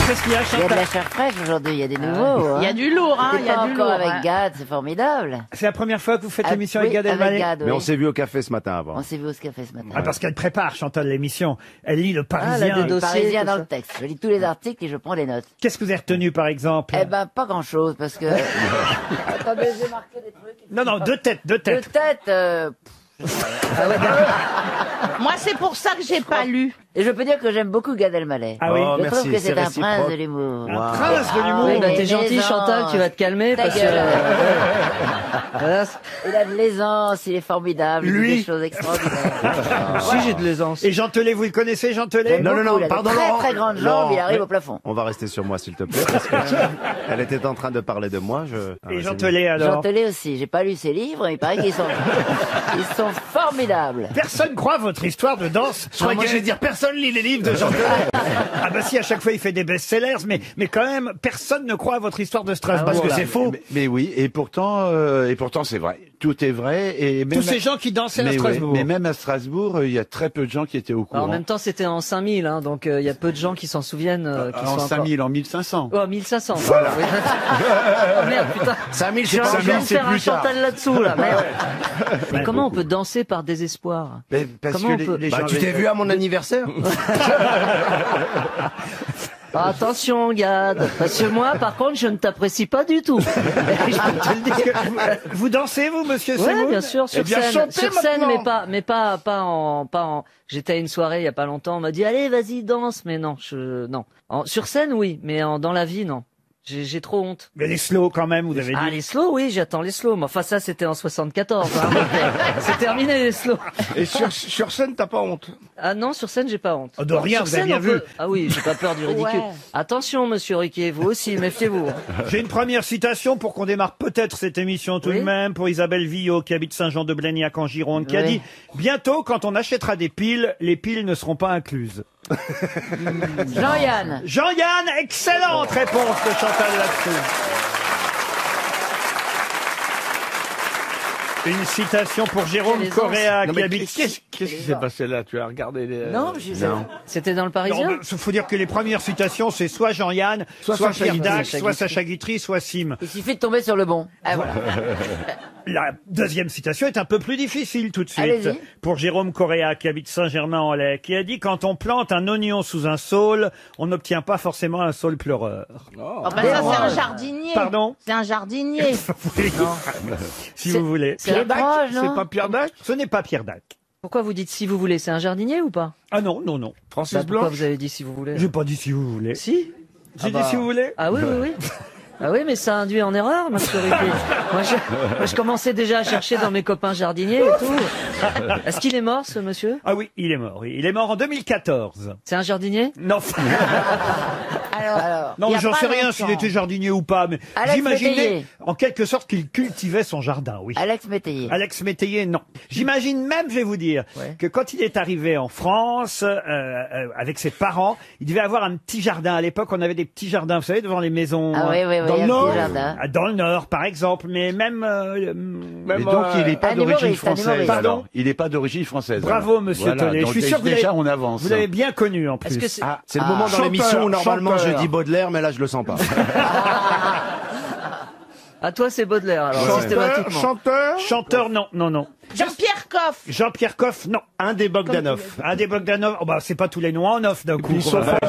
Qu'est-ce qu'il y a, Il y a de Chantal? la chair fraîche aujourd'hui, il y a des nouveaux. Il y a du lourd, hein. C'est Il y a pas du encore lourd. avec hein. Gad, c'est formidable. C'est la première fois que vous faites l'émission Oui, avec Gad Elmaleh? Gad, Mais oui. on s'est vu au café ce matin avant. On s'est vu au café ce matin. Ah, parce qu'elle prépare, Chantal, l'émission. Elle lit le Ah, Parisien. elle a des Et- dossiers, Parisien tout dans ça. le texte. Je lis tous les articles et je prends les notes. Qu'est-ce que vous avez retenu, par exemple? Eh ben, pas grand-chose, parce que... Attendez, j'ai marqué des trucs. Non, non, deux têtes, deux De têtes. tête, Moi, c'est pour ça que j'ai pas lu. et je peux dire que j'aime beaucoup Gad Elmaleh. Ah oui. Oh, Je merci, trouve que c'est c'est un réciproque. prince de l'humour. Un prince de l'humour. Oui, Bah, mais t'es gentil, l'aisance. Chantal, tu vas te calmer Ta parce que. gueule. Voilà. Il a de l'aisance, il est formidable, il Lui. dit des choses extraordinaires. Si j'ai de l'aisance. Et Jean Telet, vous le connaissez, Jean Telet? Non, non, non, Il a de pardon, très Laurent. très grandes jambes, Laurent, il arrive mais- au plafond. On va rester sur moi, s'il te plaît, parce que elle était en train de parler de moi. Et Jean c'est- Telet, Jean alors? Telet aussi, j'ai pas lu ses livres, mais il paraît qu'ils sont, ils sont formidables. Personne croit à votre histoire de danse. Je croyais que j'allais dire personne lit les livres de Jean Telet. Ah bah si, à chaque fois il fait des best-sellers, mais quand même, personne ne croit à votre histoire de Strasbourg. Parce que là. c'est faux. Mais oui, et pourtant c'est vrai. Tout est vrai. Et même Tous ces gens qui dansaient à mais, Strasbourg. mais même à Strasbourg, il y a très peu de gens qui étaient au courant. Alors, en même temps, c'était en 5000, hein, donc il y a peu de gens qui s'en souviennent. Qui en sont 5000, en 1500. encore... Oh, 1500. Voilà. Oh merde, putain. 5000, Je c'est pas viens de 5000, c'est faire un plus tard. Chantal là-dessous, là. Merde. Mais comment on peut danser par désespoir? Mais parce Comment que on peut- les Bah, gens tu t'es vu à mon anniversaire? Attention, Gad, parce que moi, par contre, je ne t'apprécie pas du tout. Je peux te le dire. Vous dansez, vous, monsieur Ouais, Semoun? bien sûr, sur Eh bien, scène, chantez sur scène, maintenant. mais pas en. J'étais à une soirée il y a pas longtemps, on m'a dit allez, vas-y, danse, mais non, non. Sur scène, oui, mais dans la vie, non. J'ai trop honte. Mais les slow quand même, vous avez dit. Ah, les slows, oui, j'attends les slows. Mais enfin, ça, c'était en 74. Hein, donc, c'est terminé, les slows. Et sur scène, t'as pas honte? Ah non, sur scène, j'ai pas honte. Oh, de rien, Sur vous avez scène, bien on vu. peut- Ah oui, j'ai pas peur du ridicule. Ouais. Attention, monsieur Riquet, vous aussi, méfiez-vous. J'ai une première citation pour qu'on démarre peut-être cette émission tout Oui. de même, pour Isabelle Villot, qui habite Saint-Jean-de-Blagnac en Gironde, qui a Oui. dit « Bientôt, quand on achètera des piles, les piles ne seront pas incluses. Jean-Yann. » Jean-Yann, excellente réponse de Chantal là-dessus. Une citation pour Jérôme Quelle aisance. Correa, Non, qui mais habite... qu'est-ce qui s'est passé là? Tu as regardé les... Non, je sais. C'était dans le Non, Parisien? il faut dire que les premières citations, c'est soit Jean-Yann, soit Sacha Pierre Guitry. Dac, Sacha soit Guitry. Sacha Guitry, soit Sim. Il suffit de tomber sur le bon. Ah, voilà. La deuxième citation est un peu plus difficile tout de suite. Allez-y. Pour Jérôme Correa, qui habite Saint-Germain-en-Laye, qui a dit « Quand on plante un oignon sous un saule, on n'obtient pas forcément un saule pleureur. Oh, bah, ça, c'est un jardinier. Pardon C'est un jardinier. Oui, si vous voulez. C'est C'est un bac? étrange, non? C'est pas Pierre Dac? Ce n'est pas Pierre Dac. Pourquoi vous dites si vous voulez? C'est un jardinier ou pas? Ah non, non, non. Francis Bah, pourquoi Blanc? vous avez dit si vous voulez? J'ai pas dit si vous voulez. Si? J'ai dit si vous voulez. Ah oui, oui, oui. Ah oui, mais ça induit en erreur, monsieur Riquet. Moi, je commençais déjà à chercher dans mes copains jardiniers et tout. Est-ce qu'il est mort, ce monsieur? Ah oui, il est mort. Oui. Il est mort en 2014. C'est un jardinier? Non, Alors, non, Il y a j'en pas sais rien longtemps. s'il était jardinier ou pas, mais Alex j'imaginais Métayer. en quelque sorte qu'il cultivait son jardin, oui. Alex Métayer. Alex Métayer, non. J'imagine même, je vais vous dire, Ouais. que quand il est arrivé en France, avec ses parents, il devait avoir un petit jardin. À l'époque, on avait des petits jardins, vous savez, devant les maisons. Ah oui, oui, oui, dans le un Nord. petit jardin. Dans le Nord, par exemple, mais même... Mais donc il n'est pas un d'origine humoriste, un française. humoriste. Pardon Alors. Il n'est pas d'origine française. Bravo, alors. monsieur Voilà, Tollet. Je donc suis sûr que déjà on avance. vous l'avez bien connu, en plus. Est-ce que c'est... C'est le moment dans chanteur, l'émission où normalement chanteur. je dis Baudelaire, mais là je le sens pas. À toi, c'est Baudelaire, alors, systématiquement. Chanteur, non, non, non. Jean-Pierre Coff. Jean-Pierre Coff, non. Un des Bogdanov. Un des Bogdanov, oh bah, c'est pas tous les noms en off d'un coup. Ils sont quoi. pas,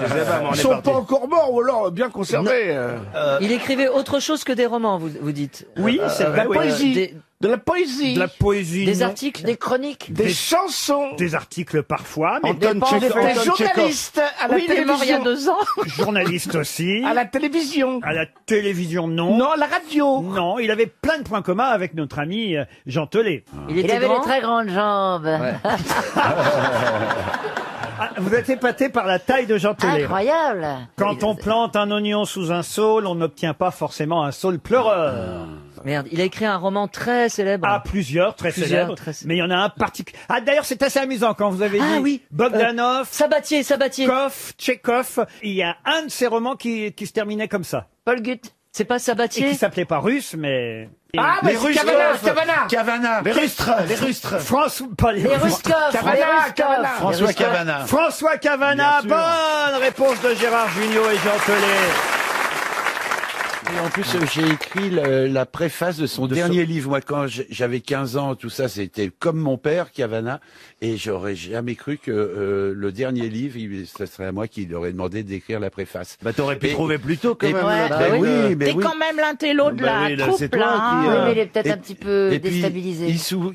Ils sont pas encore morts ou alors bien conservés. Il écrivait autre chose que des romans, vous dites. Oui, c'est vrai. la oui. poésie. De la poésie. De la poésie. Des non. articles? Des chroniques. Des chansons. Des articles parfois, mais Des journalistes à la Oui, il est mort il y a télévision. 2 ans. journalistes aussi. À la télévision. À la télévision, non. Non, à la radio. Non, il avait plein de points communs avec notre ami Jean Telet. Il Il était avait grand? des très grandes jambes. Ah, vous êtes épaté par la taille de Jean Telet. Incroyable. Quand on plante un oignon sous un saule, on n'obtient pas forcément un saule pleureur. Merde, il a écrit un roman très célèbre. Ah, plusieurs, très Plusieurs, célèbres. très célèbres. Mais il y en a un particulier. Ah, d'ailleurs, c'est assez amusant quand vous avez Ah dit oui. Bogdanov, Sabatier. Tchekhov, Tchekhov. Il y a un de ces romans qui se terminait comme ça. Paul Gutt. C'est pas Et Sabatier? qui s'appelait pas russe, mais... Ah, mais c'est Cavana. Les rustres. François, pas les Les Ruskov. Cavana, les Ruskov. Cavana. François Cavana. François Cavana, Bien sûr. bonne réponse de Gérard Jugnot et Jean Tellet. Et en plus, j'ai écrit la préface de son dernier livre. Moi, quand j'avais 15 ans, tout ça, c'était comme mon père, Cavana, et j'aurais jamais cru que le dernier livre, ce serait à moi qui lui aurait demandé d'écrire la préface. Bah, t'aurais pu trouver plus tôt, quand et- même. Ouais. là. Bah oui, mais T'es oui. quand même l'intello de Bah la oui, là, troupe, c'est toi là. qui, hein. Oui, mais il est peut-être Et- un petit peu et puis, déstabilisé.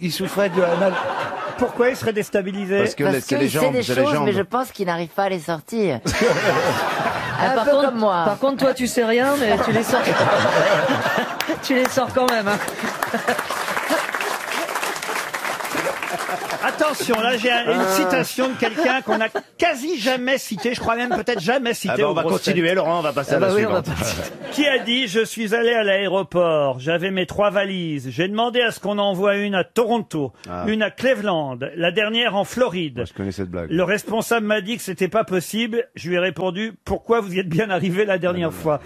il souffrait de la mal. Pourquoi il serait déstabilisé? Parce que Parce c'est les qu'il sait jambes, des c'est les choses, jambes. mais je pense qu'il n'arrive pas à les sortir. Un par peu contre, comme moi. Par contre, toi, tu sais rien, mais tu les sors. Tu les sors quand même. Hein. Attention, là j'ai une citation de quelqu'un qu'on n'a quasi jamais cité, je crois même peut-être jamais cité. Ah bah, on aux va grosses continuer, Laurent, on va passer à la oui, on va suivante. pas. Qui a dit: je suis allé à l'aéroport, j'avais mes 3 valises, j'ai demandé à ce qu'on envoie une à Toronto, une à Cleveland, la dernière en Floride. Je connais cette blague. Le responsable m'a dit que c'était pas possible. Je lui ai répondu: pourquoi vous y êtes bien arrivé la dernière fois?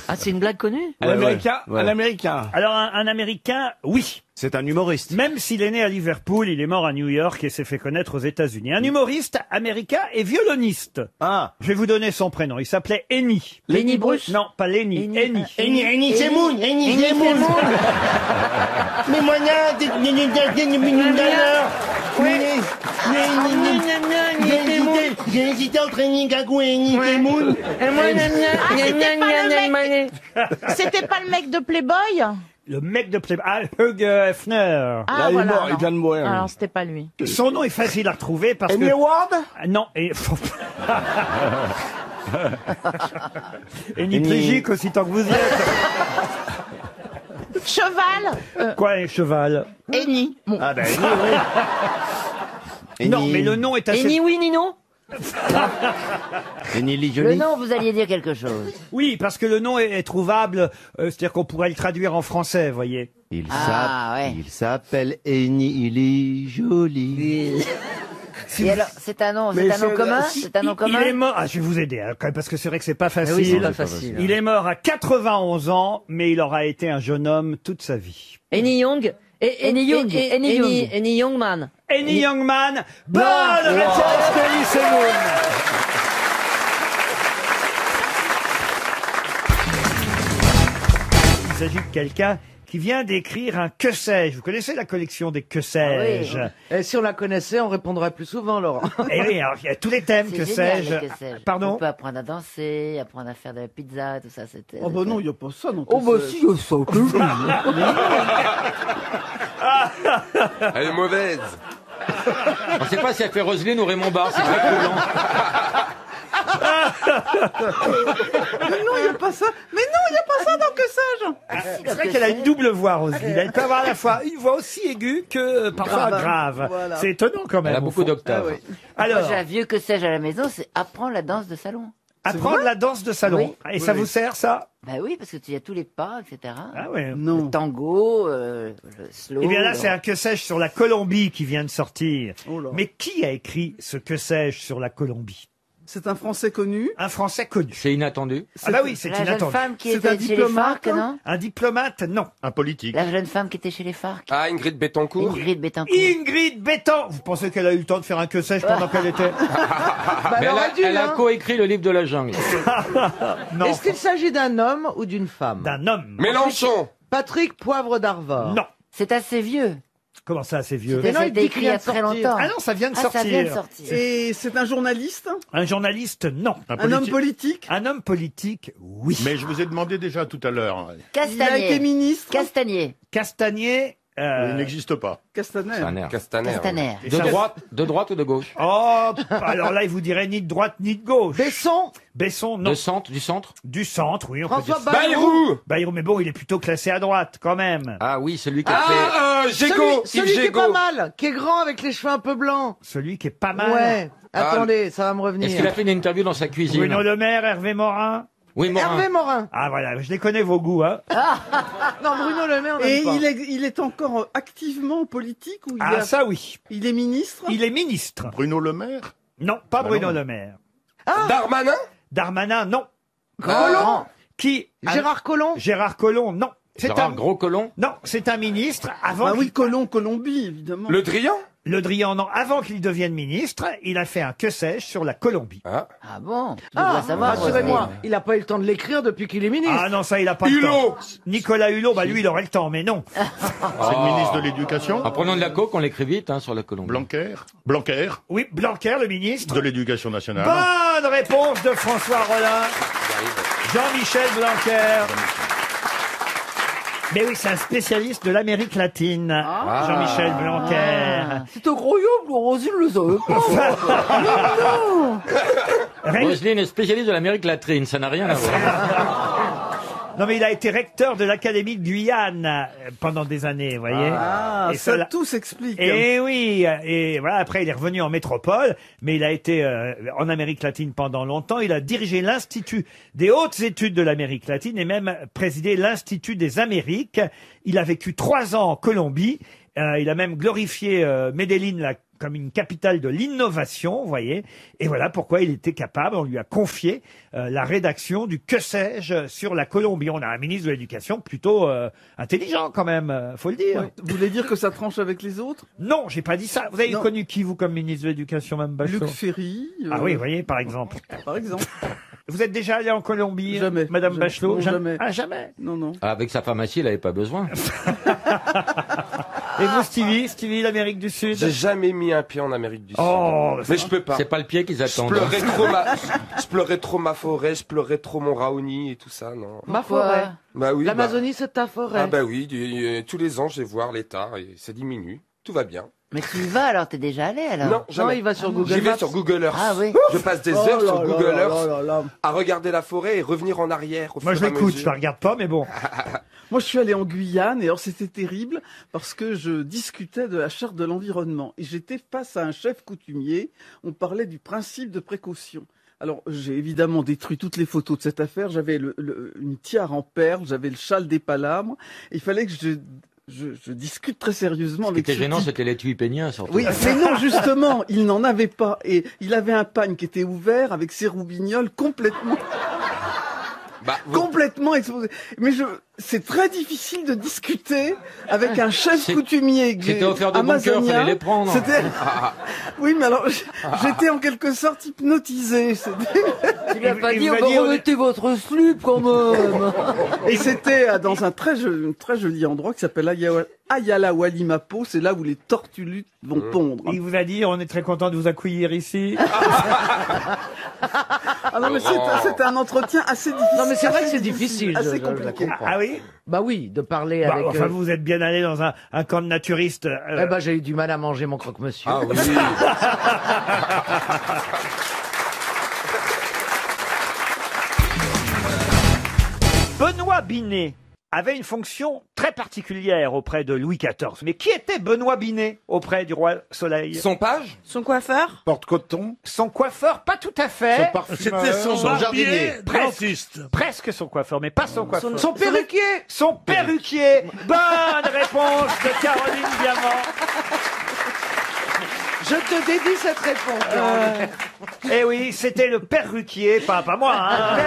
Ah, c'est une blague connue? Un américain, Ouais. un américain. Alors un Américain, oui. C'est un humoriste. Même s'il est né à Liverpool, il est mort à New York et s'est fait connaître aux États-Unis. Un humoriste américain et violoniste. Ah, Je vais vous donner son prénom. Il s'appelait Lenny. Lenny Bruce? Non, pas Lenny. Lenny. Lenny. Eni Semoun, Eni Semoun. Mais moyen, j'ai hésité entre Eni Gagou et Eni Semoun. C'était pas le mec de Playboy? Le mec de Playboy. Ah, Hugh Hefner. Ah, Là, il est voilà. mort, il non. vient de mourir. Alors, c'était pas lui. Son nom est facile à retrouver parce Eni que... Ward. Ah, non, et... Lenny Plégique aussi tant que vous y êtes. Cheval. Quoi, un cheval? Eni. Bon. ah ben, oui. Non, mais le nom est assez... Et ni oui ni non? Eni Lee Le Jolie. nom, vous alliez dire quelque chose. Oui, parce que le nom est trouvable, c'est-à-dire qu'on pourrait le traduire en français, voyez. Ah, ouais. Il s'appelle Eni Lee Jolie. Et alors, c'est un nom commun? C'est un nom Il commun? est mort... Ah, je vais vous aider, hein, quand même, parce que c'est vrai que c'est pas facile. Ah oui, c'est pas facile. Il est mort à 91 ans, mais il aura été un jeune homme toute sa vie. Annie Young? Annie Young. Annie Young. Annie Youngman. Annie Youngman, bonne réponse d'Elie Semoun. Il s'agit de quelqu'un qui vient d'écrire un Que sais-je. Vous connaissez la collection des Que sais-je? Et si on la connaissait, on répondrait plus souvent, Laurent. Et oui, alors il y a tous les thèmes C'est Que génial, sais-je. les que sais-je. Pardon? On peut apprendre à danser, apprendre à faire de la pizza, tout ça, c'était... Oh bah non, il n'y a pas ça non Oh bah si, il y a ça. Elle est mauvaise. On sait pas si elle fait Roselyne ou Raymond Barre, c'est très troublant. Mais non, il n'y a pas ça. Mais non, il n'y a pas ça dans Que sais-je. C'est vrai qu'elle a une double voix, Roselyne. Elle peut avoir à la fois une voix aussi aiguë que parfois grave. Voilà. C'est étonnant quand même. Elle a au beaucoup fond. d'octaves. Ah oui. Alors, Alors, j'ai un vieux que sais-je à la maison, c'est apprendre la danse de salon. apprendre la danse de salon. Oui. Et ça vous sert, ça? Bah oui, parce que tu y as tous les pas, etc. Ah ouais. Non. Le tango, le slow. Eh bien là, c'est un Que sais-je sur la Colombie qui vient de sortir. Oh là. Mais qui a écrit ce Que sais-je sur la Colombie? C'est un Français connu. Un Français connu. C'est inattendu. Ah bah oui, c'est La jeune inattendu. femme qui C'est était un chez les diplomate, FARC, non? Un diplomate, non. Un politique. La jeune femme qui était chez les FARC. Ah, Ingrid Betancourt. Ingrid Betancourt. Ingrid Bétan. Vous pensez qu'elle a eu le temps de faire un Que sais-je pendant qu'elle était... Bah, Mais elle aurait dû, elle a hein. coécrit le livre de la jungle. Non. Est-ce qu'il s'agit d'un homme ou d'une femme? D'un homme. Mélenchon. Patrick Poivre d'Arvor. Non. C'est assez vieux. Comment ça, c'est vieux? C'était non, ça a il été dit écrit qu'il il y vient a de très sortir. longtemps. Ah non, ça vient de Ah, sortir. ça vient de sortir. Et c'est un journaliste? Un journaliste, non. Un homme politique? Un homme politique, oui. Mais je vous ai demandé déjà tout à l'heure. Il a été Castagnier. ministre? Castagnier. Castagnier. Il n'existe pas. Castaner. Castaner. Castaner. Et De ça- droite ou de gauche? Oh, alors là, il vous dirait ni de droite ni de gauche. Besson? Besson, non. Du centre? Du centre, oui, on peut François dire ça. Bayrou? Bayrou, mais bon, il est plutôt classé à droite, quand même. Ah oui, celui qui a fait... Celui qui est Gégaud. pas mal, qui est grand avec les cheveux un peu blancs. Celui qui est pas mal. Ouais. Attendez, ça va me Est-ce qu'il a revenir. fait une interview dans sa cuisine? Bruno Le Maire, Hervé Morin. Oui, Morin. Hervé Morin. Ah voilà, je les connais vos goûts, hein. Non, Bruno Le Maire, on Et n'aime pas. il est encore activement politique ou Ah ça oui. il est ministre? Il est ministre. Bruno Le Maire. Non, pas Bruno non. Le Maire. Darmanin? Darmanin, non. Collomb? Qui Gérard Collomb? Gérard Collomb, non. Gérard Gros-Collomb? Non, c'est un ministre avant. Ah oui, Colombie, évidemment. Le Drian? Le Drian, non. Avant qu'il devienne ministre, il a fait un que sais-je sur la Colombie. Ah bon? Tu devrais savoir. Rassurez-moi, il n'a pas eu le temps de l'écrire depuis qu'il est ministre. Ah non, ça, il a pas le temps. Nicolas Hulot, bah lui, il aurait le temps, mais non. C'est le ministre de l'Éducation? En prenant de la coke, on l'écrit vite sur la Colombie. Blanquer? Oui, Blanquer, le ministre. De l'Éducation nationale. Bonne réponse de François Rollin. Jean-Michel Blanquer. Mais oui, c'est un spécialiste de l'Amérique latine, Jean-Michel Blanquer. C'est un gros yop, Rosine le savait pas. Roselyne est spécialiste de l'Amérique latine, ça n'a rien à voir. Non, mais il a été recteur de l'Académie de Guyane pendant des années, vous voyez. Ah, ça tout s'explique. Et oui, et voilà, après il est revenu en métropole, mais il a été en Amérique latine pendant longtemps. Il a dirigé l'Institut des hautes études de l'Amérique latine et même présidé l'Institut des Amériques. Il a vécu 3 ans en Colombie. Il a même glorifié Medellín comme une capitale de l'innovation, vous voyez. Et voilà pourquoi il était capable, on lui a confié la rédaction du que sais-je sur la Colombie. On a un ministre de l'Éducation plutôt intelligent quand même, faut le dire. Ouais. Vous voulez dire que ça tranche avec les autres? Non, j'ai pas dit ça. Vous avez connu qui, vous, comme ministre de l'Éducation, Mme Bachelot? Luc Ferry. Ah oui, vous voyez, par exemple. Par exemple. Vous êtes déjà allé en Colombie, Jamais. Madame Bachelot? Non, jamais. Ah, jamais. Non, non. Avec sa pharmacie, il n'avait pas besoin. Et vous, Stevie, l'Amérique du Sud? J'ai jamais mis un pied en Amérique du Sud. Mais je peux pas. C'est pas le pied qu'ils attendent. Je pleurais trop ma forêt, je pleurais trop mon Raoni et tout ça, non. Ma forêt. Bah oui. L'Amazonie, c'est ta forêt. Ah bah oui, tous les ans, je vais voir l'état et ça diminue. Tout va bien. Mais tu y vas alors, t'es déjà allé alors? Non, jamais. Non, il va sur Google J'y vais Maps. sur Google Earth. Ah oui. Je passe des heures sur Google Earth à regarder la forêt et revenir en arrière. Moi, je l'écoute, je la regarde pas, mais bon. Moi, je suis allé en Guyane et alors c'était terrible parce que je discutais de la charte de l'environnement et j'étais face à un chef coutumier. On parlait du principe de précaution. Alors, j'ai évidemment détruit toutes les photos de cette affaire. J'avais une tiare en perles, j'avais le châle des palabres. Il fallait que je discute très sérieusement avec Ce qui était gênant, c'était l'étui pénien, surtout. Oui, mais non, justement, il n'en avait pas. Et il avait un pagne qui était ouvert avec ses roubignoles complètement... complètement exposé. Mais c'est très difficile de discuter avec un chef coutumier C'était offert de bon cœur, fallait les prendre. Oui, mais alors, j'étais en quelque sorte hypnotisé. Tu lui as pas dit, remettez votre slip quand même. Et c'était dans un très joli endroit qui s'appelle Ayala Walimapo. C'est là où les tortulutes vont pondre. Il vous a dit, on est très content de vous accueillir ici. Ah non, mais c'était un entretien assez difficile. Non, mais c'est vrai que c'est difficile. Assez compliqué. Ah oui? Bah oui, de parler avec... Enfin, vous êtes bien allé dans un camp de naturistes. Eh ben, j'ai eu du mal à manger mon croque-monsieur. Ah oui. Benoît Binet avait une fonction très particulière auprès de Louis XIV. Mais qui était Benoît Binet auprès du roi Soleil? Son page? Son coiffeur? Porte-coton? Son coiffeur, pas tout à fait. Son parfumeur? C'était son jardinier. Presque son coiffeur, mais pas son coiffeur. Son perruquier. Son perruquier. Bonne réponse de Caroline Diamant. Je te dédie cette réponse. Eh oui, c'était le perruquier, pas moi, hein.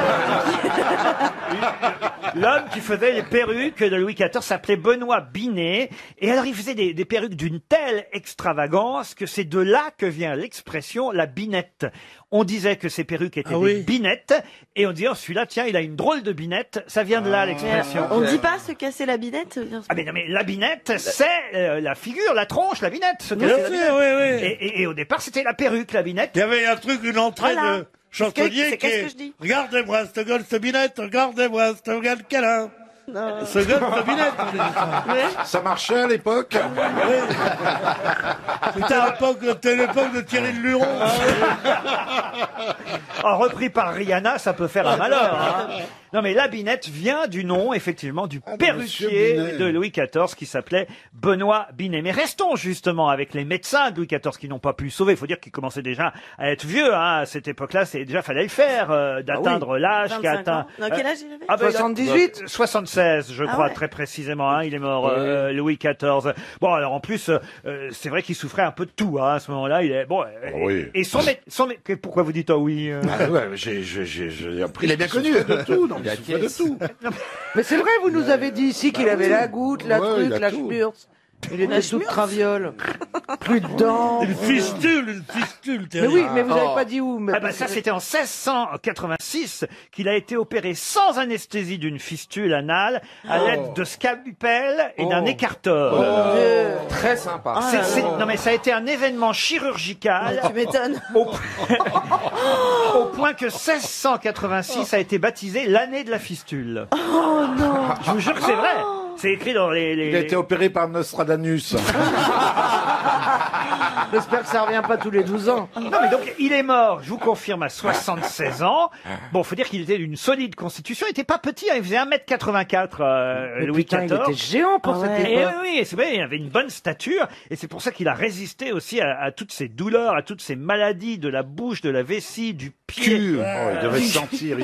L'homme qui faisait les perruques de Louis XIV s'appelait Benoît Binet. Et alors, il faisait des perruques d'une telle extravagance que c'est de là que vient l'expression la binette. On disait que ces perruques étaient des binettes. Et on disait, oh, celui-là, tiens, il a une drôle de binette. Ça vient de là, l'expression. On dit pas se casser la binette? Ah mais non, mais la binette, c'est la figure, la tronche, la binette. Se Bien casser la sûr, binette. oui. Et au départ, c'était la perruque, la binette. Il y avait un truc, une entrée Voilà. de chansonnier qui Qu'est-ce que est... je dis? Regardez-moi cette gueule, cette binette, regardez-moi cette gueule qu'elle a. Ce gueule, cette binette, on dit ça. Ça marchait à l'époque? C'était l'époque de Thierry de Luron. Repris par Rihanna, ça peut faire un malheur. Hein. Non mais la binette vient du nom, effectivement, du perruquier de Louis XIV qui s'appelait Benoît Binet. Mais restons justement avec les médecins de Louis XIV qui n'ont pas pu le sauver. Il faut dire qu'il commençait déjà à être vieux. Hein. À cette époque-là, c'est déjà fallait le faire d'atteindre l'âge qui a atteint. Dans quel âge il avait? 78 76. 16, je crois, ouais. très précisément. Hein, il est mort, Louis XIV. Bon, alors en plus, c'est vrai qu'il souffrait un peu de tout hein, à ce moment-là. Il est bon. Oui. Et pourquoi vous dites oh oui Ah ouais, j'ai appris. Il est bien connu. De tout, non, il souffrait de tout. Mais c'est vrai, vous nous avez dit ici qu'il avait la goutte, la Ouais, truc, il a la tout. schmurz. Il était tout traviole. Plus de dents. Une fistule Mais terrible. oui, mais vous n'avez pas dit où. Mais... Ah bah ça c'était en 1686 qu'il a été opéré sans anesthésie d'une fistule anale à l'aide de scalpel et d'un écarteur. Très sympa. Non mais ça a été un événement chirurgical. Tu m'étonnes. Au point que 1686 a été baptisé l'année de la fistule. Oh non. Je vous jure que c'est vrai. C'est écrit dans les... Il a été opéré par Nostradamus. J'espère que ça revient pas tous les 12 ans. Non mais donc il est mort, je vous confirme, à 76 ans. Bon, faut dire qu'il était d'une solide constitution, il était pas petit, hein, il faisait 1m84 Louis putain, XIV. il était géant pour cette Et époque. oui, c'est vrai, il avait une bonne stature et c'est pour ça qu'il a résisté aussi à toutes ces douleurs, à toutes ces maladies de la bouche, de la vessie, du pied. Il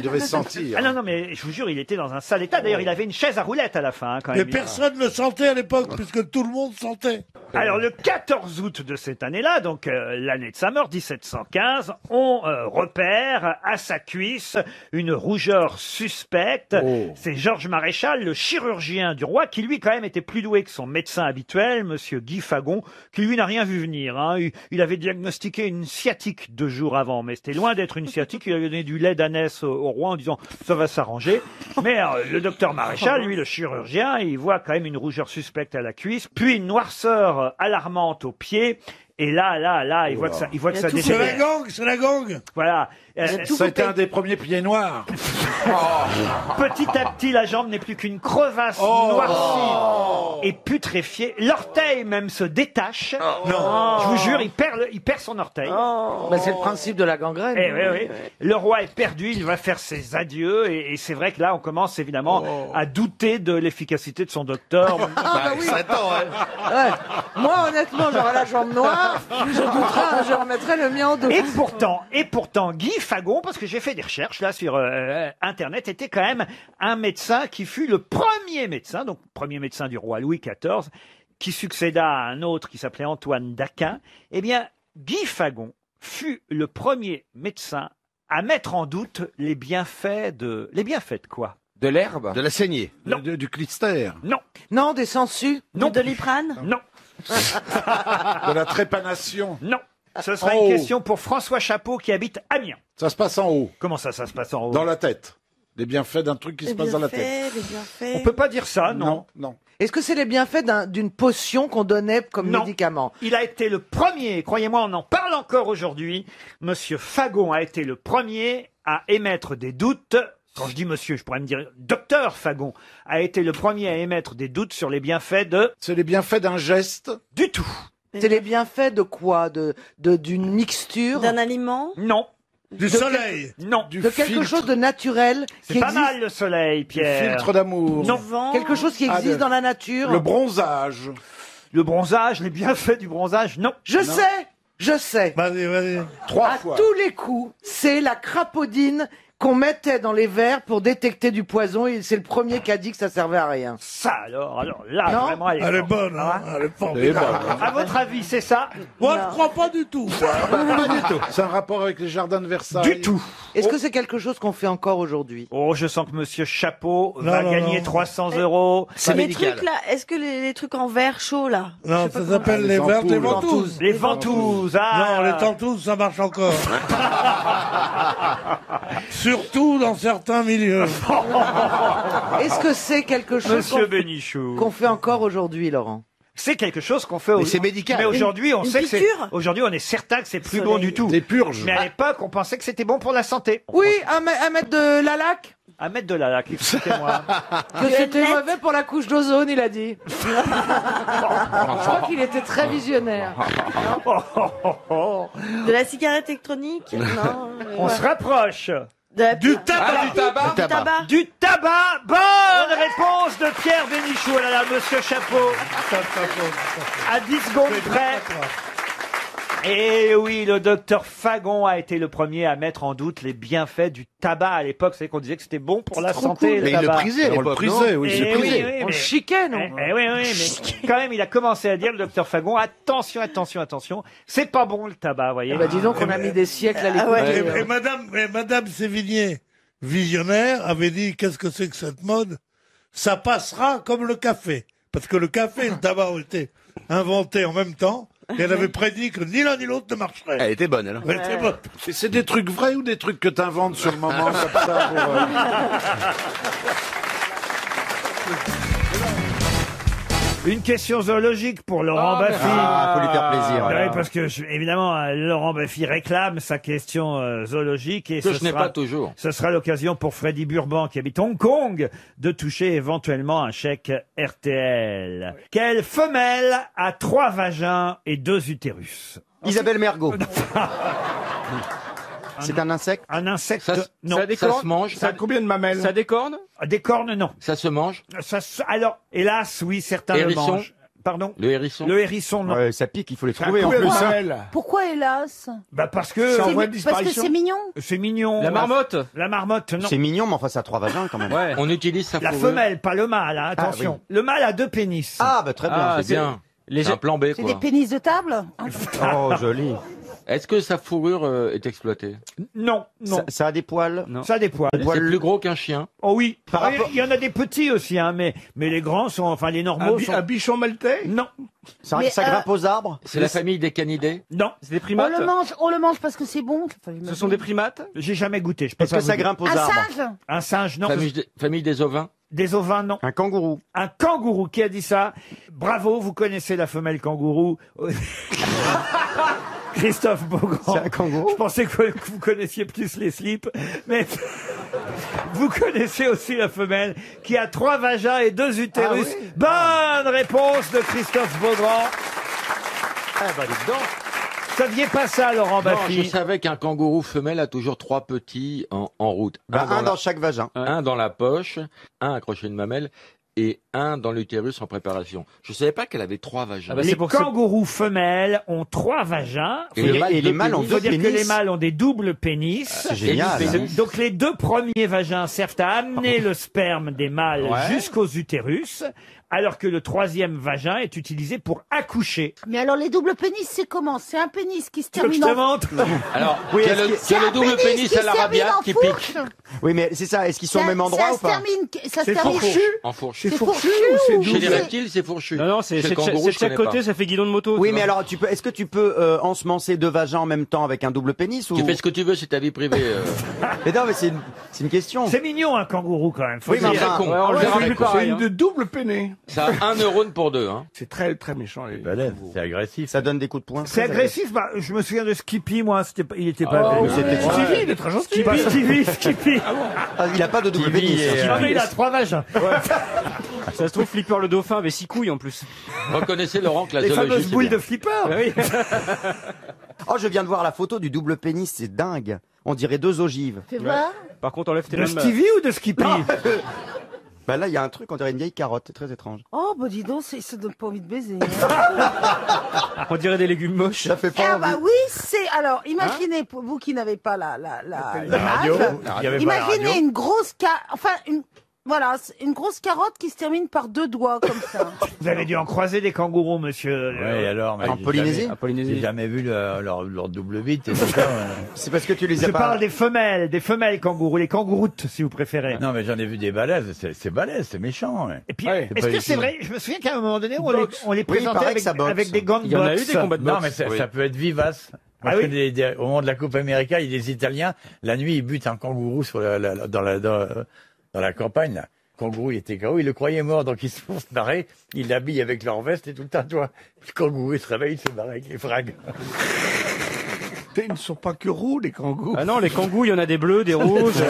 devait sentir. Ah non, mais je vous jure, il était dans un sale état. D'ailleurs, il avait une chaise à roulettes à la fin, hein, quand Mais même. personne ne le sentait à l'époque, puisque tout le monde sentait. Alors, le 14 août de cette année-là, donc l'année de sa mort, 1715, on repère à sa cuisse une rougeur suspecte. C'est Georges Maréchal, le chirurgien du roi, qui lui, quand même, était plus doué que son médecin habituel, monsieur Guy Fagon, qui lui n'a rien vu venir. Hein. Il avait diagnostiqué une sciatique 2 jours avant, mais c'était loin d'être une sciatique. Il avait donné du lait d'ânesse au roi en disant « ça va s'arranger ». Mais le docteur Maréchal, lui, le chirurgien, il voit quand même une rougeur suspecte à la cuisse, puis une noirceur alarmante au pied. Et là, il voit que ça C'est la dégénère. gangue, c'est la gangue. Voilà. Ça a été un des premiers pieds noirs. Petit à petit, la jambe n'est plus qu'une crevasse noircie et putréfiée. L'orteil même se détache. Je vous jure, il perd son orteil. Mais c'est le principe de la gangrène. Oui. Le roi est perdu, il va faire ses adieux et c'est vrai que là, on commence évidemment à douter de l'efficacité de son docteur. Bah oui. Ouais. Moi, honnêtement, j'aurais la jambe noire, je remettrais le mien en dos. Et pourtant, Guy Fagon, parce que j'ai fait des recherches là sur Internet, était quand même un médecin qui fut le premier médecin, donc premier médecin du roi Louis XIV, qui succéda à un autre qui s'appelait Antoine d'Aquin. Eh bien, Guy Fagon fut le premier médecin à mettre en doute les bienfaits de quoi? De l'herbe. De la saignée. Non. Du clistère. Non. Non, des sangsues. Non. De Doliprane. Non. De la trépanation. Non. Ce sera une question pour François Chapeau qui habite Amiens. Ça se passe en haut. Comment ça se passe en haut? Dans la tête. Les bienfaits d'un truc qui se passe dans la tête. Les bienfaits. On peut pas dire ça, non. Non. Est-ce que c'est les bienfaits d'une potion qu'on donnait comme Non. médicament? Il a été le premier, croyez-moi, on en parle encore aujourd'hui. Monsieur Fagon a été le premier à émettre des doutes. Quand je dis monsieur, je pourrais me dire docteur Fagon a été le premier à émettre des doutes sur les bienfaits de... C'est les bienfaits d'un geste. Du tout. C'est les bienfaits de quoi? D'une mixture? D'un aliment. Non. Du soleil. Non. De quelque chose de naturel C'est qui pas existe? mal le soleil, Pierre. Filtre d'amour. Non. Vent. Quelque chose qui existe dans la nature? Le bronzage. Le bronzage, les bienfaits du bronzage, non. Je sais. Vas-y. 3 À fois. tous les coups, c'est la crapaudine qu'on mettait dans les verres pour détecter du poison et c'est le premier qui a dit que ça servait à rien. Ça alors là, Non. vraiment, elle est Elle est forte. bonne, hein. Elle est Elle est formidable. bonne, hein. À votre avis, c'est ça? Moi, je ne crois pas du tout. Pas du tout. C'est un rapport avec les jardins de Versailles. Du tout. Est-ce que c'est quelque chose qu'on fait encore aujourd'hui? Oh, je sens que Monsieur Chapeau Non, va non, gagner non. 300 euros. C'est Les médical. trucs là, est-ce que les trucs en verre chaud là? Non, ça s'appelle les verres des ventouses. Les ventouses. Ah. Non, les tentouses, ça marche encore. Surtout dans certains milieux. Est-ce que c'est quelque chose Monsieur Bénichou. qu'on fait encore aujourd'hui, Laurent? C'est quelque chose qu'on fait Mais aujourd'hui. c'est médical. Mais aujourd'hui, on Une sait que c'est. piqûre Aujourd'hui, on est certain que c'est plus Soleil. bon du tout. Des purges. Mais à l'époque, on pensait que c'était bon pour la santé. Oui, à mettre de la laque? À mettre de la laque, expliquez-moi. Que c'était net. mauvais pour la couche d'ozone, il a dit. Je crois qu'il était très visionnaire. De la cigarette électronique? Non. On se rapproche. De la Du pipe. tabac. Du tabac. Du tabac. Du tabac. Bonne réponse de Pierre Bénichou. Oh là là, Monsieur Chapeau. À 10 secondes près. Et oui, le docteur Fagon a été le premier à mettre en doute les bienfaits du tabac à l'époque. C'est qu'on disait que c'était bon pour la santé. cool. Le Mais il le tabac. prisait à On le l'époque, prisait, non oui, c'est Eh prisé. oui, On le mais- chiquait, non oui, mais quand même, il a commencé à dire, le docteur Fagon, attention, attention, attention, c'est pas bon le tabac, vous voyez. Bah dis donc, on a mis des siècles à Ah ouais. l'écouter. Et Madame Sévigné, visionnaire, avait dit qu'est-ce que c'est que cette mode? Ça passera comme le café. Parce que le café et le tabac ont été inventés en même temps. Et elle avait prédit que ni l'un ni l'autre ne marcherait. Elle était bonne, elle. Elle était bonne. Et c'est des trucs vrais ou des trucs que t'inventes sur le moment comme ça pour, Une question zoologique pour Laurent Ah, Baffy. Ah, faut lui faire plaisir. Oui, alors. parce que évidemment, Laurent Baffy réclame sa question zoologique et Que ce je n'ai sera, pas toujours. ce sera l'occasion pour Freddy Burban qui habite Hong Kong de toucher éventuellement un chèque RTL. Quelle femelle a 3 vagins et 2 utérus? Isabelle Mergo. C'est un insecte? Un insecte? Ça, non. ça se mange. Ça a combien de mamelles? Ça décorne. Des cornes, non. Ça se mange. Alors, hélas, oui, certains Hérisson. le mangent. Pardon? Le hérisson. Le hérisson, non. Ouais, ça pique, il faut les Ça a trouver en combien de plus. mamelles? Pourquoi hélas? Bah parce que C'est en voie de Parce que disparition. c'est mignon. c'est mignon. La marmotte. La marmotte, non. C'est mignon, mais enfin, ça a 3 vagins quand même. Ouais. On utilise sa La fourrure. femelle, pas le mâle, hein, attention. Le mâle a 2 pénis. Ah, bah très bien. Ah, c'est bien. C'est un plan B, C'est quoi. des pénis de table. Oh, joli. Est-ce que sa fourrure est exploitée? Non, non. Ça a des poils. Ça a des poils. C'est plus gros qu'un chien. Oh oui. Par Ah, rapport- il y en a des petits aussi, hein, mais les grands sont, enfin les normaux sont. Un bichon maltais? Non, Ça, Mais, ça grimpe aux arbres. C'est la famille des canidés. non. C'est des On le mange parce que c'est bon. Ce sont des primates. J'ai jamais goûté. Je peux Est-ce pas que ça vous dire. grimpe aux Un arbres? singe. Un singe, non. Famille des ovins. Des ovins, non. Un kangourou. Un kangourou. Qui a dit ça? Bravo, vous connaissez la femelle kangourou. Christophe Beaugrand. C'est un kangourou? Je pensais que vous connaissiez plus les slips, mais vous connaissez aussi la femelle qui a 3 vagins et 2 utérus. Bonne réponse de Christophe Beaugrand. Ah bah dis donc. Vous saviez pas ça, Laurent Non, je Baffy? savais qu'un kangourou femelle a toujours 3 petits en route. Bah, un la- dans chaque vagin. un dans la poche, un accroché à une mamelle et un dans l'utérus en préparation. Je savais pas qu'elle avait 3 vagins. Les kangourous femelles ont 3 vagins. Et le mâle, et les deux mâles ont pénis. Il faut deux dire que pénis. les mâles ont des doubles pénis. C'est génial. Et du pénis. Donc les 2 premiers vagins servent à amener le sperme des mâles Ouais. jusqu'aux utérus, alors que le 3e vagin est utilisé pour accoucher. Mais alors les doubles pénis, c'est comment? C'est un pénis qui se Tu veux que je termine te en... montre? Alors, Oui, tu as est-ce le, que- tu as le double pénis à l'arabiate qui pique. Oui, mais c'est ça. Est-ce qu'ils sont au même endroit ou pas? Ça se C'est termine. fourchu. En fourche. C'est fourchu ou Chez les c'est- reptiles, c'est fourchu. Non, c'est Chez le de kangourou, je chaque connais côté, pas. ça fait guidon de moto. Oui, tu mais vois. alors, est-ce que tu peux ensemencer 2 vagins en même temps avec un double pénis ou? Tu fais ce que tu veux, c'est ta vie privée. Mais non, mais c'est une question. C'est mignon un kangourou quand même. Faut Oui, dire. mais C'est enfin, con. Ouais, on le C'est verra très plus con. pareil. C'est hein. une double peinée. Ça a 1 neurone pour 2. Hein. C'est très, très méchant. Les... C'est agressif. Ça donne des coups de poing. C'est agressif. Bah, je me souviens de Skippy, moi. Il était pas. mais c'était Stevie, il est très gentil. Pas Stevie, Skippy. Ah, il a pas de double Stevie pénis. et, Ah, mais il a 3 vagins. Ça se trouve, Flipper le dauphin avait 6 couilles en plus. Reconnaissez, Laurent, que la Les zoologie, fameuses c'est boules bien. de Flipper. Oh, je viens de voir la photo du double pénis, c'est dingue. On dirait 2 ogives. Fais voir. Par contre, enlève tes De mêmes. Stevie ou de Skippy? Bah là, il y a un truc, on dirait une vieille carotte, c'est très étrange. Oh, bah dis donc, ça donne pas envie de baiser. On dirait des légumes moches. Ça fait pas Ah envie. bah oui, c'est... Alors, imaginez, pour vous qui n'avez pas l'image, radio, il y avait pas la imaginez radio. une grosse voilà, c'est une grosse carotte qui se termine par 2 doigts, comme ça. Vous avez dû en croiser des kangourous, monsieur. Ouais, alors, mais En j'ai Polynésie jamais- En Polynésie. J'ai jamais vu leur double bite et tout ça. C'est parce que tu les Je as pas. parle des femelles kangourous, les kangouroutes, si vous préférez. Non, mais j'en ai vu des balèzes. C'est balèze, c'est méchant. Ouais. Et puis, Ouais, est-ce pas que du c'est tout. vrai? Je me souviens qu'à un moment donné, on les Oui, il présentait paraît avec, que ça boxe. avec des gants de Il y en a eu boxe. des combats de boxe. Non, mais Oui. ça peut être vivace. Ah Parce oui que au moment de la Coupe América, il y a des Italiens, la nuit, ils butent un kangourou dans la campagne, là. Le kangourou, il était KO, ils le croyaient mort, donc ils se font se barrer, ils l'habillent avec leur veste et tout le temps, toi. Le kangourou, il se réveille, il se barre avec les frags. Ils ne sont pas que roux, les kangourous. Ah non, les kangourous, il y en a des bleus, des rouges.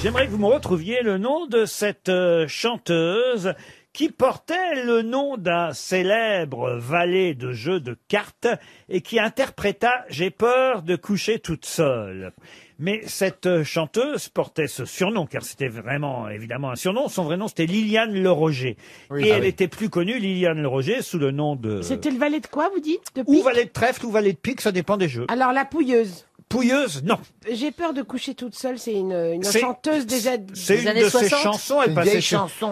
J'aimerais que vous me retrouviez le nom de cette chanteuse qui portait le nom d'un célèbre valet de jeux de cartes et qui interpréta « J'ai peur de coucher toute seule ». Mais cette chanteuse portait ce surnom, car c'était vraiment, évidemment, un surnom. Son vrai nom, c'était Liliane Le Roger. Et elle était plus connue, Liliane Le Roger, sous le nom de... C'était le valet de quoi, vous dites? De Ou pique? valet de trèfle, ou valet de pique, ça dépend des jeux. Alors, la pouilleuse. Pouilleuse, non. J'ai peur de coucher toute seule, c'est une C'est- chanteuse des C'est une années de ses 60. chansons.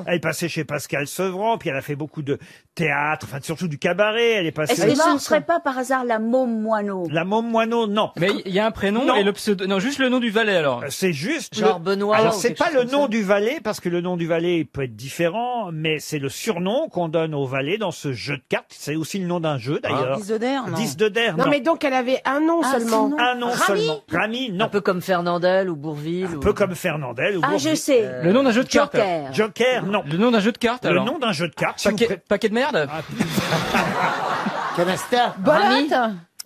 Elle passait chez Pascal Sevran, puis elle a fait beaucoup de théâtre, enfin surtout du cabaret. Elle est passée. Est-ce que ce ne serait pas par hasard la môme moineau? La môme moineau, non. Mais il y a un prénom Non. et le pseudo. Non, juste le nom du valet alors. C'est juste. Genre Benoît Alors ou c'est quelque pas chose le comme nom ça. du valet, parce que le nom du valet peut être différent, mais c'est le surnom qu'on donne au valet dans ce jeu de cartes. C'est aussi le nom d'un jeu d'ailleurs. Disdener, non. Disdener, Non, mais donc elle avait un nom seulement. Un nom Rami seulement. Rami, non. Un peu comme Fernandel ou Bourville. Un peu comme Fernandel ou Ah, Bourvil. je sais. Le nom d'un jeu de cartes. Joker. Joker, non. Le nom d'un jeu de cartes Le alors. nom d'un jeu de cartes. si vous Paquet de merde. Canasta. Bolette.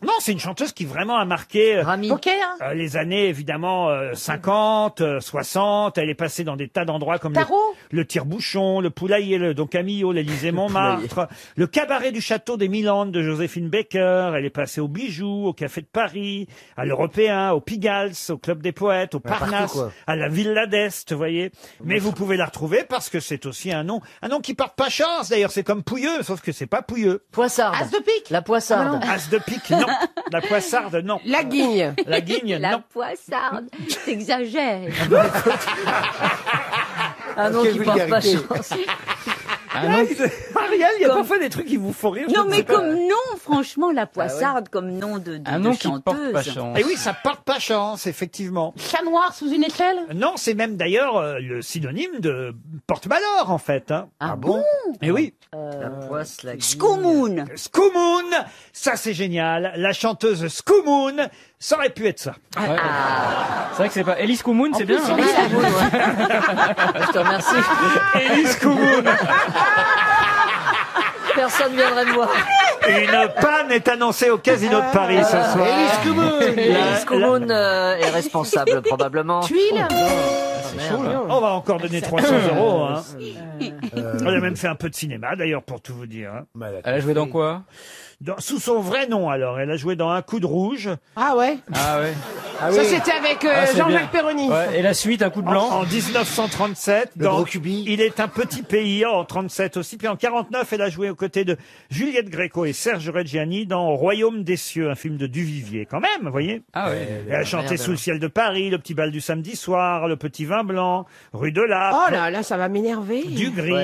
Non, c'est une chanteuse qui vraiment a marqué Poker. les années évidemment 50, 60. Elle est passée dans des tas d'endroits comme Tarot. le Tire-Bouchon, le Poulailler, le Don Camillo, l'Élysée Montmartre, le cabaret du Château des Milandes de Joséphine Baker. Elle est passée au Bijou, au Café de Paris, à l'Européen, au Pigalle, au Club des Poètes, au Parnasse, quoi. à la Villa d'Est, vous voyez. Mais vous pouvez la retrouver parce que c'est aussi un nom qui porte pas chance. D'ailleurs, c'est comme Pouilleux, sauf que c'est pas Pouilleux. Poissarde. As de pique. La Poissarde. As de pique, non. La Poissarde, non. La guigne. La guigne, La non. poissarde. T'exagères. Un nom qui porte pas chance. Ariel, il y a parfois des trucs qui vous font rire. je Non, ne sais mais pas. comme nom, franchement, la poissarde comme nom de Un nom de qui porte pas chanteuse. chance. Et oui, ça porte pas chance, effectivement. Chat noir sous une échelle. Non, c'est même d'ailleurs le synonyme de porte-malheur, en fait. Hein. Ah bon? Et oui. La poisse, la guigne. Skoumoun. Skoumoun, ça c'est génial. La chanteuse Skoumoun, ça aurait pu être ça. Ouais. C'est vrai que c'est pas Elise Koumoun, c'est bien. hein. Je te remercie. Élise Skoumoun. Personne ne viendrait me voir. Une panne est annoncée au Casino de Paris ce soir. Élise Koumoun est responsable, probablement. Tuile. On va encore donner 300 €. Hein. Elle a même fait un peu de cinéma, d'ailleurs, pour tout vous dire. Hein. Elle a joué dans quoi? Sous son vrai nom, alors. Elle a joué dans Un coup de rouge. Ah ouais. Ah ouais. Ça c'était avec Ah, c'est Jean-Jacques bien. Perroni. Ouais, et la suite, Un coup de blanc. En 1937, dans Il est un petit pays, en 37 aussi. Puis en 49, elle a joué aux côtés de Juliette Gréco et Serge Reggiani dans Au Royaume des cieux, un film de Duvivier, quand même, vous voyez. Ah ouais. Elle a chanté Sous le ciel de Paris, Le petit bal du samedi soir, Le petit vin blanc, Rue de l'Arc, Oh là là, ça va m'énerver. Du gris.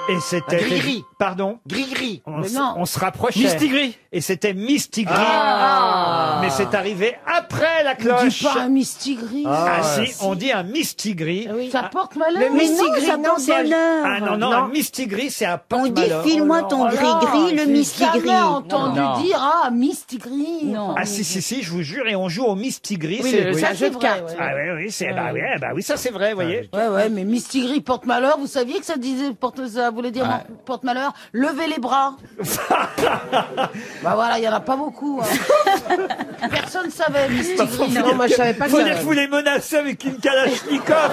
Et c'était... Gris-gris. Pardon. Gris-gris. On se rapprochait. Mistigris. Et c'était Mistigris. Ah. Mais c'est arrivé après la On dit cloche. pas un mistigris. Ah si, on dit un mistigris. Ça porte malheur. Mais non, ça porte bonheur. Ah non, non, un mistigris, c'est un On dit porte-malheur. file-moi ton gris-gris, le mistigris. J'ai jamais entendu Non. dire mistigris. Non. Ah si, je vous jure, et on joue au mistigris. Oui, c'est un jeu de cartes. Ah oui, c'est, bah oui, ça c'est vrai, vous voyez. Ouais, mais mistigris porte malheur. Vous saviez que ça disait ça voulait dire porte malheur. Levez les bras. Bah voilà, il y en a pas beaucoup. Hein. Personne savait mistigris. Non, moi je savais pas que Faut ça. dire que vous les menacez avec une Kalachnikov.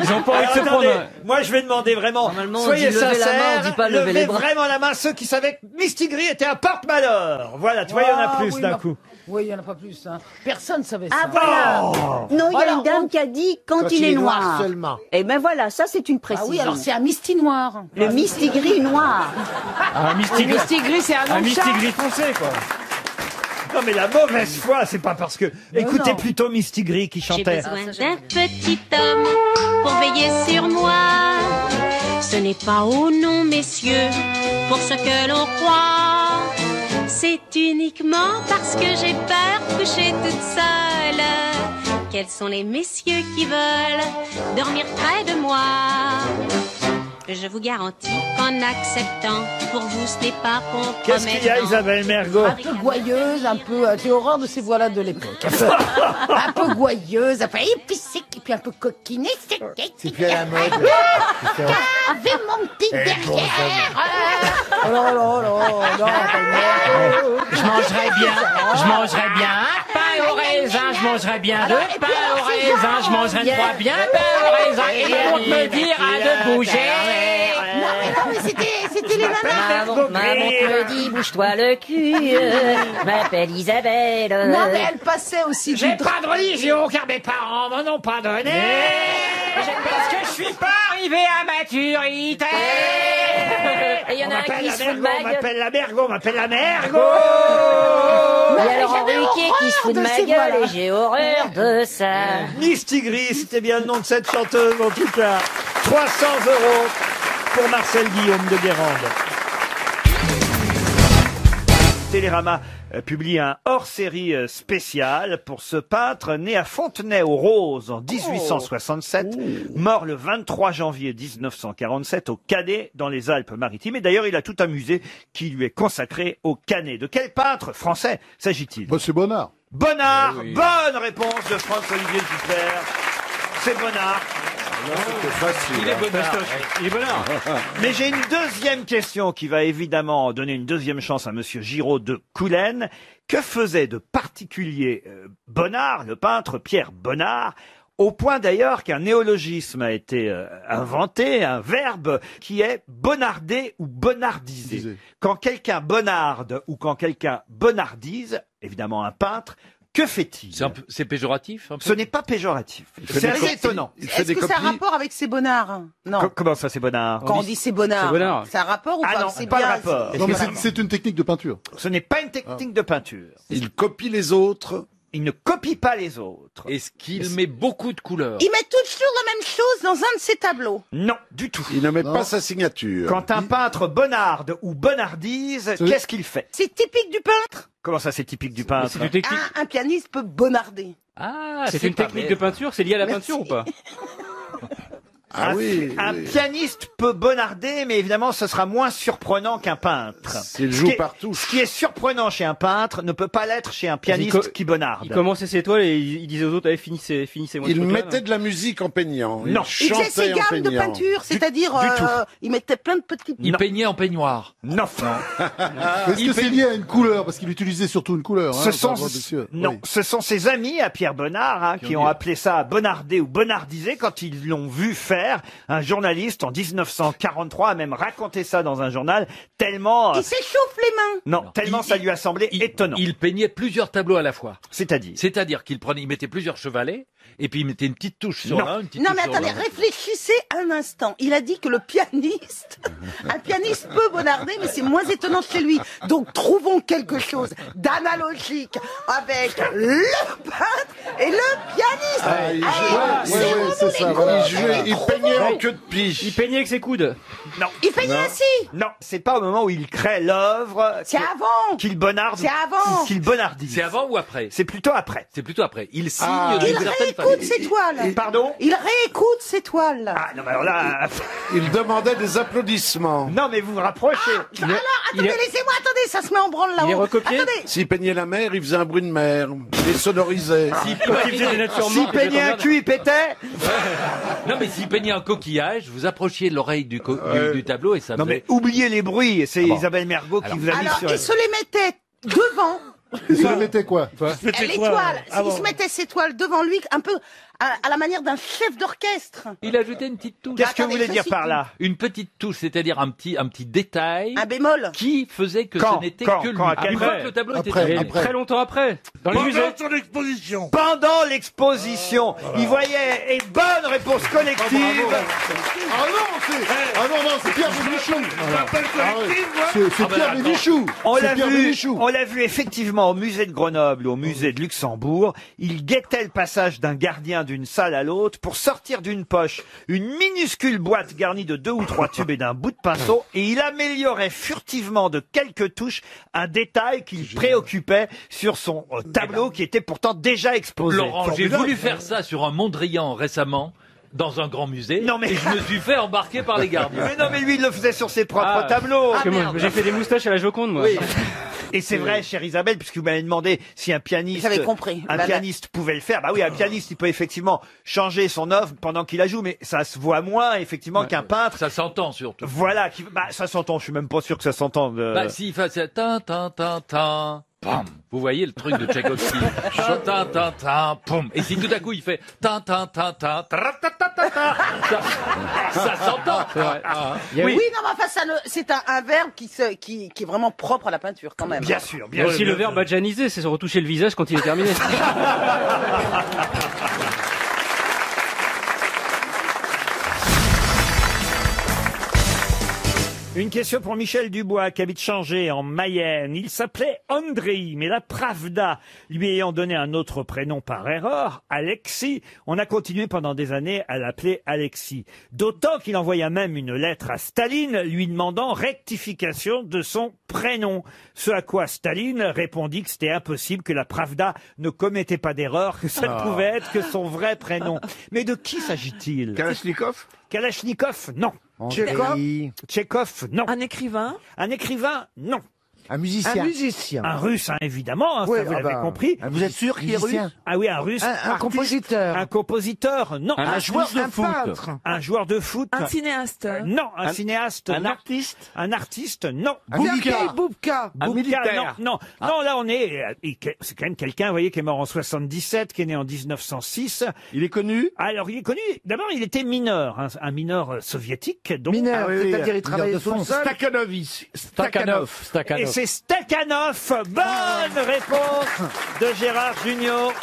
Ils ont pas envie de se Alors, prendre. attendez, moi je vais demander vraiment, Normalement, on soyez dit lever la sincères, main, on dit pas lever les bras. vraiment la main ceux qui savaient que Mistigris était un porte-malheur. Voilà, tu vois, il y en a plus oui, d'un bah, coup. Oui, il y en a pas plus. Hein. Personne savait Ah ça. voilà. Non, il y a Voilà, une dame qui a dit quand il est noir. seulement. Et ben voilà, ça c'est une Ah précision. oui, alors c'est un misti noir. Le mistigris noir. Un Le mistigris. mistigris, c'est un nom Un de chat. mistigris foncé, quoi. Non mais la mauvaise foi, c'est pas parce que... Écoutez non. plutôt Mistigris qui J'ai chantait. besoin d'un petit homme pour veiller sur moi. Ce n'est pas au nom, messieurs, pour ce que l'on croit. C'est uniquement parce que j'ai peur de coucher toute seule. Quels sont les messieurs qui veulent dormir près de moi? Je vous garantis qu'en acceptant, pour vous ce n'est pas compromettant. Qu'est-ce qu'il y a, Isabelle Mergo? Un peu gouailleuse, un peu. J'ai horreur de ces voix-là de l'époque. Un peu gouailleuse, un peu épicée, et puis un peu coquinée. C'est plus à la mode. Avec mon petit derrière. Oh là là là, non, pas le merde. Je mangerais bien un pain au raisin, je mangerais bien deux pains au raisin, je mangerais trois bien pains au raisin, et on me dira de bouger. non, mais c'était les nanas. Maman me dit, bouge-toi le cul. M'appelle Isabelle. Non, mais elle passait aussi J'ai du pas de religion car mes parents m'en ont pas donné. Parce que je suis pas arrivé à maturité. Et il y en a un qui se fout de On ma gueule. m'appelle la Mergo, on m'appelle la Mergo. Il y a Laurent Ruquier qui se fout de ma gueule et j'ai horreur de ça. Miss Tigris, c'était bien le nom de cette chanteuse en tout cas. 300 € pour Marcel Guillaume de Guérande. Télérama publie un hors-série spécial pour ce peintre né à Fontenay-aux-Roses en 1867, mort le 23 janvier 1947 au Canet dans les Alpes-Maritimes. Et d'ailleurs, il a tout un musée qui lui est consacré au Canet. De quel peintre français s'agit-il? C'est Bonnard. Bonnard, bonne réponse de Franck-Olivier Gisbert. C'est Bonnard. Il est Bonnard. Il est Bonnard. Mais j'ai une deuxième question qui va évidemment donner une deuxième chance à Monsieur Giraud de Coulennes. Que faisait de particulier Bonnard, le peintre Pierre Bonnard, au point d'ailleurs qu'un néologisme a été inventé, un verbe qui est bonnarder ou bonnardiser. Quand quelqu'un bonnarde ou quand quelqu'un bonnardise, évidemment un peintre, que fait-il? C'est péjoratif un peu. Ce n'est pas péjoratif. C'est assez étonnant. Est-ce que ça a un rapport avec ces bonnards? Non. Comment ça, c'est Bonnard? Quand on dit c'est bonnard, c'est un rapport ou pas? Ah non, C'est pas bien, de rapport. Non, mais c'est une technique de peinture. Ce n'est pas une technique de peinture. Il copie les autres. Il ne copie pas les autres. Est-ce qu'il met beaucoup de couleurs? Il met toujours la même chose dans un de ses tableaux. Non, du tout. Il ne met pas sa signature. Quand un peintre bonnarde ou bonnardise, qu'est-ce qu'il fait? C'est typique du peintre. Comment ça, c'est typique du peintre? C'est une technique. Un pianiste peut bonnarder. Ah, C'est une technique de peinture. C'est lié à la peinture ou pas? Ah oui. Un pianiste peut bonnarder, mais évidemment, ce sera moins surprenant qu'un peintre. S'il joue partout. Ce qui est surprenant chez un peintre ne peut pas l'être chez un pianiste qui bonnarde. Il commençait ses toiles et il disait aux autres, allez, finissez-moi. Il mettait de la musique en peignant. Non. Il faisait ses chantait en gammes de peignant. peinture, c'est-à-dire il mettait plein de petites. Il peignait en peignoir. Non. Est-ce que c'est lié à une couleur? Parce qu'il utilisait surtout une couleur. Ce sont ses amis à Pierre Bonnard qui ont appelé ça bonnarder ou bonnardiser quand ils l'ont vu faire. Un journaliste en 1943 a même raconté ça dans un journal tellement... Il s'échauffe les mains. Non, tellement ça lui a semblé étonnant. Il peignait plusieurs tableaux à la fois. C'est-à-dire qu'il mettait plusieurs chevalets et puis il mettait une petite touche sur l'un, une petite Non touche mais sur attendez, l'autre. réfléchissez un instant. Il a dit que un pianiste peut bonnarder, mais c'est moins étonnant chez lui. Donc trouvons quelque chose d'analogique avec le peintre et le pianiste. C'est ça. Voilà. Il peignait en queue de piche. Il peignait avec ses coudes. Non. Il peignait ainsi. Non, c'est pas au moment où il crée l'œuvre. C'est avant. Qu'il bonnarde. C'est avant. Qu'il bonnardise. C'est avant ou après? C'est plutôt après. C'est plutôt après. Il signe Il d'une certaine réécoute façon. ses toiles. Pardon? Il réécoute ses toiles. Ah non, mais alors là... Il demandait des applaudissements. Non, mais vous vous rapprochez. Alors, attendez, laissez-moi, attendez, ça se met en branle là-haut. Il est recopié. Attendez. S'il peignait la mer, il faisait un bruit de mer. Il sonorisait. Il faisait des natures S'il mortes. peignait un cul, il pétait. Non, mais s'il peignait un coquillage, vous approchiez l'oreille du tableau et ça Non, faisait... mais oubliez les bruits. C'est bon. Isabelle Mergo qui vous a mis Alors, sur... il se les mettait devant. Il se le mettait quoi? Les toiles. Il se mettait ses toiles devant lui, un peu à la manière d'un chef d'orchestre. Il ajoutait une petite touche. Qu'est-ce que vous voulez dire par là? Une petite touche, c'est-à-dire un petit détail. Un bémol. Qui faisait que Quand ce n'était Quand que lui. Quand À quel Une fois moment que le tableau était Après. terminé. Très longtemps après. Dans les musées. Pendant son exposition. Pendant l'exposition, il voyait une bonne réponse collective. Ah non, c'est Pierre Bénichou. Appel collectif, ouais. C'est Pierre Bénichou. On l'a Pierre vu, Bénichou. on l'a vu effectivement au musée de Grenoble ou au musée de Luxembourg. Il guettait le passage d'un gardien d'une salle à l'autre pour sortir d'une poche une minuscule boîte garnie de 2 ou 3 tubes et d'un bout de pinceau, et il améliorait furtivement de quelques touches un détail qui le préoccupait sur son tableau qui était pourtant déjà exposé. Laurent, j'ai voulu faire ça sur un Mondrian récemment. Dans un grand musée, Non, mais- et je me suis fait embarquer par les gardiens. Mais non, mais lui, il le faisait sur ses propres Ah. tableaux. Parce que moi, j'ai fait des moustaches à la Joconde, moi. Et c'est vrai, chère Isabelle, puisque vous m'avez demandé si un pianiste, J'avais compris. un pianiste pouvait le faire. Bah oui, un pianiste, il peut effectivement changer son œuvre pendant qu'il la joue, mais ça se voit moins, effectivement, qu'un peintre. Ça s'entend surtout. Voilà, bah, ça s'entend. Je suis même pas sûr que ça s'entende. Bah, s'il fait ça, tan, tan, tan, tan. pam. Vous voyez le truc de Tchaïkovski. Tin, tin, tin, pum. Et si tout à coup il fait tin, tin, tin, tin, tra-ta-ta-ta-ta, ça s'entend. Oui, non, mais enfin, c'est un verbe qui est vraiment propre à la peinture, quand même. Bien sûr, Il y a aussi le verbe adjaniser, c'est se retoucher le visage quand il est terminé. Une question pour Michel Dubois, qui habite Changé, en Mayenne. Il s'appelait Andrei, mais la Pravda, lui ayant donné un autre prénom par erreur, Alexis, on a continué pendant des années à l'appeler Alexis. D'autant qu'il envoya même une lettre à Staline, lui demandant rectification de son prénom. Ce à quoi Staline répondit que c'était impossible, que la Pravda ne commettait pas d'erreur, que ça ne pouvait être que son vrai prénom. Mais de qui s'agit-il? Kalachnikov? Kalachnikov, non. Tchekhov? Tchekhov, non. Un écrivain? Un écrivain, non. Un musicien. Un russe, hein, évidemment, hein, Oui, ça vous l'avez compris. Vous êtes sûr qu'il est russe? Ah oui, un russe. Un artiste. compositeur. Un compositeur, non. Un joueur de foot. Peintre. Un joueur de foot. Un cinéaste? Non, un cinéaste. Un non. artiste? Un artiste, non. Boubka. Un militaire. Non, non, là on est. C'est quand même quelqu'un, vous voyez, qui est mort en 77, qui est né en 1906. Il est connu? Alors il est connu. D'abord, il était mineur, hein, un mineur soviétique. Donc, Mineur, c'est-à-dire il travaillait sous le sol. Stakhanov. Et c'est Stakhanov. Bonne réponse de Gérard Junior.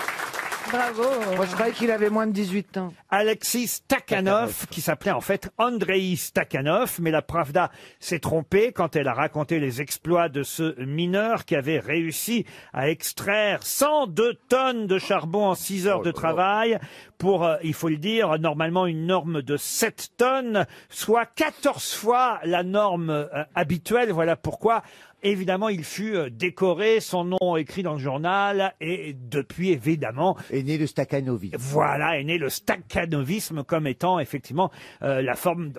Bravo. Moi, je croyais qu'il avait moins de 18 ans. Alexis Stakhanov, qui s'appelait en fait Andrei Stakhanov, mais la Pravda s'est trompée quand elle a raconté les exploits de ce mineur qui avait réussi à extraire 102 tonnes de charbon en 6 heures de travail pour, il faut le dire, normalement une norme de 7 tonnes, soit 14 fois la norme habituelle. Voilà pourquoi évidemment, il fut décoré, son nom écrit dans le journal, et depuis, évidemment... Est né le stakhanovisme. Voilà, est né le stakhanovisme comme étant, effectivement, la forme...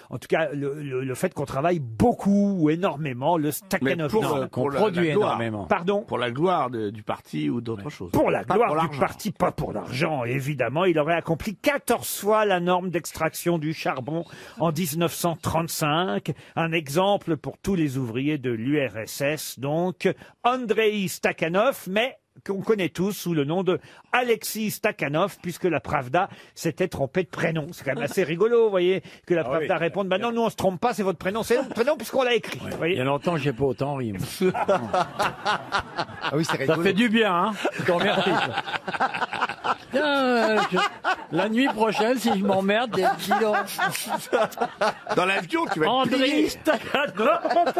En tout cas, le fait qu'on travaille beaucoup ou énormément, le stakhanovisme. Qu'on produit énormément. Pardon? Pour la gloire du parti ou d'autre chose. Pour la gloire du parti, pas pour l'argent, évidemment. Il aurait accompli 14 fois la norme d'extraction du charbon en 1935. Un exemple pour tous les ouvriers de l'URSS, donc Andrei Stakhanov, mais qu'on connaît tous sous le nom de Alexis Stakhanov, puisque la Pravda s'était trompée de prénom. C'est quand même assez rigolo, vous voyez, que la Pravda réponde, bah non, nous on se trompe pas, c'est votre prénom, c'est notre prénom puisqu'on l'a écrit. Vous voyez. Il y a longtemps que j'ai pas autant ri. Ah oui, c'est rigolo. Ça fait du bien, hein. Je te remercie. La nuit prochaine, si je m'emmerde, dis donc. Dans l'avion, tu vas Andrei Stakhanov.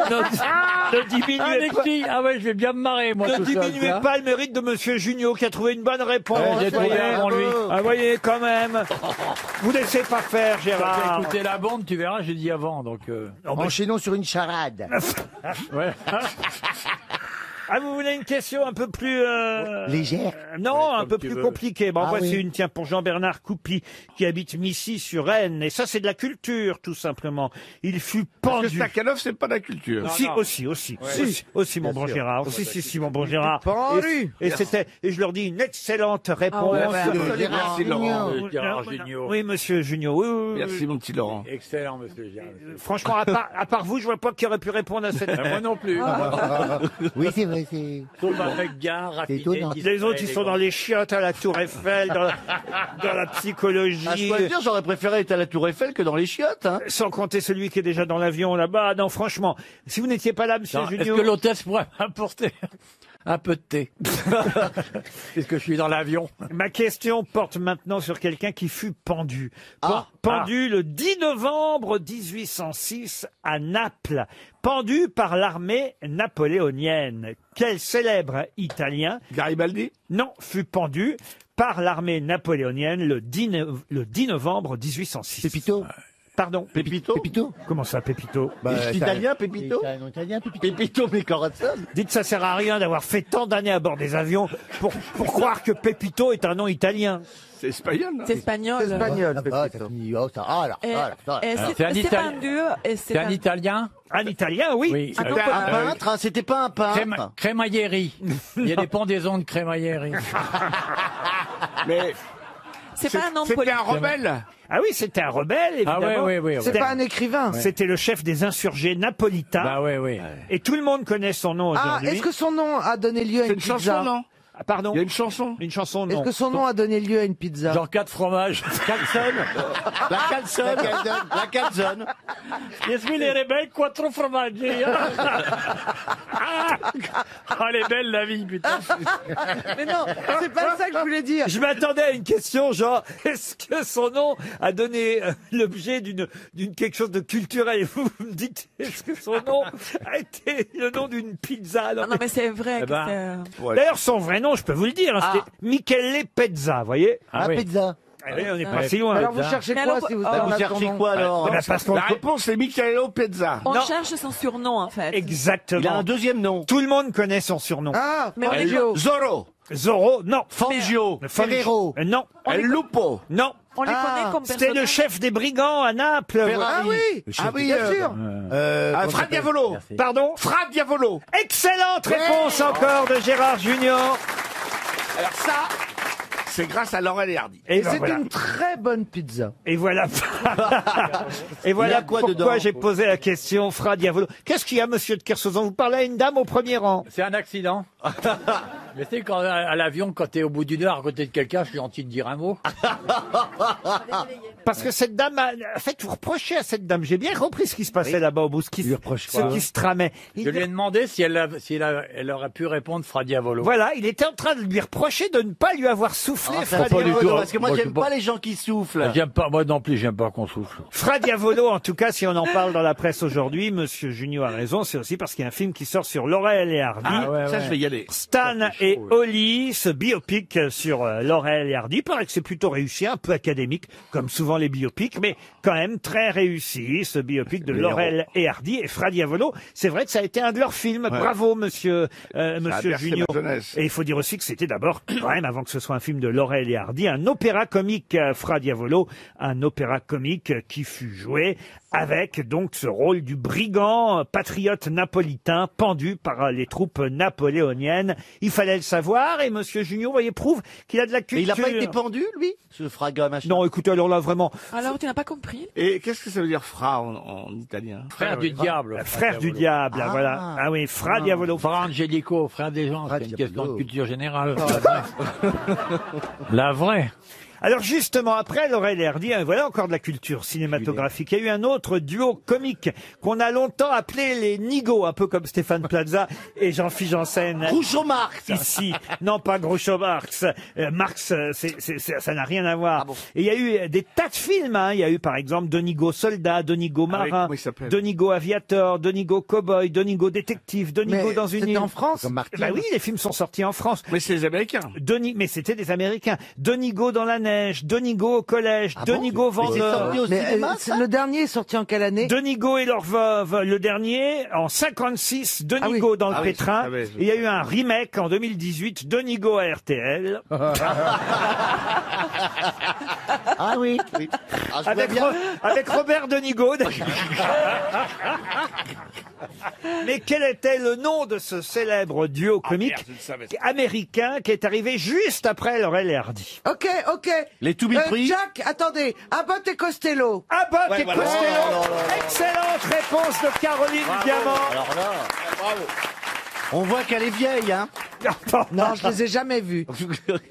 Ne diminuez pas. Ah ouais, je vais bien me marrer, moi, Ne tout seul. diminuez pas le mérite de Monsieur Junio qui a trouvé une bonne réponse. J'ai trouvé avant lui. Ah, voyez, quand même. Vous laissez pas faire, Quand Gérard. tu as écouté la bande, tu verras, j'ai dit avant, donc... Enchaînons sur une charade. Ouais. Ah, vous voulez une question un peu plus... Légère. Non, un peu tu plus veux. compliquée. Bon, Ah voici oui. une, tiens, pour Jean-Bernard Coupy, qui habite Missy-sur-Aisne. Et ça, c'est de la culture, tout simplement. Il fut Parce que pendu. Stakhanov, c'est pas la culture. Si, non. aussi, aussi, mon bon Gérard. Si, mon bon Gérard. pendu. Et c'était, et je leur dis une excellente réponse. Merci, Laurent. Gérard Junior. Oui, monsieur Junio. Oui, oui, oui. Merci, mon petit Laurent. Excellent, monsieur Gérard. Franchement, à part vous, je vois pas qui aurait pu répondre à cette. Moi non plus. Oui, c'est vrai, c'est... Sauf un mec bien raffiné. étonnant. Les autres, ils sont dans les chiottes à la Tour Eiffel, dans la psychologie. Ah, je peux le dire, j'aurais préféré être à la Tour Eiffel que dans les chiottes. Hein. Sans compter celui qui est déjà dans l'avion là-bas. Non, franchement, si vous n'étiez pas là, monsieur Non, Junio. Est-ce que l'hôtesse pourrait m'apporter un peu de thé? Puisque je suis dans l'avion. Ma question porte maintenant sur quelqu'un qui fut pendu. Pendu le 10 novembre 1806 à Naples. Pendu par l'armée napoléonienne. Quel célèbre Italien, Garibaldi? non, fut pendu par l'armée napoléonienne le 10 novembre 1806. Pépito. Pardon. Pépito? Pépito. Comment ça, Pépito? C'est italien, Pépito? C'est un nom italien, Pépito. Pépito, mais Corazon. Dites, ça sert à rien d'avoir fait tant d'années à bord des avions pour croire que Pépito est un nom italien. C'est espagnol, non? C'est espagnol. C'est espagnol, Ah, Pépito. ça finit- oh, ça- ah, là, Et- ah, là, ça. et C'est un c'est Italien. pendu. Et C'est un Italien? Un Italien, oui. Oui. Un Un peintre, hein, c'était pas un peintre. Crémailleri. Il y a des pendaisons de crémailleri. Mais C'est pas un nom c'était politique. un rebelle. Ah oui, c'était un rebelle, évidemment. Ah oui. C'est pas un écrivain. C'était le chef des insurgés napolitains. Bah oui. Et tout le monde connaît son nom Ah, aujourd'hui. est-ce que son nom a donné lieu à une pizza? Ah, pardon? Il y a une chanson. Une chanson, non. Est-ce que son nom a donné lieu à une pizza? Genre 4 fromages. Calzone. La calzone. La calzone. Je suis les rebelles, 4 fromages. Ah, elle est belle la vie, putain. Mais non, c'est pas ça que je voulais dire. Je m'attendais à une question genre, est-ce que son nom a donné l'objet d'une quelque chose de culturel? Et vous me dites, est-ce que son nom a été le nom d'une pizza? Non, mais c'est vrai. Eh que ben, c'est- D'ailleurs, son vrai nom, je peux vous le dire, hein, c'était Michele Pezza, vous voyez? Ah, pizza. Eh oui, on n'est pas si loin. Alors vous cherchez Mais quoi alors, si vous Bah, vous cherchez quoi alors? Eh ben, parce qu'on- La réponse c'est Michaelo Pezza. On Non. cherche son surnom, en fait. Exactement. Il a un deuxième nom. Tout le monde connaît son surnom. Ah, Mais on est- Fangio. Zorro. Zorro, non. Fangio. Ferrero. Non. El Lupo. Non. On les Ah, connaît comme C'était le personnage. chef des brigands à Naples. Ah oui, bien sûr. Fra Diavolo. Pardon? Fra Diavolo. Excellente réponse encore de Gérard Junior. Alors ça, c'est grâce à Laurel et Hardy. Et C'est voilà. une très bonne pizza. Et voilà. Et Il y voilà a quoi pourquoi dedans j'ai posé la question, Fra Diavolo. Qu'est-ce qu'il y a, monsieur de Kersauzon? Vous parlez à une dame au premier rang. C'est un accident. Mais tu sais, quand à l'avion, quand t'es au bout d'une heure à côté de quelqu'un, je suis gentil de dire un mot. Parce que cette dame, en fait, vous reprochez à cette dame. J'ai bien compris ce qui se passait là-bas au bout, ce qui se tramait. Je lui ai demandé si elle aurait pu répondre Fra Diavolo. Voilà, il était en train de lui reprocher de ne pas lui avoir soufflé Ah, Fra pas du Diavolo. tout, parce que moi Moi, j'aime je- pas les gens qui soufflent. J'aime pas, moi non plus, j'aime pas qu'on souffle. Fra Diavolo, en tout cas, si on en parle dans la presse aujourd'hui, monsieur Junio a raison, c'est aussi parce qu'il y a un film qui sort sur Laurel et Hardy. Ah ouais, Ça, je vais y aller. Stan et Ollie, ce biopic sur Laurel et Hardy. Il paraît que c'est plutôt réussi, un peu académique, comme souvent les biopics, mais quand même très réussi, ce biopic de Laurel et Hardy. Et Fra Diavolo, c'est vrai que ça a été un de leurs films. Bravo, monsieur bercé Junio. ma jeunesse. Et il faut dire aussi que c'était d'abord, quand même, avant que ce soit un film de Laurel et Hardy, un opéra comique, Fra Diavolo, un opéra comique qui fut joué avec donc ce rôle du brigand patriote napolitain pendu par les troupes napoléoniennes. Il fallait le savoir et monsieur Junio, vous voyez, prouve qu'il a de la culture. Mais il a pas été pendu, lui, ce fraga machin. Non, écoutez, alors là, vraiment, Alors, tu n'as pas compris? Et qu'est-ce que ça veut dire Fra en italien? Frère du diable. frère du diable, voilà. Ah oui, Fra Diavolo. Fra Angelico, frère des gens, c'est une Diabolo. question de culture générale. La vraie. Alors justement, après Laurel et Hardy, voilà encore de la culture cinématographique. Il y a eu un autre duo comique qu'on a longtemps appelé les Nigauds, un peu comme Stéphane Plaza et Jean-Philippe Janssen. Groucho Marx. Ici, non pas Groucho Marx. Marx, ça n'a rien à voir. Et il y a eu des tas de films. Hein. Il y a eu par exemple Donigo Soldat, Donigo Ah oui, Marin, comment il s'appelle Donigo Aviator, Donigo Cowboy, Donigo Détective, Donigo Mais dans une c'était île. en France? Comme Martin. Bah oui, les films sont sortis en France. Mais c'est les Américains. Mais c'était des Américains. Donigo dans la neige, Donigo au collège, Donigo Mais c'est vendeur. sorti au Mais cinéma, ça le dernier est sorti en quelle année? Donigo et leur veuve, le dernier, en 56, Donigo dans le Ah oui, pétrin. je savais. Et il y a eu un remake en 2018, Donigo à RTL. Ah oui. Oui. Ah, je vois Avec, bien. avec Robert Donigo. Mais quel était le nom de ce célèbre duo comique merde, je le savais. américain qui est arrivé juste après Laurel et Hardy? Ok. Les To Be Free. Jack, attendez, Abbott et Costello. Abbott Ouais, et voilà. Costello. Oh là là là. Excellente réponse de Caroline Diamant. Alors là, on voit qu'elle est vieille, hein. Non, je les ai jamais vus.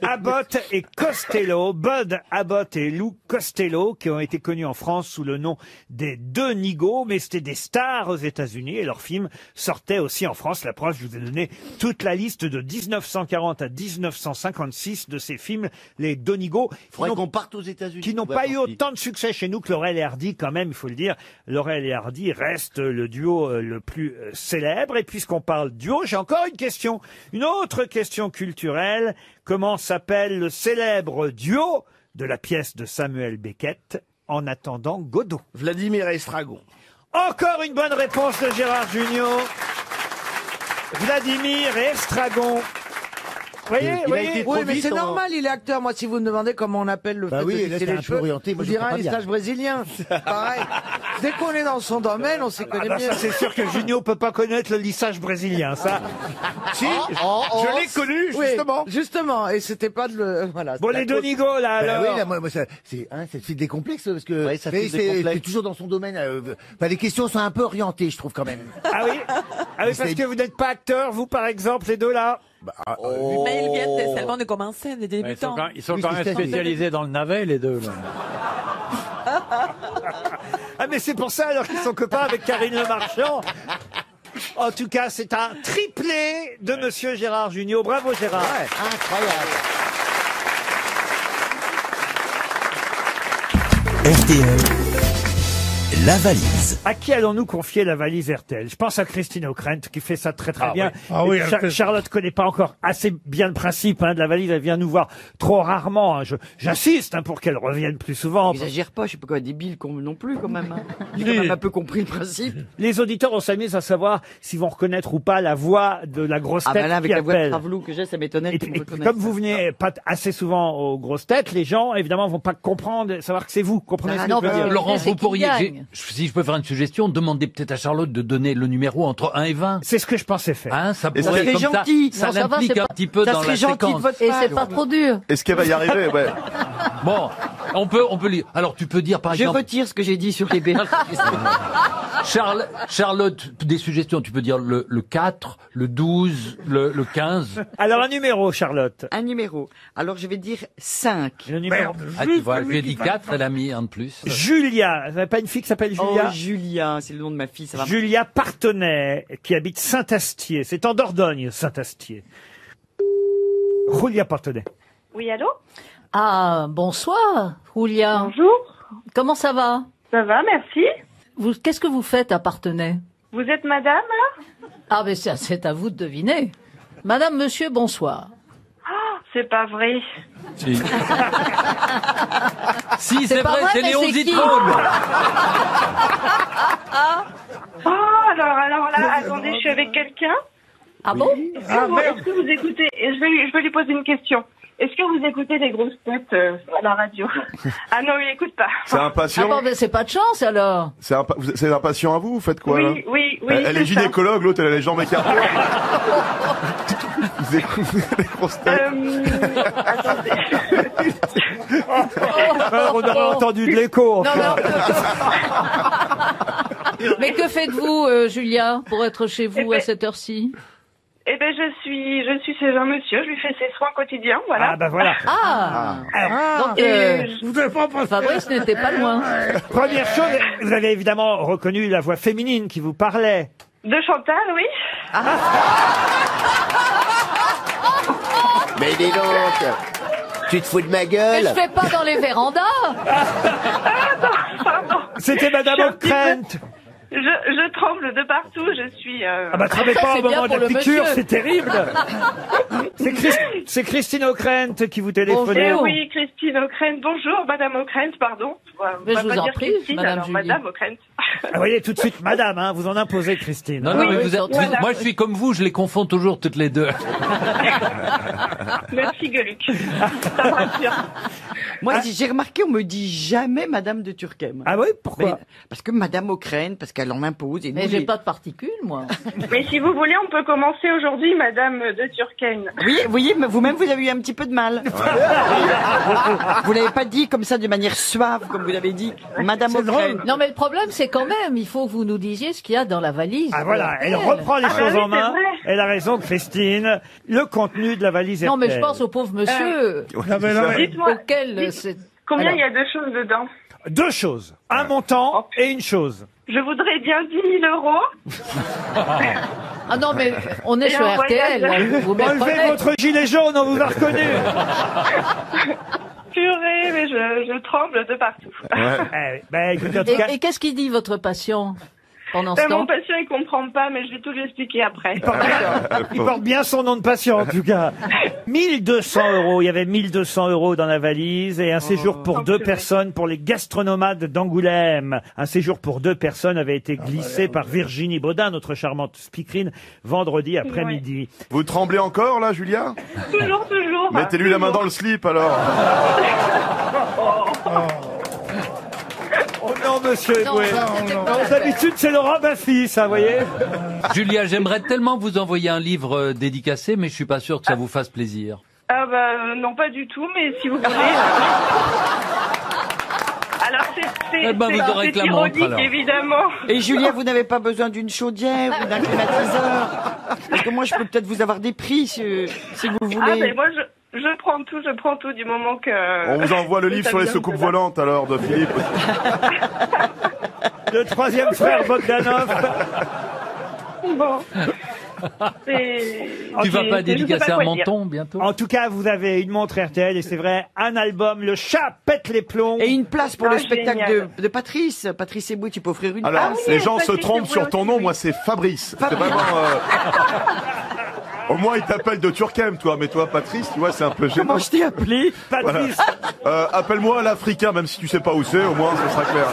Abbott et Costello, Bud Abbott et Lou Costello, qui ont été connus en France sous le nom des deux Nigauds, mais c'était des stars aux États-Unis et leurs films sortaient aussi en France. La preuve, je vous ai donné toute la liste de 1940 à 1956 de ces films, les deux Nigauds, Faudrait qu'on parte aux États-Unis. qui n'ont Ouais, pas eu sorti. autant de succès chez nous que Laurel et Hardy, quand même, il faut le dire. Laurel et Hardy restent le duo le plus célèbre. Et puisqu'on parle duo, j'ai encore une question. Une autre question culturelle. Comment s'appelle le célèbre duo de la pièce de Samuel Beckett, En attendant Godot? Vladimir Estragon. Encore une bonne réponse de Gérard Junior. Vladimir et Estragon. voyez, Il a été oui, mais c'est normal, il est acteur. Moi, si vous me demandez comment on appelle le fait de lisser les cheveux, orienté, vous direz un lissage brésilien. Pareil. Dès qu'on est dans son domaine, on s'y connaît mieux. Ça, c'est sûr que Junio peut pas connaître le lissage brésilien, ça. Si, je l'ai connu, justement. Oui, justement, et c'était pas de le... Voilà. Bon, les Donigo, là, alors. Oui, là, moi, ça fait des complexes, parce que Ouais, ça fait des complexes. c'est toujours dans son domaine. Les questions sont un peu orientées, je trouve, quand même. Ah oui, parce que vous n'êtes pas acteur, vous, par exemple, les deux, là. Mais ils viennent seulement de commencer, des débutants. Ils sont quand même spécialisés dans le navet, les deux. Là. Ah, mais c'est pour ça, alors qu'ils sont copains avec Karine Le Marchand. En tout cas, c'est un triplé de Monsieur Gérard Jugnot. Bravo, Gérard. Ouais, incroyable. RTL, la valise. À qui allons-nous confier la valise RTL? Je pense à Christine O'Krent qui fait ça très bien. Oui. Ah oui, Charlotte connaît pas encore assez bien le principe de la valise. Elle vient nous voir trop rarement. J'insiste pour qu'elle revienne plus souvent. N'exagère pas, je suis pas débile non plus quand même. J'ai quand même un peu compris le principe. Les auditeurs, on s'amuse à savoir s'ils vont reconnaître ou pas la voix de la grosse tête avec qui la voix de appelle. Travelou que j'ai, ça m'étonnait. Et comme vous venez pas assez souvent aux grosses têtes, les gens évidemment vont pas comprendre, savoir que c'est vous. Comprenez ce que je veux dire? Laurent, vous pourriez, si je peux faire une suggestion, demandez peut-être à Charlotte de donner le numéro entre 1 et 20. C'est ce que je pensais faire. Hein, ça serait pourrait, comme gentil. ça Non, ça va, l'implique c'est un pas- petit peu ça dans serait la gentil de séquence. votre Et part. c'est pas trop dur. Est-ce qu'elle va y arriver? Ouais. Bon, on peut lire. Alors, tu peux dire, par Je exemple... retire ce que j'ai dit sur les BH. Charlotte, des suggestions. Tu peux dire le 4, le 12, le 15. Alors un numéro, Charlotte. Un numéro. Alors je vais dire 5. Le numéro. Ah, tu vois, je lui ai dit 4, elle a mis un de plus. Julia. Vous n'avez pas une fille qui s'appelle Julia? Oh, Julia, c'est le nom de ma fille, ça va. Julia Partenay, qui habite Saint-Astier. C'est en Dordogne, Saint-Astier. Julia Partenay. Oui, allô? Ah, bonsoir, Julia. Bonjour. Comment ça va? Ça va, merci. Qu'est-ce que vous faites à Partenay? Vous êtes madame, là? Ah, mais c'est à vous de deviner. Madame, monsieur, bonsoir. Ah, c'est pas vrai. Si, si c'est pas vrai, vrai, c'est mais Léon c'est qui Zitrone. Oh, alors là, attendez, je suis avec quelqu'un. Ah bon? Est-ce que vous écoutez, je vais lui poser une question. Est-ce que vous écoutez les grosses têtes à la radio? Ah non, il n'écoute pas. C'est un patient. Ah bon, mais c'est pas de chance, alors. C'est un patient à vous? Vous faites quoi là? Oui. Elle est c'est ça. gynécologue, l'autre elle a les jambes écartées. Vous écoutez les grosses têtes? Attendez. On aurait entendu de l'écho. Non, mais que faites-vous, Julia, pour être chez vous à cette heure-ci? Eh ben, je suis chez un monsieur, je lui fais ses soins quotidiens, voilà. Ah, bah voilà. Donc, Fabrice n'était pas loin. Première chose, vous avez évidemment reconnu la voix féminine qui vous parlait. De Chantal, oui. Mais dis donc, tu te fous de ma Mais gueule? je fais pas dans les vérandas. Pardon. C'était Madame O'Krent. Je tremble de partout, je suis... Ah bah tremblez Ça, pas c'est au moment bien de la pour le piqûre, monsieur. c'est terrible. C'est Christine O'Krent qui vous téléphonait. Eh oui, Christine O'Krent. Bonjour, Madame O'Krent, pardon. Mais On va je pas vous en dire prie, Christine, Madame alors, Julie. Madame O'Krent. Ah, voyez, tout de suite, madame, vous en imposez, Christine. Non, non, mais oui, vous êtes, voilà. moi je suis comme vous, je les confonds toujours toutes les deux. Merci, Gueluc. Ça me rassure. Moi, j'ai remarqué, on me dit jamais Madame de Turckheim. Ah oui, pourquoi? Mais parce que Madame O'Krent, parce qu'elle en impose. Et Mais nous, j'ai les- pas de particules, moi. Mais si vous voulez, on peut commencer aujourd'hui, Madame de Turckheim. Oui, mais vous-même, vous avez eu un petit peu de mal. Vous l'avez pas dit comme ça de manière suave, comme vous l'avez dit. Madame O'Krent. Non, mais le problème, c'est quand même, il faut que vous nous disiez ce qu'il y a dans la valise. Ah voilà, elle reprend les Ah, choses oui, en main. c'est vrai. Elle a raison, Christine. Le contenu de la valise Non, mais je RTL. pense au pauvre monsieur, Non, mais- Dites-moi, auquel c'est... combien Alors. il y a de choses dedans? Deux choses. Un montant et une chose. Je voudrais bien 10 000 euros. Ah non, mais on est Et sur un RTL, là, voyage. vous Enlevez méprenez. votre gilet jaune, on vous a reconnu. Purée, mais je tremble de partout. Ouais. Eh, ben, écoutez, en tout cas, Et qu'est-ce qu'il dit, votre patient? pendant ce Mon temps. patient, il comprend pas, mais je vais tout lui expliquer après. Il porte bien son nom de patient, en tout cas. 1200 euros. Il y avait 1200 euros dans la valise et un séjour pour deux personnes pour les gastronomades d'Angoulême. Un séjour pour deux personnes avait été glissé par Virginie Baudin, notre charmante speakerine, vendredi après-midi. Vous tremblez encore, là, Julia? Toujours. Mettez-lui la main dans le slip, alors. Oh non, monsieur Eboué. D'habitude, c'est Laurent Baffy, ça, vous voyez. Julia, j'aimerais tellement vous envoyer un livre dédicacé, mais je suis pas sûr que ça vous fasse plaisir. Ah non, pas du tout, mais si vous voulez. Alors Eh ben, vous aurez que la montre, ironique, alors. évidemment. Et Julia, vous n'avez pas besoin d'une chaudière ou d'un climatiseur? Parce que moi, je peux peut-être vous avoir des prix si vous voulez. Ah ben moi, je prends tout du moment que... On vous envoie le livre sur les soucoupes volantes, alors, de Philippe. Le troisième frère Bogdanov. Bon. Tu vas pas dédicacer un menton bientôt? En tout cas, vous avez une montre RTL et c'est vrai, un album, Le chat pète les plombs. Et une place pour le spectacle génial. de Patrice. Patrice Eboué, tu peux offrir une Alors, place. les gens se trompent sur ton nom, moi, c'est Fabrice. C'est vraiment... Au moins, ils t'appellent de Turquem, toi. Mais toi, Patrice, tu vois, c'est un peu gênant. Comment je t'ai appelé? Patrice. Appelle-moi l'Africain, même si tu sais pas où c'est, au moins, ce sera clair.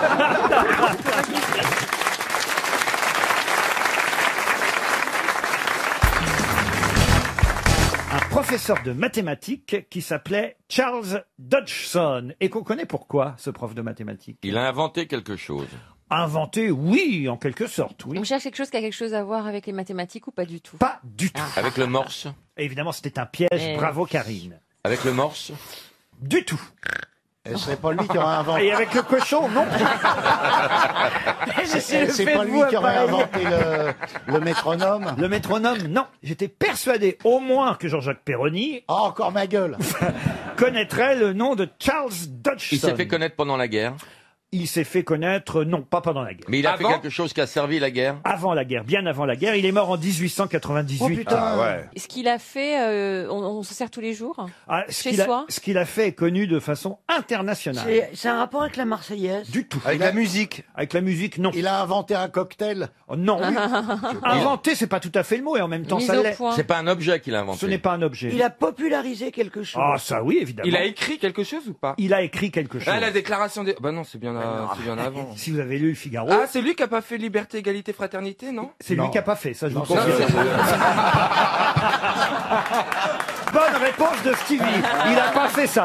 Professeur de mathématiques qui s'appelait Charles Dodgson et qu'on connaît pourquoi, ce prof de mathématiques. Il a inventé quelque chose. Inventé, oui, en quelque sorte, oui. On cherche quelque chose qui a quelque chose à voir avec les mathématiques ou pas du tout? Pas du tout. Avec le morse? Évidemment, c'était un piège. Bravo, Karine. Avec le morse? Du tout. Et ce n'est pas lui qui aurait inventé. Et avec le cochon, non. C'est pas lui qui aurait inventé le métronome. Le métronome, non. J'étais persuadé au moins que Jean-Jacques Perroni. Oh, encore ma gueule. Connaîtrait le nom de Charles Dodgson. Il s'est fait connaître pendant la guerre? Il s'est fait connaître, non, pas pendant la guerre. Mais il a fait quelque chose qui a servi la guerre? Avant la guerre, bien avant la guerre. Il est mort en 1898. Oh putain. Ah, ouais. Ce qu'il a fait, on se sert tous les jours? Ce Chez qu'il a- soi? ce qu'il a fait est connu de façon internationale. C'est un rapport avec la Marseillaise? Du tout. Avec la musique. Avec la musique, non. Il a inventé un cocktail. Oh, non. oui. Inventer, c'est pas tout à fait le mot et en même temps, Mise ça au l'est. point. C'est pas un objet qu'il a inventé. Ce n'est pas un objet. Il a popularisé quelque chose. Ah, ça oui, évidemment. Il a écrit quelque chose ou pas? Il a écrit quelque chose. Ah, la déclaration des... Bah non, c'est bien, c'est bien avant. Si vous avez lu le Figaro, Ah, c'est lui qui a pas fait liberté, égalité, fraternité, non? c'est lui qui a pas fait, ça je vous Non, confirme. Bonne réponse de Stevie. Il a pas fait ça.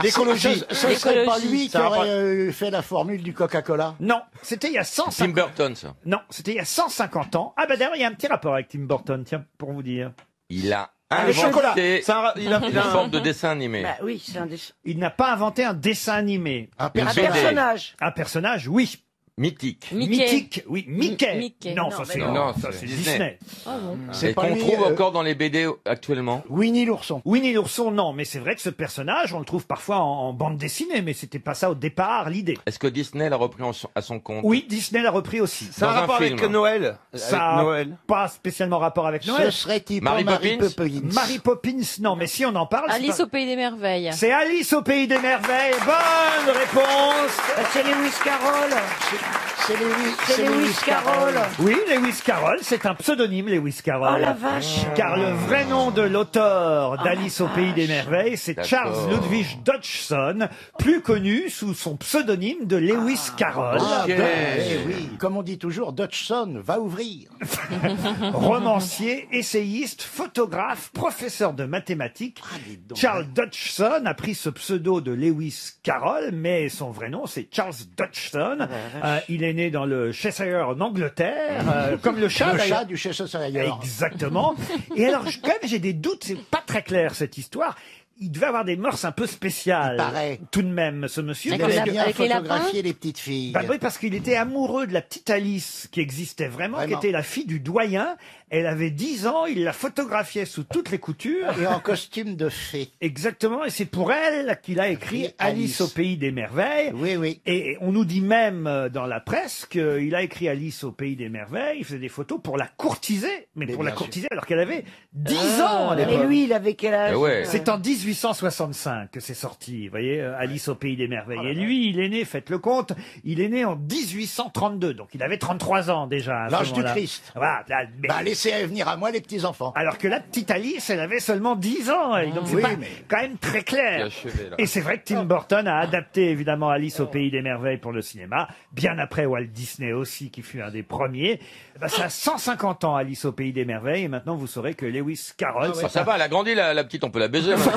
L'écologie. Ce serait pas lui qui Ça a aurait fait la formule du Coca-Cola. Non, c'était il y a 150 Tim Burton, ça. Non, c'était il y a 150 ans. Ah bah d'ailleurs, il y a un petit rapport avec Tim Burton, tiens, pour vous dire. Il a le chocolat. inventé Il a une forme de dessin animé. Bah oui, c'est un dessin. Il n'a pas inventé un dessin animé. Un Un BD. personnage. Un personnage, oui. Mythique. Mythique, oui. Mickey. Mickey. Non, Non, ça bah c'est non. ça, c'est Disney. Disney. Ah bon. Et pas qu'on lui, trouve encore dans les BD actuellement. Winnie l'ourson. Winnie l'ourson, non, mais c'est vrai que ce personnage, on le trouve parfois en bande dessinée, mais c'était pas ça au départ l'idée. Est-ce que Disney l'a repris à son compte? Oui, Disney l'a repris aussi. Ça a un Dans un rapport avec film. Noël? Ça Avec a Noël. pas spécialement rapport avec Ce Noël. serait-il Mary pas Mary Poppins Poppins? Mary Poppins, non, mais si on en parle, c'est Alice pas- au pays des merveilles. c'est Alice au pays des merveilles. Bonne réponse. C'est Lewis Carroll. C'est Lewis Carroll. Oui, Lewis Carroll, c'est un pseudonyme, Lewis Carroll. Oh la vache. Car le vrai nom de l'auteur d'Alice au pays des merveilles, c'est D'accord. Charles Ludwig Dodgson, plus connu sous son pseudonyme de Lewis Carroll. Ah, eh oui, comme on dit toujours, Dodgson va ouvrir. Romancier, essayiste, photographe, professeur de mathématiques. Charles Dodgson a pris ce pseudo de Lewis Carroll, mais son vrai nom c'est Charles Dodgson. Il est né dans le Cheshire en Angleterre, comme le chat. Le d'ailleurs. chat du Cheshire. Exactement. Et alors, quand même, j'ai des doutes, c'est pas très clair cette histoire. Il devait avoir des mœurs un peu spéciales. Il paraît. Tout de même, ce monsieur. Il Avec aimait les bien avec les lapins photographier les petites filles. Bah oui, parce qu'il était amoureux de la petite Alice, qui existait vraiment, qui Vraiment. était la fille du doyen. Elle avait 10 ans, il la photographiait sous toutes les coutures. Et en costume de fée. Exactement, et c'est pour elle qu'il a écrit Écrit Alice au pays des merveilles. Oui, oui. Et on nous dit même dans la presse qu'il a écrit Alice au pays des merveilles, il faisait des photos pour la courtiser, mais pour la bien sûr. courtiser alors qu'elle avait 10 ans à Et l'époque. lui, il avait quel âge? Eh ouais. C'est en 1865 que c'est sorti, vous voyez, Alice au Pays des Merveilles. Et lui, il est né, faites le compte, il est né en 1832, donc il avait 33 ans déjà. à ce L'âge du moment-là. Christ. Voilà, mais- Bah, laissez venir à moi les petits-enfants. Alors que la petite Alice, elle avait seulement 10 ans, et donc c'est Oui, pas mais- quand même très clair. Qui a achevé, là. Et c'est vrai que Tim Burton a adapté évidemment Alice au Pays des Merveilles pour le cinéma, bien après Walt Disney aussi, qui fut un des premiers. Ben, ça a 150 ans, Alice au Pays des Merveilles, et maintenant vous saurez que Lewis Carroll... Ah, ça va, elle a grandi, la petite, on peut la baiser. maintenant.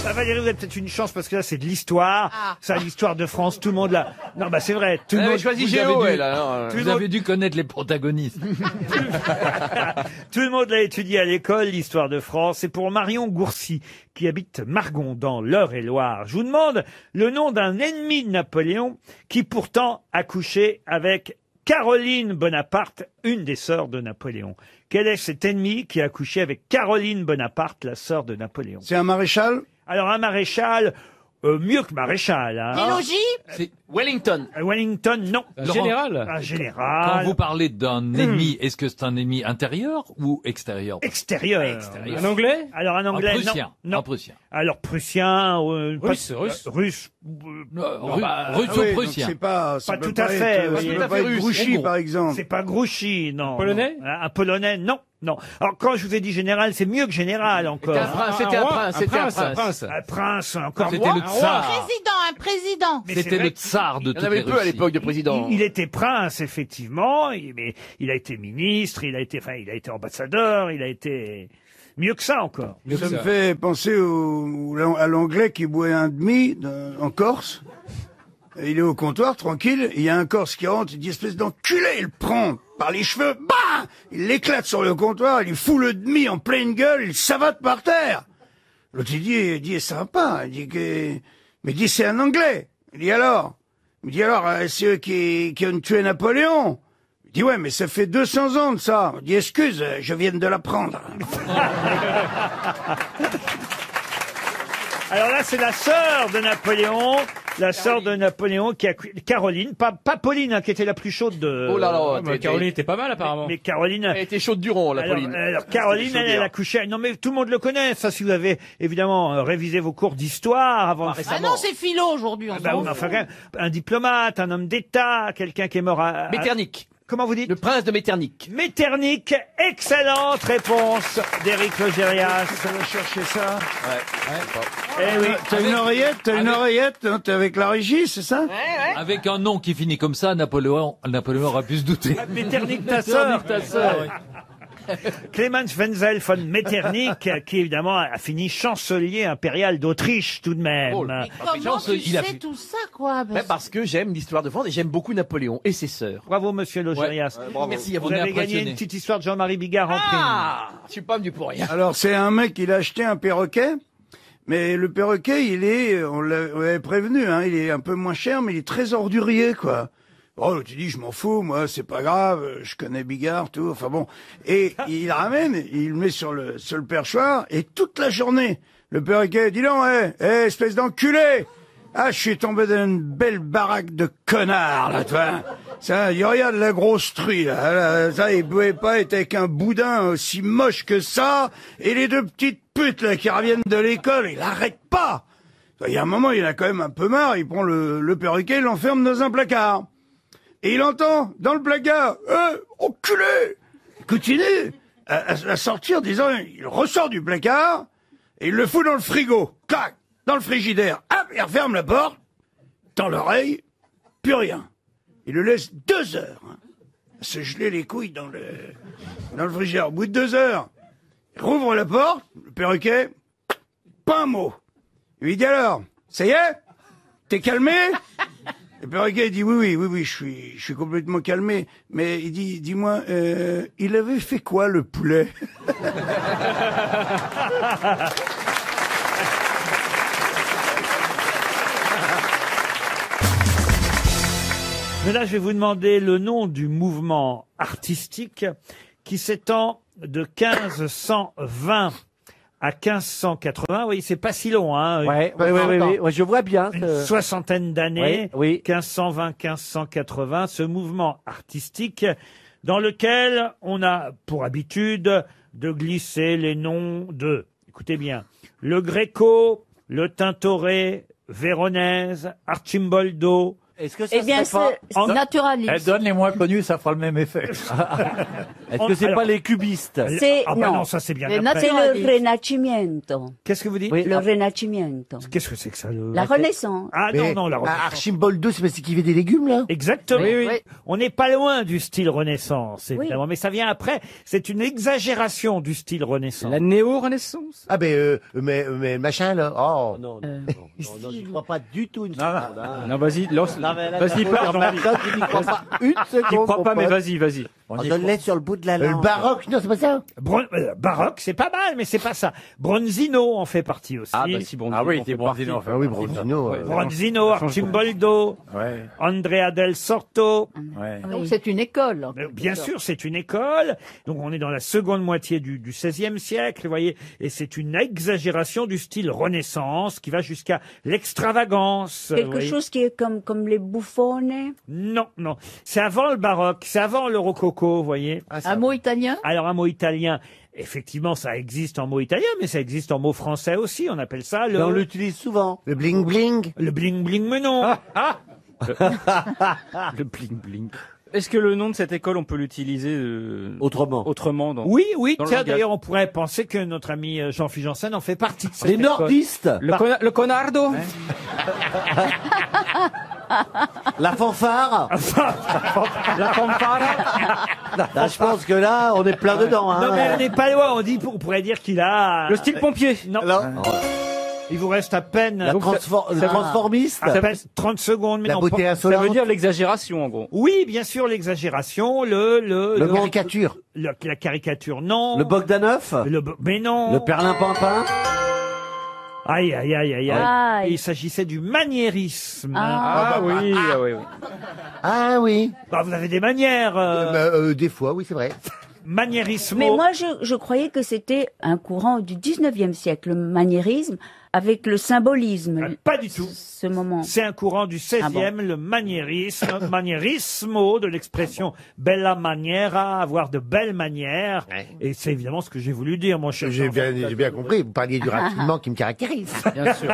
Ah, Valérie, vous avez peut-être une chance parce que là c'est de l'histoire. Ah. Ça, l'histoire de France, tout le monde là. Non, bah c'est vrai. Tout le Elle avait monde. choisi Vous Géo, avez dû- elle. Alors, Tout le Vous monde- avez dû connaître les protagonistes. Tout le monde l'a étudié à l'école, l'histoire de France. C'est pour Marion Gourcy, qui habite Margon, dans l'Eure-et-Loire. Je vous demande le nom d'un ennemi de Napoléon qui pourtant a couché avec Caroline Bonaparte, une des sœurs de Napoléon. Quel est cet ennemi qui a couché avec Caroline Bonaparte, la sœur de Napoléon? C'est un maréchal? Alors un maréchal, mieux que maréchal. Hein. Les logis? C'est Wellington. Wellington, non. Un général. Un Quand général. vous parlez d'un ennemi, est-ce que c'est un ennemi intérieur ou extérieur? Extérieur. Un anglais? Alors un anglais, Un prussien. non. Un prussien. Alors prussien, Russe, pas- russe. russe. Russo-prussien. C'est pas, ça Pas peut tout à fait, être, oui. ça Tout peut à pas fait être russe. Grouchy, Hongrois. par exemple. C'est pas Grouchy, non. Polonais? Non. Un polonais, non. Non. Alors quand je vous ai dit général, c'est mieux que général encore. C'était un roi, prince, c'était un prince. Un prince, encore C'était moins. le tsar. Un président. Mais c'est C'était vrai le tsar de Il y en toute avait peu à Russie. l'époque de président. Il était prince, effectivement, mais il a été ministre, il a été ambassadeur, il a été mieux que ça encore. Ça me fait penser à l'anglais qui boit un demi en Corse. Et il est au comptoir, tranquille. Il y a un Corse qui rentre, il dit espèce d'enculé, il le prend par les cheveux, bah, il l'éclate sur le comptoir, il lui fout le demi en pleine gueule, il savate par terre. L'autre il dit ça va pas, il dit mais il dit c'est un anglais. Il dit alors, c'est eux qui ont tué Napoléon. Il dit ouais mais ça fait 200 ans de ça. Il dit excuse, je viens de l'apprendre. Alors là, c'est la sœur de Napoléon. La sœur de Napoléon qui a Caroline, pas Pauline, hein, qui était la plus chaude de. Oh là là, Mais Caroline était pas mal apparemment. Mais Caroline. Elle était chaude du rond, la Alors, Pauline. Caroline, C'était elle a couché. Non, mais tout le monde le connaît. Ça, si vous avez évidemment révisé vos cours d'histoire avant. Ah non, c'est philo aujourd'hui. on Bah s'en oui, mais fout. enfin, quand même, un diplomate, un homme d'État, quelqu'un qui est mort à. Metternich. Comment vous dites? Le prince de Metternich. Metternich. Excellente réponse d'Éric Logérias. Ça va chercher ça. Eh oui. T'as une oreillette, hein, t'es avec la régie, c'est ça? Avec un nom qui finit comme ça, Napoléon aura pu se douter. Metternich, ta sœur. ta sœur. Clemens Wenzel von Metternich, qui évidemment a fini chancelier impérial d'Autriche tout de même. Mais comment tu sais tout ça, quoi? Parce que j'aime l'histoire de France et j'aime beaucoup Napoléon et ses sœurs. Bravo, monsieur Logérias. Merci à vous. Vous avez gagné une petite histoire de Jean-Marie Bigard en prime. Ah, je suis pas venu pour rien. Alors, c'est un mec, il a acheté un perroquet. Mais le perroquet, on l'avait prévenu, hein, il est un peu moins cher, mais il est très ordurier, quoi. Oh, tu dis, je m'en fous, moi, c'est pas grave, je connais Bigard, tout, enfin bon. Et il ramène, il le met sur le perchoir, et toute la journée, le perroquet dit non, espèce d'enculé! Ah, je suis tombé dans une belle baraque de connards, là, toi. Ça, il regarde la grosse truie, là. Ça, il pouvait pas être avec un boudin aussi moche que ça, et les deux petites putes, là, qui reviennent de l'école, il arrête pas! Il y a un moment, il en a quand même un peu marre, il prend le perroquet, il l'enferme dans un placard. Et il entend, dans le placard, enculé! Il continue à sortir, disant, il ressort du placard, et il le fout dans le frigo. Clac! Dans le frigidaire. Hop! Il referme la porte, dans l'oreille, plus rien. Il le laisse 2 heures, hein, à se geler les couilles dans le frigidaire. Au bout de 2 heures, il rouvre la porte, le perroquet, pas un mot. Il lui dit alors, ça y est? T'es calmé? Le perroquet dit oui, je suis complètement calmé. Mais il dit, dis-moi, il avait fait quoi le poulet? Mais là, je vais vous demander le nom du mouvement artistique qui s'étend de 1520 à 1580. Oui, c'est pas si long, hein. Ouais, je vois bien. Une soixantaine d'années. Oui. 1520-1580. Ce mouvement artistique dans lequel on a pour habitude de glisser les noms de, écoutez bien, le Greco, le Tintoret, Véronèse, Archimboldo. Est-ce que Eh bien, serait c'est naturaliste. Elle donne les moins connus, ça fera le même effet. Est-ce que c'est Alors- pas les cubistes? Ah bah non, ça c'est bien après. C'est le Rinascimento. Qu'est-ce que vous dites? Le Rinascimento. Qu'est-ce que c'est que ça La Renaissance. Ah non, la Renaissance. Archimboldo, c'est parce qu'il fait des légumes, là? Exactement. Oui, oui. On n'est pas loin du style Renaissance, évidemment, mais ça vient après. C'est une exagération du style Renaissance. La néo-renaissance? Ah, mais machin, là. Oh. Non, Je crois pas du tout une seconde. Non, vas-y, lance. Vas-y, pardon. pardon. Tu n'y crois pas une seconde. J'y crois mon pas, mais pote. vas-y. On donne-les sur le bout de la langue. Le baroque, non, c'est pas ça. Baroque, c'est pas mal, mais c'est pas ça. Bronzino en fait partie aussi. Ah, bah si, Bronzino. Ah oui, t'es Bronzino. Ah oui, Bronzino. Bronzino, Archimboldo, Andrea del Sorto. Donc c'est une école. Bien sûr, c'est une école. Donc on est dans la seconde moitié du XVIe siècle, vous voyez, et c'est une exagération du style Renaissance qui va jusqu'à l'extravagance. vous Quelque voyez. chose qui est comme les bouffonnes. Non, non. C'est avant le baroque, c'est avant le rococo, vous voyez. Un mot italien? Alors un mot italien, effectivement, ça existe en mot italien, mais ça existe en mot français aussi. On appelle ça le... On l'utilise souvent. Le bling-bling. Le bling-bling, mais non. Le bling-bling. Est-ce que le nom de cette école, on peut l'utiliser autrement dans, Oui, oui. dans le Tiens, langage d'ailleurs, on pourrait penser que notre ami Jean-Philippe Janssen en fait partie. de cette Les école. nordistes. Le conardo. La fanfare. La fanfare. Là, je pense que là, on est plein dedans. Hein. Non, mais on n'est pas loin. On pourrait dire qu'il a... Le style pompier. Non. Il vous reste à peine... Le transformiste. À peine 30 secondes. Mais La non, beauté pas- Ça veut dire l'exagération, en gros. Oui, bien sûr, l'exagération, Le caricature. la caricature, non. Le Bogdanov. Mais non. Le perlimpinpin. Aïe, aïe, aïe, aïe, aïe. Aïe. Il s'agissait du maniérisme. Ah oui. Ah oui. Bah, vous avez des manières. Des fois, oui, c'est vrai. Maniérisme. Mais moi, je croyais que c'était un courant du 19e siècle, le maniérisme, avec le symbolisme. Pas du tout. Ce moment. C'est un courant du 16e, le maniérisme, maniérismo, de l'expression bella maniera, avoir de belles manières. Et c'est évidemment ce que j'ai voulu dire, mon cher. J'ai bien compris. Vous parliez du raffinement qui me caractérise. Bien sûr.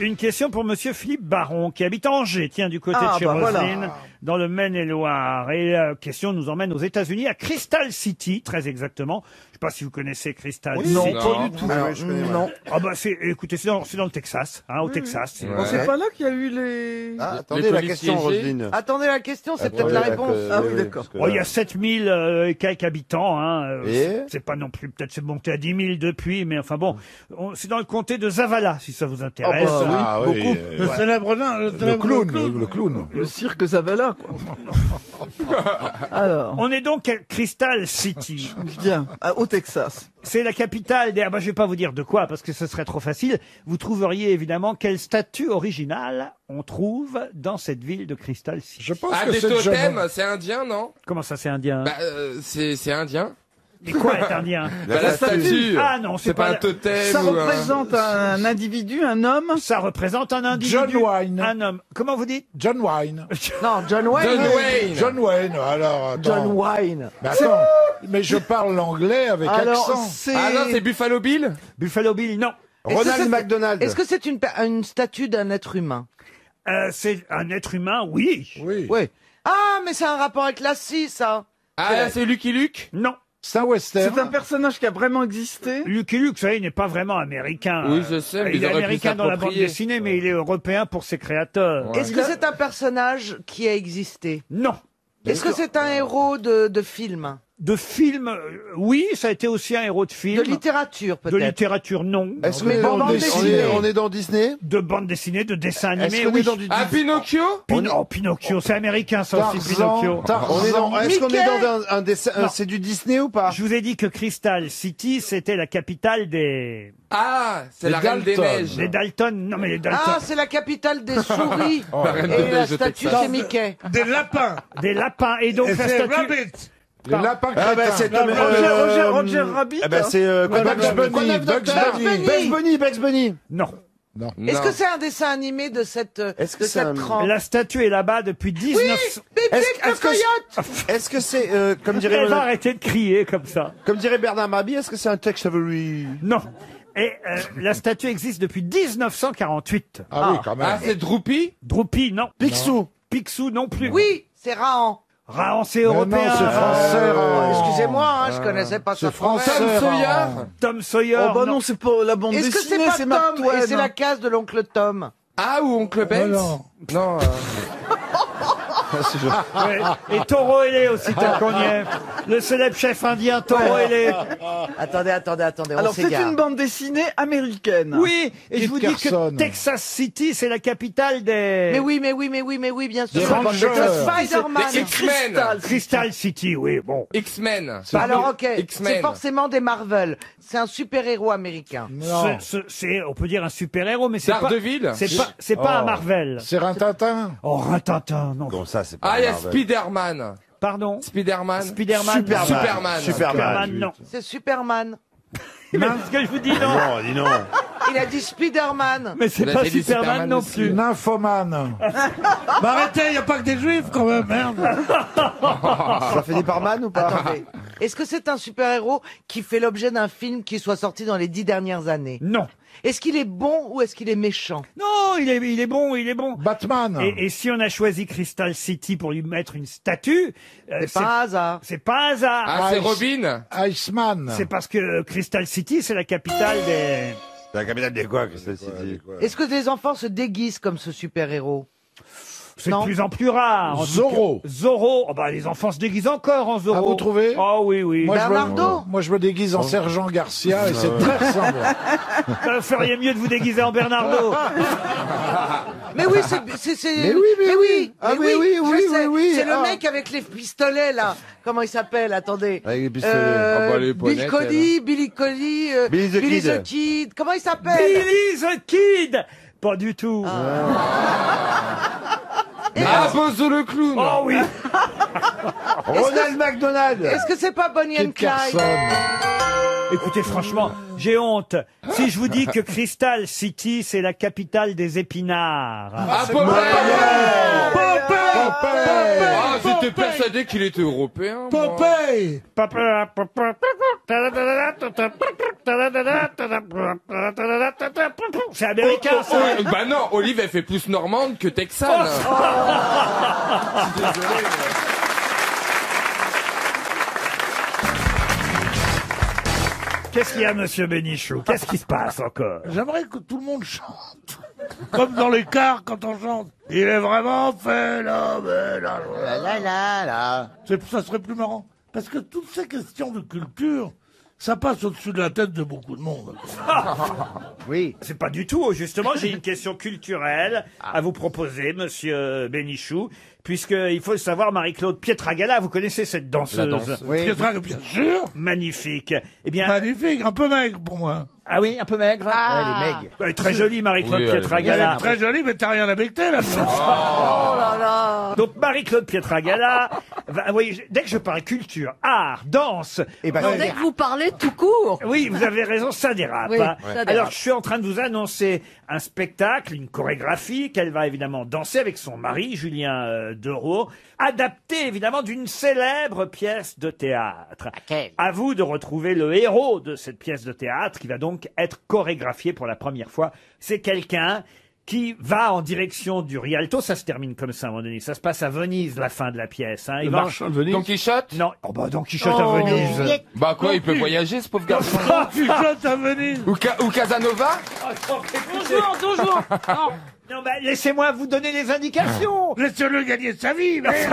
Une question pour monsieur Philippe Baron, qui habite Angers, tiens, du côté de chez Roselyne, dans le Maine-et-Loire. Et la question nous emmène aux États-Unis, à Crystal City, très exactement. Je sais pas si vous connaissez Crystal City. Non, pas du tout. Non. Ah bah écoutez, c'est dans le Texas, hein, au Texas. Ouais. C'est pas là qu'il y a eu les... Ah, attendez la question, Roselyne. Attendez la question, c'est peut-être la réponse. Ah oui, d'accord. Oh, il y a 7000 et quelques habitants. Hein. Et C'est pas non plus, peut-être c'est monté à 10 000 depuis, mais enfin bon, c'est dans le comté de Zavala, si ça vous intéresse. Oh, bah, ah, oui, Beaucoup. Le célèbre nain, le clown. Le cirque Zavala, quoi. Alors, On est donc à Crystal City. bien, au Texas. C'est la capitale des... Ah bah, je vais pas vous dire de quoi, parce que ce serait trop facile. Vous trouveriez évidemment quelle statue originale on trouve dans cette ville de Crystal City. Je pense Ah, que des c'est totems, c'est indien, non? Comment ça, c'est indien? Bah, c'est indien. Mais quoi est indien? Bah, la statue. Ah non, C'est pas un totem Ça ou représente un individu, un homme? Ça représente un individu. John Wayne. Un homme. Comment vous dites? John Wayne. Non, John Wayne. John Wayne. John Wayne, alors, attends. John Wayne. Mais attends, mais je parle l'anglais avec Alors, accent. c'est... Ah non, c'est Buffalo Bill? Buffalo Bill, non. Ronald McDonald. Est-ce que c'est une statue d'un être humain? C'est un être humain, oui. Oui. Oui. Ah, mais c'est un rapport avec la scie, ça. Ah, c'est Lucky Luke? Non. C'est un western. personnage qui a vraiment existé? Lucky Luke, vous savez, il n'est pas vraiment américain. Oui, je sais, mais Il ils est auraient pu américain dans la bande s'approprier. dessinée, mais il est européen pour ses créateurs. Ouais. Est-ce que c'est un personnage qui a existé? Non. Est-ce que c'est un héros de film? De film, oui, ça a été aussi un héros de film. De littérature, De peut-être. littérature, non. Est-ce qu'on est dans on est dans Disney? De bande dessinée, de dessin animé, Est-ce qu'on oui. est dans du Ah, Pinocchio Oh, Pinocchio, c'est américain ça aussi, Pinocchio. Est-ce qu'on est dans un dessin, c'est du Disney ou pas? Je vous ai dit que Crystal City, c'était la capitale des... Ah, c'est la Reine des Neiges. Les Dalton, non mais les Dalton. Ah, c'est la capitale des souris. La Reine des Et la Neiges de statue, Texas. c'est Mickey. Des lapins. Des lapins, et donc Et la c'est statue... Rabbit. Les lapins Ah bah c'est Roger Rabbit. Ah bah c'est Bugs Bunny. Non. Est-ce que c'est un dessin animé de cette trempe? La statue est là-bas depuis 19... Est-ce que c'est comme dirait Elle va arrêter de crier comme ça. comme dirait Bernard Mabie, est-ce que c'est un Tex Avery? Non. Et la statue existe depuis 1948. Ah oui, quand même. Ah, c'est Droopy? Droopy, non. Picsou. Picsou non plus. Oui, c'est Rahan. Rahan, c'est non, européen. c'est français, Rahan. Excusez-moi, hein, je connaissais pas ça. français. Tom Sawyer? Tom Sawyer. Oh bah non. non, c'est pas la bande Est-ce que c'est dessinée, pas c'est Mark Tom Twain. et c'est la case de l'oncle Tom? Ah, ou Oncle Benz? non. Non. Ouais. Et Toro Ailé aussi, tant qu'on y est. Le célèbre chef indien Toro Ailé. Attendez, on Alors c'est s'égare. une bande dessinée américaine. Oui, et je vous dis que Carson. Texas City, c'est la capitale des... Mais oui, bien sûr. Des Rangers. Spider-Man. Les X-Men. Crystal City, oui, bon. X-Men. Alors ok, X-Men. c'est forcément des Marvel. C'est un super-héros américain. Non. C'est, on peut dire un super-héros, mais c'est pas... Daredevil? C'est pas un Marvel. C'est Rintintin. Oh, Rintintin, non. Bon ça c'est pas Ah, il y a Marvel. Spider-Man. Pardon. Spider-Man. Spider-Man. Superman. Superman, non. C'est Superman. Mais ce que je vous dis, non. Non, dis non. Il a dit Spider-Man. Mais c'est Il a pas dit Superman Superman non aussi. plus. Nymphomane. Bah arrêtez, il n'y a pas que des juifs quand même, merde. Ça finit par man ou pas? Attendez. Est-ce que c'est un super-héros qui fait l'objet d'un film qui soit sorti dans les 10 dernières années? Non. Est-ce qu'il est bon ou est-ce qu'il est méchant? Non, il est bon, il est bon. Batman. Et si on a choisi Crystal City pour lui mettre une statue, C'est pas un hasard. c'est pas un hasard. Ah, c'est Robin? Iceman. C'est parce que Crystal City, c'est la capitale des... C'est la capitale des quoi, Crystal City? Est-ce que les enfants se déguisent comme ce super-héros? C'est de Non. plus en plus rare. en tout Zorro. cas. Zorro. Oh bah, les enfants se déguisent encore en Zorro. Ah, vous trouvez? Oh oui, oui. Moi, je me déguise en Sergent Garcia et c'est très ressemblant. Vous feriez mieux de vous déguiser en Bernardo. Mais oui, c'est... Mais oui. Ah, mais oui, je sais. oui. C'est le Ah. mec avec les pistolets, là. Comment il s'appelle? Attendez. Avec les pistolets. Ah bah, les Bill ponettes, Cody, Billy Cody, Billy the Billy Kid. the Kid. Comment il s'appelle? Billy the Kid. Pas du tout. Ah, Bozo le clown. Oh oui. Ronald McDonald. Est-ce que c'est pas Bonnie and Kit Clyde? Carson. Écoutez, franchement, j'ai honte. Si je vous dis que Crystal City, c'est la capitale des épinards. Ah, Popeye. Ah, j'étais persuadé qu'il était européen. moi. Popeye. C'est américain, ça. Bah non, Olive, elle fait plus normande que texane. Qu'est-ce qu'il y a, monsieur Bénichou? Qu'est-ce qui se passe encore? J'aimerais que tout le monde chante. Comme dans les cars quand on chante. Il est vraiment phénoménal. Ça serait plus marrant. Parce que toutes ces questions de culture, ça passe au-dessus de la tête de beaucoup de monde. Oui. C'est pas du tout. Justement, j'ai une question culturelle à vous proposer, monsieur Bénichou. Puisqu'il faut le savoir, Marie-Claude Pietragala, vous connaissez cette danseuse? La danse. Oui. Pietragala, bien sûr. Magnifique. Eh bien. Magnifique, un peu maigre pour moi. Ah oui, un peu maigre. Ah. Elle est maigre. Elle est très jolie, Marie-Claude Oui, Pietragala. elle est très jolie, mais t'as rien affecté là. Oh là là. Donc Marie-Claude Pietragala, oui, dès que je parle culture, art, danse, Dès que vous parlez tout court. oui, vous avez raison, ça dérape. Oui, hein. ça dérape. Alors je suis en train de vous annoncer un spectacle, une chorégraphie qu'elle va évidemment danser avec son mari, Julien Dereau, adapté évidemment d'une célèbre pièce de théâtre. À vous de retrouver le héros de cette pièce de théâtre qui va donc être chorégraphié pour la première fois. C'est quelqu'un qui va en direction du Rialto. Ça se termine comme ça à un moment donné. Ça se passe à Venise, la fin de la pièce. Hein. Le marchand de Venise. Don Quichotte? Non. Oh bah Don Quichotte à Venise. Bah quoi, il peut voyager ce pauvre garçon. Don Quichotte à Venise. Ou Casanova? Bonjour. Non, bah, laissez-moi vous donner les indications. Laissez-le gagner sa vie, merde.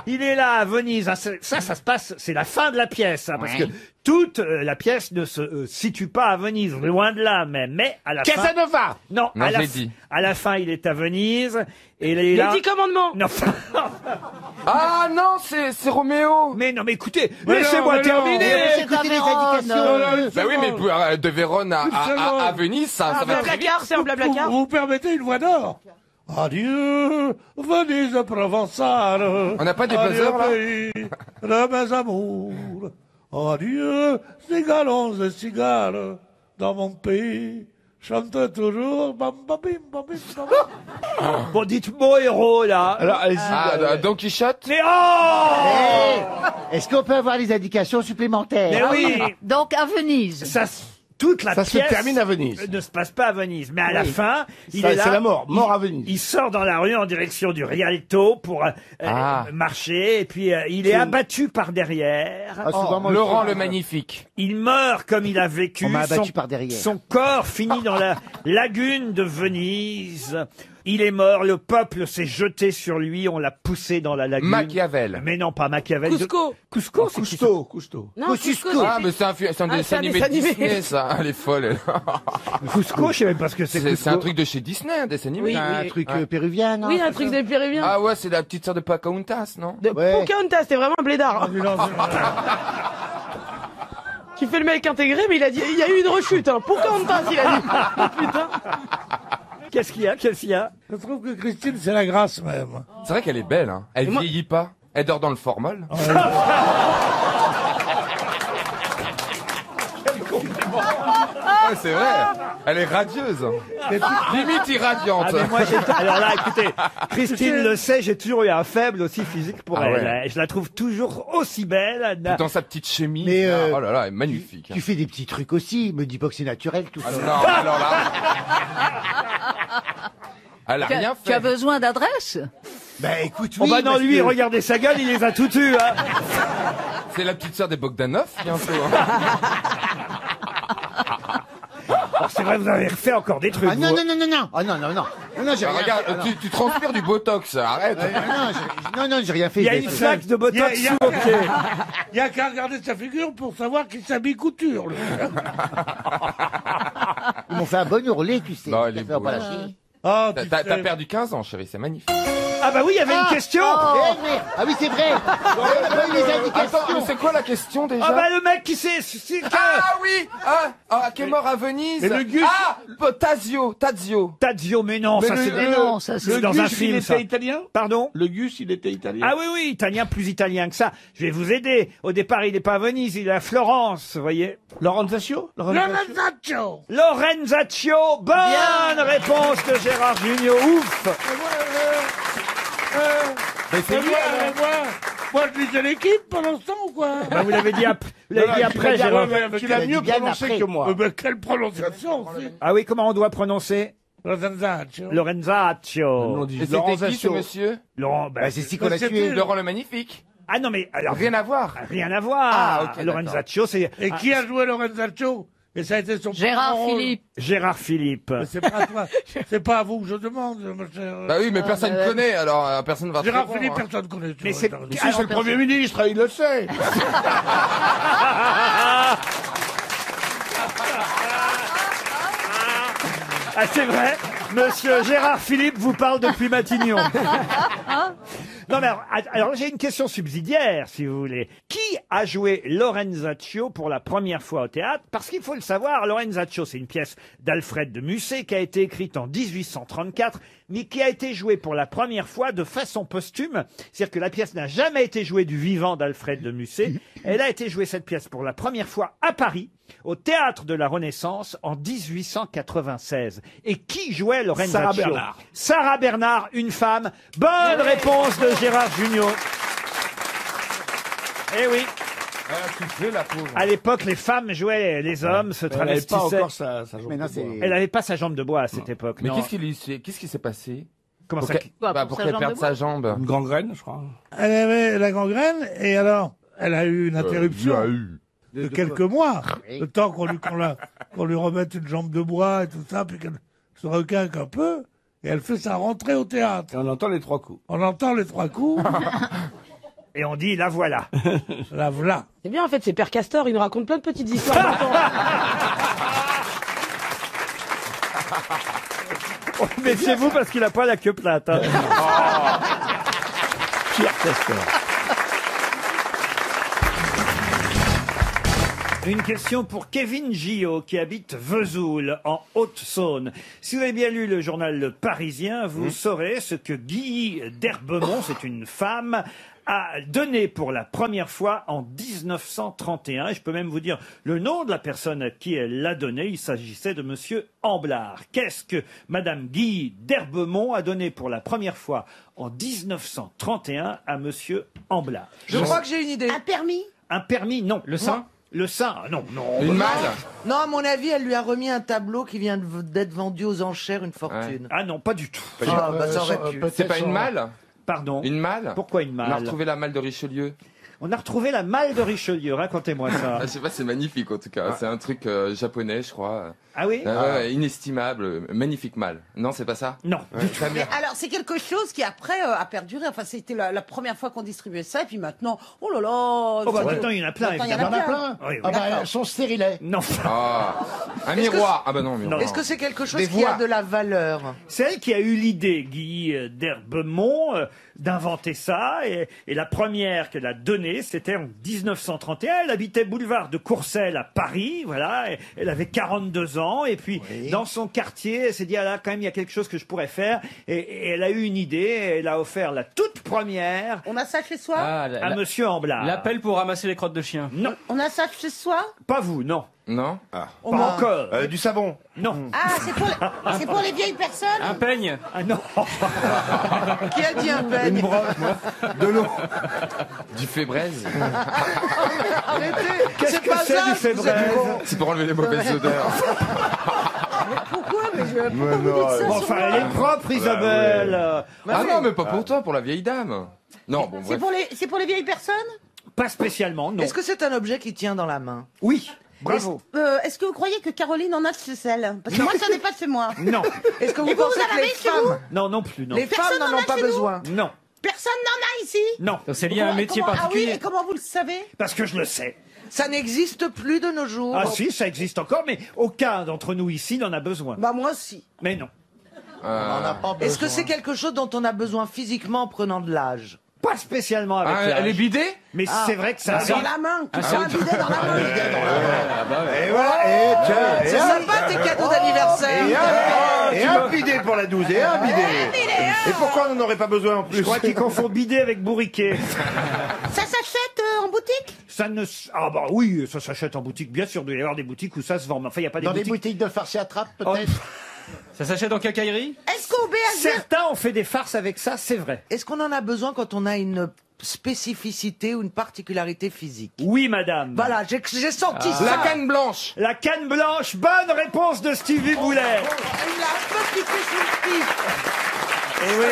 Il est là à Venise. hein, ça se passe, c'est la fin de la pièce, hein, parce que toute la pièce ne se situe pas à Venise, loin de là même. Mais à la fin... Casanova. Non, Non, à, je la l'ai dit. à la fin, il est à Venise. Et il est Les là... 10 commandements. Non. Ah non, c'est Roméo. Mais non, mais écoutez, Mais laissez-moi non, mais non. terminer. Écoutez les indications. Bah oui, mais de Vérone à Venise, ça va très vite. Blablacar, c'est un blablacar. Vous permettez une voix d'or. Adieu, Venise provençale. On n'a pas des Adieu, buzzers, là pays de mes amours. Adieu, cigalons et cigales, dans mon pays. Chante toujours. Bam, bam, bim, bam, bim, bam. Bon, dites mon héros, là. Alors, allez-y. Don Quichotte. Mais oh Est-ce qu'on peut avoir les indications supplémentaires? Mais oui. Donc à Venise. Ça, toute la Ça se pièce termine à Venise. ne se passe pas à Venise, mais à la fin, il Ça, est là. c'est la mort. Mort à Venise. Il sort dans la rue en direction du Rialto pour marcher, et puis il est abattu par derrière. Laurent le Magnifique. Il meurt comme il a vécu. On m'a abattu par derrière. Son corps finit dans la lagune de Venise. Il est mort, le peuple s'est jeté sur lui, on l'a poussé dans la lagune. Machiavel. Mais non, pas Machiavel. Cusco. Cusco, c'est qui ça? Cousteau. Non, Cusco, Ah, mais c'est un dessin animé de Disney, ça. Elle est folle, elle. Cusco, je sais même pas ce que c'est. C'est un truc de chez Disney, un dessin animé. Oui, Un truc péruvien, non? Oui, un truc des Péruviens. Ah ouais, c'est la petite sœur de Pocahontas, non? De Pocahontas, c'était vraiment un blédard. Ah, Qui fait le mec intégré, mais il a dit, il y a eu une rechute, hein. Pocahontas, il a dit. Oh, putain. Qu'est-ce qu'il y a? Qu'est-ce qu'il y a? Je trouve que Christine, c'est la grâce même. C'est vrai qu'elle est belle, hein. Elle vieillit pas. Elle dort dans le formol. Ouais, c'est vrai. Elle est radieuse. Limite irradiante. Ah, mais moi, alors là, écoutez, Christine le sait, j'ai toujours eu un faible aussi physique pour Ah elle. ouais. Je la trouve toujours aussi belle. Dans sa petite chemise. Mais, Oh là là, elle est magnifique. Tu fais des petits trucs aussi, me dis pas que c'est naturel tout ça. Non, alors là. Elle a rien Tu as fait. besoin d'adresse? Bah écoute, Oh oui. bah non, parce lui, que- regardez sa gueule, il les a tout eus. Hein. C'est la petite sœur des Bogdanov, bientôt. Hein. Alors, c'est vrai, vous avez refait encore des trucs. Ah non, vous. non, non, non, non. Ah non, non, non. Non, non, j'ai Bah, rien regarde, fait. Non. tu transpires du Botox, arrête. Non, non, j'ai rien fait. Il y a j'ai une fait. flaque de botox Il y a- sous vos pieds. Il y a qu'à regarder sa figure pour savoir qu'il s'habille couture. lui. Ils m'ont fait un bon hurler, tu sais. Non, il est Ça fait beau. pas lâcher. Ah, T'as perdu 15 ans, chérie, c'est magnifique. Ah bah oui, il y avait une question. Eh, mais- Ah oui, c'est vrai. Les Attends, indications. mais c'est quoi la question déjà? Ah bah le mec qui s'est... Ah oui, qui est mort à Venise. Mais le Gus- Tazio. Tadzio, mais non, ça c'est non, ça, c'est dans un Gus, film. il ça. était italien? Pardon? Le Gus, il était italien? Ah oui, oui, italien, plus italien que ça. Je vais vous aider. Au départ, il n'est pas à Venise, il est à Florence, vous voyez. Lorenzaccio? Lorenzaccio. Lorenzaccio, bonne réponse de Gérard Junior. Ouf. Mais c'est lui, Moi, je lisais l'équipe pendant ce temps ou quoi? Bah, vous l'avez dit, vous l'avez dit après, Gérard. Tu l'as mieux bien prononcé après. que moi. Ben, quelle prononciation aussi. Ah oui, comment on doit prononcer? Lorenzaccio. Lorenzaccio. On dit Et c'était qui ce monsieur? Laurent, Bah, c'est si qu'on l'a C'était- tué. Laurent le Magnifique. Ah non, mais alors, Rien à voir. rien à voir. Ah, ok, Lorenzaccio, c'est Et qui a joué Lorenzaccio? Et ça a été son Gérard premier rôle. Philippe. Gérard Philippe. Mais c'est pas à toi. C'est pas à vous que je demande, mon cher. Bah oui, mais personne ne connaît, alors personne va Gérard répondre, Philippe, hein. personne ne connaît. tu Mais vois, c'est- t'as raison. Si, c'est le Premier ministre, il le sait. Ah, c'est vrai. Monsieur Gérard Philippe vous parle depuis Matignon. Non, mais alors j'ai une question subsidiaire, si vous voulez. Qui a joué Lorenzaccio pour la première fois au théâtre? Parce qu'il faut le savoir, Lorenzaccio, c'est une pièce d'Alfred de Musset qui a été écrite en 1834, mais qui a été jouée pour la première fois de façon posthume. C'est-à-dire que la pièce n'a jamais été jouée du vivant d'Alfred de Musset. Elle a été jouée, cette pièce, pour la première fois à Paris, au Théâtre de la Renaissance, en 1896. Et qui jouait Lorenzaccio? Sarah Bernard. Sarah Bernard, une femme. Bonne réponse de Gérard Junior. Eh oui. Tu fais la pauvre. À l'époque, les femmes jouaient les hommes, se Elle n'avait pas travestissaient. encore sa jambe Mais non, de c'est- bois. Elle n'avait pas sa jambe de bois à cette époque. Mais non. qu'est-ce qui s'est passé? Comment Pour ça? qu'elle- Quoi, bah, pour pour sa qu'elle jambe perde de sa jambe. Une gangrène, je crois. Elle avait la gangrène, et alors, elle a eu une interruption de quelques mois. Oui. Le temps qu'on lui remette une jambe de bois et tout ça, puis qu'elle se requinque un peu, et elle fait sa rentrée au théâtre. Et on entend les trois coups. On entend les trois coups. Et on dit la voilà. La voilà. C'est bien, en fait, c'est Père Castor, il nous raconte plein de petites histoires. Méfiez-vous parce qu'il a pas la queue plate. Hein. Pierre Castor. Une question pour Kevin Gillot qui habite Vesoul en Haute-Saône. Si vous avez bien lu le journal Le Parisien, vous saurez ce que Guy d'Herbemont, c'est une femme, a donné pour la première fois en 1931. Et je peux même vous dire le nom de la personne à qui elle l'a donné. Il s'agissait de Monsieur Amblard. Qu'est-ce que Madame Guy d'Herbemont a donné pour la première fois en 1931 à Monsieur Amblard? Je crois que j'ai une idée. Un permis? Un permis, non. Le sein? Le sein, non, non. Une malle? Non, à mon avis, elle lui a remis un tableau qui vient d'être vendu aux enchères, une fortune. Ah non, pas du tout. Ah, bah, ça aurait pu. C'est pas une malle? Pardon. Une malle? Pourquoi une malle? On a retrouvé la malle de Richelieu. On a retrouvé la malle de Richelieu, racontez-moi ça. Je sais pas, c'est magnifique en tout cas. C'est un truc japonais, je crois. Ah oui? Inestimable, magnifique malle. Non, c'est pas ça? Non. Très bien. Mais alors, c'est quelque chose qui après a perduré. Enfin, c'était la première fois qu'on distribuait ça, et puis maintenant, oh là là. Oh bah maintenant il y en a plein, Maintenant, il y en évidemment. a plein. Oui, oui. Ah bah, son stérilet. Non. Ah, un miroir. Ah bah non, un miroir. Est-ce que c'est quelque chose Des qui a voix. de la valeur? C'est elle qui a eu l'idée, Guy d'Herbemont, d'inventer ça. Et la première qu'elle a donnée, c'était en 1931. Elle habitait boulevard de Courcelles à Paris. Voilà. Et elle avait 42 ans. Et puis, dans son quartier, elle s'est dit, ah là, quand même, il y a quelque chose que je pourrais faire. Et elle a eu une idée. Et elle a offert la toute première On a ça chez soi? à Monsieur Amblard. L'appel pour ramasser les crottes de chien. Non, On a ça chez soi? pas vous, non. Non? Pas encore. Du savon. Non. Ah, c'est pour les vieilles personnes? Un peigne. Ah non. Qui a dit un peigne? De l'eau. Du fébraise? Arrêtez. Qu'est-ce que c'est du fébraise? C'est pour enlever les mauvaises odeurs. Pourquoi? Mais pourquoi vous non, dites ça Bon, sur enfin, moi? elle est propre, Isabelle. Ah non, mais pas pour toi, pour la vieille dame. Non, bon, C'est bref. c'est pour les vieilles personnes? Pas spécialement, non. Est-ce que c'est un objet qui tient dans la main? Oui. Bravo. Est-ce que vous croyez que Caroline en a chez elle? Parce que moi, ça n'est pas chez moi. Non. Est-ce que vous Et vous, pensez vous en que les avez chez vous? femmes, Non, non plus, non. les femmes Personne n'en n'en ont a pas chez nous? besoin? Non. Personne n'en a ici? Non. Donc c'est lié à un métier Ah oui, particulier. et comment vous le savez? Parce que je le sais. Ça n'existe plus de nos jours. Ah si, ça existe encore, mais aucun d'entre nous ici n'en a besoin. Bah moi aussi. Mais non. On n'en a pas besoin. Est-ce que c'est quelque chose dont on a besoin physiquement en prenant de l'âge? Pas spécialement avec Ah, l'âge. elle est bidée? Mais c'est vrai que ça Dans arrive. la main. Tu prends un bidet dans la main. Et voilà, et tiens, C'est sympa tes cadeaux d'anniversaire. et un bidet pour la 12, et un bidet. Et pourquoi on n'en aurait pas besoin en plus? Je crois qu'ils confondent bidet avec bourriquet. Ça s'achète en boutique? Ça ne... Ah bah oui, ça s'achète en boutique. Bien sûr, il doit y avoir des boutiques où ça se vend. Mais enfin, il n'y a pas des Dans les boutiques... boutiques de farce et attrape, Oh, peut-être. Ça s'achète en quincaillerie? Est-ce qu'au BHV... Certains ont fait des farces avec ça, c'est vrai. Est-ce qu'on en a besoin quand on a une spécificité ou une particularité physique? Oui, madame. Voilà, j'ai senti ça. La canne blanche. La canne blanche, bonne réponse de Stevie Boulet. Il a un peu piqué sur le pied. Eh oui.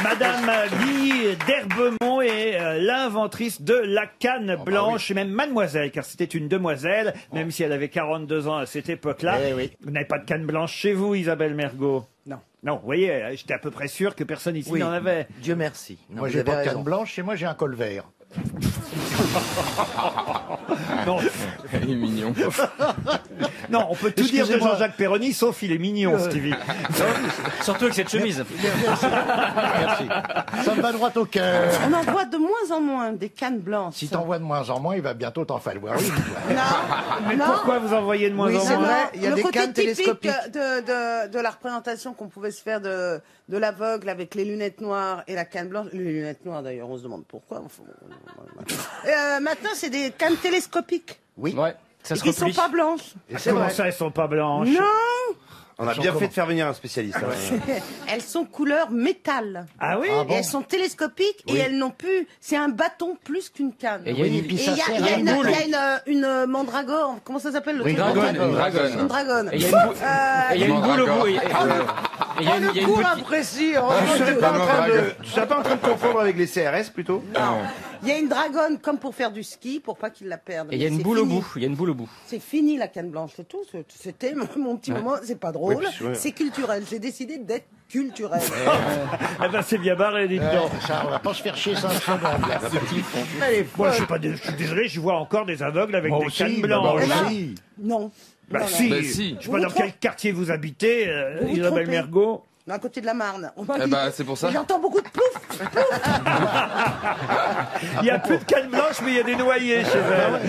Madame Guy d'Herbemont est l'inventrice de la canne blanche, et même mademoiselle, car c'était une demoiselle, même si elle avait 42 ans à cette époque-là. Eh oui. Vous n'avez pas de canne blanche chez vous, Isabelle Mergot? Non. Non, vous voyez, j'étais à peu près sûr que personne ici Oui. n'en avait. Dieu merci. Non, Moi, vous j'ai avez pas de raison. canne blanche, chez moi, j'ai un col vert. Non, Il est mignon. non, on peut tout dire de Excusez-moi. Jean-Jacques Perroni, sauf il est mignon, Stevie. Surtout avec cette chemise. Merci. Ça me va droit au cœur. On en voit de moins en moins des cannes blanches. Si t'en vois de moins en moins, il va bientôt t'en falloir une. Mais Non. pourquoi vous en voyez de moins Oui, en c'est moins? vrai. Il y a le des côté cannes typique télescopiques. de la représentation qu'on pouvait se faire de l'aveugle avec les lunettes noires et la canne blanche. Les lunettes noires d'ailleurs, on se demande pourquoi. Enfin, maintenant, c'est des cannes télescopiques. Oui. Ouais. Ça Et se qui sont replie. pas blanches. Comment ça, elles sont pas blanches? Non, On a bien fait de faire venir un spécialiste. hein. elles sont couleur métal. Ah oui? Et elles sont télescopiques et elles n'ont plus. C'est un bâton plus qu'une canne. Et il y a Oui, une- et puis Et ça il y a, sert il y a à une, boule. il y a une mandragore. Comment ça s'appelle le Oui, truc dragonne, mandragore une dragonne. Une dragonne. Et il y a une boule- et il y a une boule au bout. Et il y a Oh, il y a le une cours petite- imprécis. Oh, Tu mon serais Dieu. pas en train de- tu serais pas en train de confondre avec les CRS plutôt? Il y a une dragonne comme pour faire du ski, pour pas qu'ils la perdent. Et il y a Mais une c'est boule au fini. bout. Il y a une boule au bout. C'est fini la canne blanche, c'est tout. C'était mon petit moment. C'est pas drôle, puis, ouais. c'est culturel. J'ai décidé d'être culturel. Ah ben c'est bien barré, dites donc. Ça, on va pas se faire chier sans seconde. là. Moi, je suis désolé, je vois encore des aveugles avec Moi des aussi, cannes bah, blanches. moi aussi. Non. Bah, Non, non. si. Bah, si. Je sais pas dans quel quartier vous habitez, Vous vous Isabelle trompez. Mergo. À côté de la Marne. Eh ben, c'est pour ça. J'entends beaucoup de plouf. Il n'y a plus de cannes blanches, mais il y a des noyés chez elle.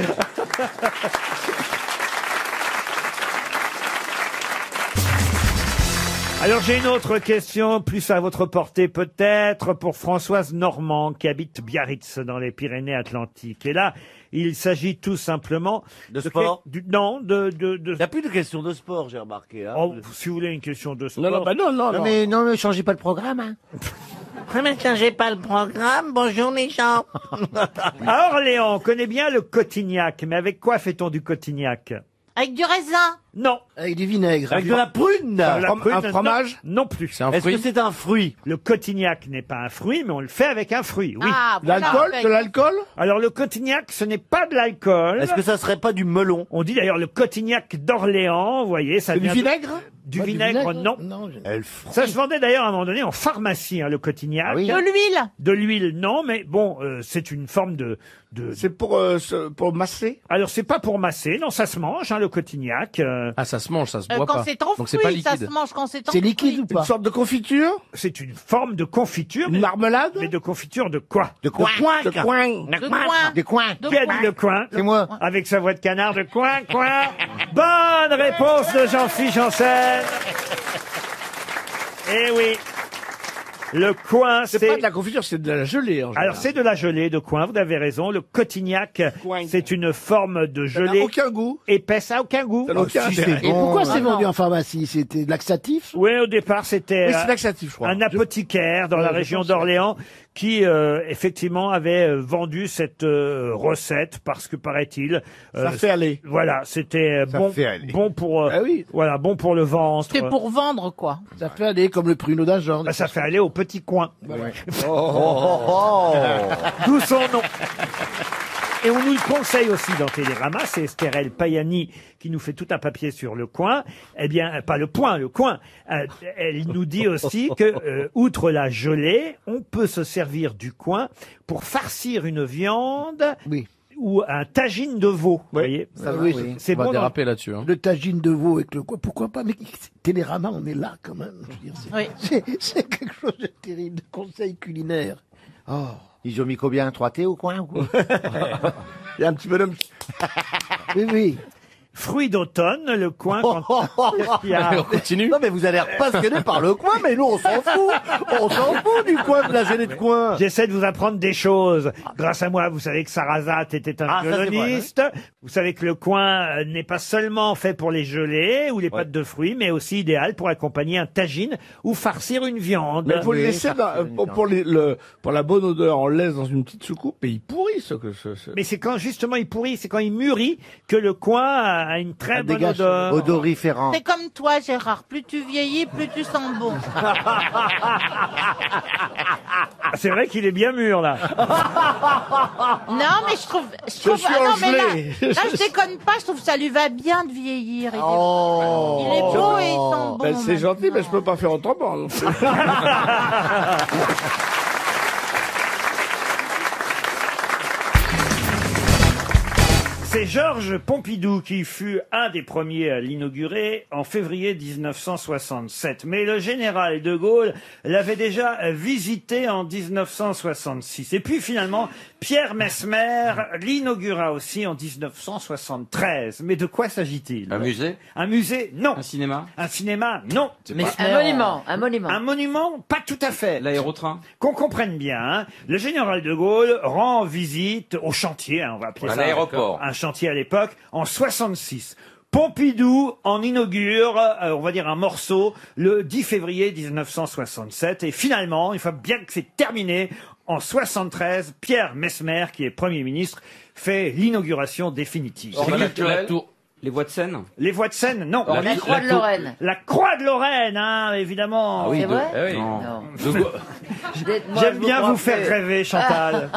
Alors j'ai une autre question, plus à votre portée peut-être, pour Françoise Normand, qui habite Biarritz, dans les Pyrénées-Atlantiques. Et là, il s'agit tout simplement... De sport Non, Il n'y a plus de question de sport, j'ai remarqué. Hein. Oh, si vous voulez une question de sport... Non, mais non, ne changez pas le programme. Hein. Ne changez pas le programme. Bonjour les gens. À Orléans, on connaît bien le Cotignac, mais avec quoi fait-on du Cotignac? Avec du raisin. Non. Avec du vinaigre. Avec de la prune. Un fromage? Non plus. Est-ce que c'est un fruit? Le Cotignac n'est pas un fruit, mais on le fait avec un fruit, oui. Ah, voilà. De l'alcool. Alors le Cotignac, ce n'est pas de l'alcool. Est-ce que ça serait pas du melon? On dit d'ailleurs le Cotignac d'Orléans, vous voyez, ça Du vient vinaigre. du vinaigre, non. Ça se vendait d'ailleurs à un moment donné en pharmacie, hein, le Cotignac. Ah oui. De l'huile. De l'huile, non, mais bon, c'est une forme de... C'est pour masser. Alors c'est pas pour masser, non, ça se mange, hein, le Cotignac. Ah, ça se mange, ça se boit Quand pas. c'est en Donc c'est pas fruits, ça liquide. se mange quand c'est en C'est liquide ou fruits. pas? Une sorte de confiture. C'est une forme de confiture. Une marmelade. Mais de confiture de quoi? De coin. De coin. De coin. Des coins. De Qui a coin. dit le coin? C'est moi. Avec sa voix de canard de coin, coin. Bonne réponse de Jean-Philippe Janssen. Eh oui. Le coin, C'est pas de la confiture, c'est de la gelée. En général. Alors c'est de la gelée de coin, vous avez raison. Le Cotignac, c'est une forme de ça n'a gelée aucun goût. épaisse, ça n'a aucun goût. Ça n'a aucun si, intérêt. c'est Et bon. pourquoi c'est Ah, non. vendu en pharmacie? C'était laxatif. Oui, au départ, c'était Oui, c'est laxatif, je crois. un apothicaire dans la je région pense, d'Orléans qui, effectivement, avait vendu cette recette parce que, paraît-il... Ça fait aller. Voilà, c'était Ça bon, fait aller. bon pour... Ah oui. Voilà, bon pour le ventre. C'est pour vendre, quoi. Ça fait aller comme le pruneau d'Agen. Bah, ça fait aller au petit coin. Ouais. D'où son nom. Et on nous le conseille aussi dans Télérama, c'est Estherelle Payani qui nous fait tout un papier sur le coin. Eh bien, pas le point, le coin. Elle nous dit aussi que, outre la gelée, on peut se servir du coin pour farcir une viande Oui. ou un tagine de veau. Vous voyez, Ça va, oui. c'est On va bon. déraper là-dessus. Hein. Le tagine de veau avec le quoi. Pourquoi pas? Mais Télérama, on est là quand même. Je veux dire, Oui. c'est quelque chose de terrible. De conseil culinaire. Oh. Ils ont mis combien? 3 thés au coin ou quoi? Il y a un petit bonhomme. Oui, oui. Fruit d'automne, le coin. Qu'est-ce qu'il y a On continue. Non mais vous allez l'air passionné par le coin, mais nous on s'en fout. On s'en fout du coin, de la gelée de coin. J'essaie de vous apprendre des choses. Grâce à moi, vous savez que Sarrazat était un Ah, ça, c'est vrai, violoniste. Vous savez que le coin n'est pas seulement fait pour les gelées ou les pâtes de fruits, mais aussi idéal pour accompagner un tagine ou farcir une viande. Mais il faut le laisser pour la bonne odeur, on le laisse dans une petite soucoupe et il pourrit ce. Mais c'est quand justement il pourrit, c'est quand il mûrit que le coin a une très bonne dégage odeur. Odoriférant. C'est comme toi, Gérard. Plus tu vieillis, plus tu sens bon. C'est vrai qu'il est bien mûr là. Non, mais je trouve. suis non, mais là, engelé. je déconne pas. Je trouve que ça lui va bien de vieillir. Il est Oh. beau et il sent bon. Ben, c'est gentil, mais je peux pas faire autrement. non plus. C'est Georges Pompidou qui fut un des premiers à l'inaugurer en février 1967. Mais le général de Gaulle l'avait déjà visité en 1966. Et puis finalement, Pierre Messmer l'inaugura aussi en 1973. Mais de quoi s'agit-il? Un musée? Un musée? Non. Un cinéma? Un cinéma? Non. Mais Un monument, un monument. Un monument? Pas tout à fait. L'aérotrain? Qu'on comprenne bien, hein, le général de Gaulle rend visite au chantier, hein, on va appeler À ça l'aéroport. un chantier à l'époque, en 66. Pompidou en inaugure, on va dire un morceau, le 10 février 1967. Et finalement, une fois bien que c'est terminé, en 73, Pierre Messmer, qui est Premier ministre, fait l'inauguration définitive. La tour. Les voies de Seine? Les voies de Seine, non. La Croix de Lorraine. La Croix de Lorraine, hein, évidemment. Ah oui, C'est vrai? Ah oui. Non. J'aime bien vous faire rêver, Chantal.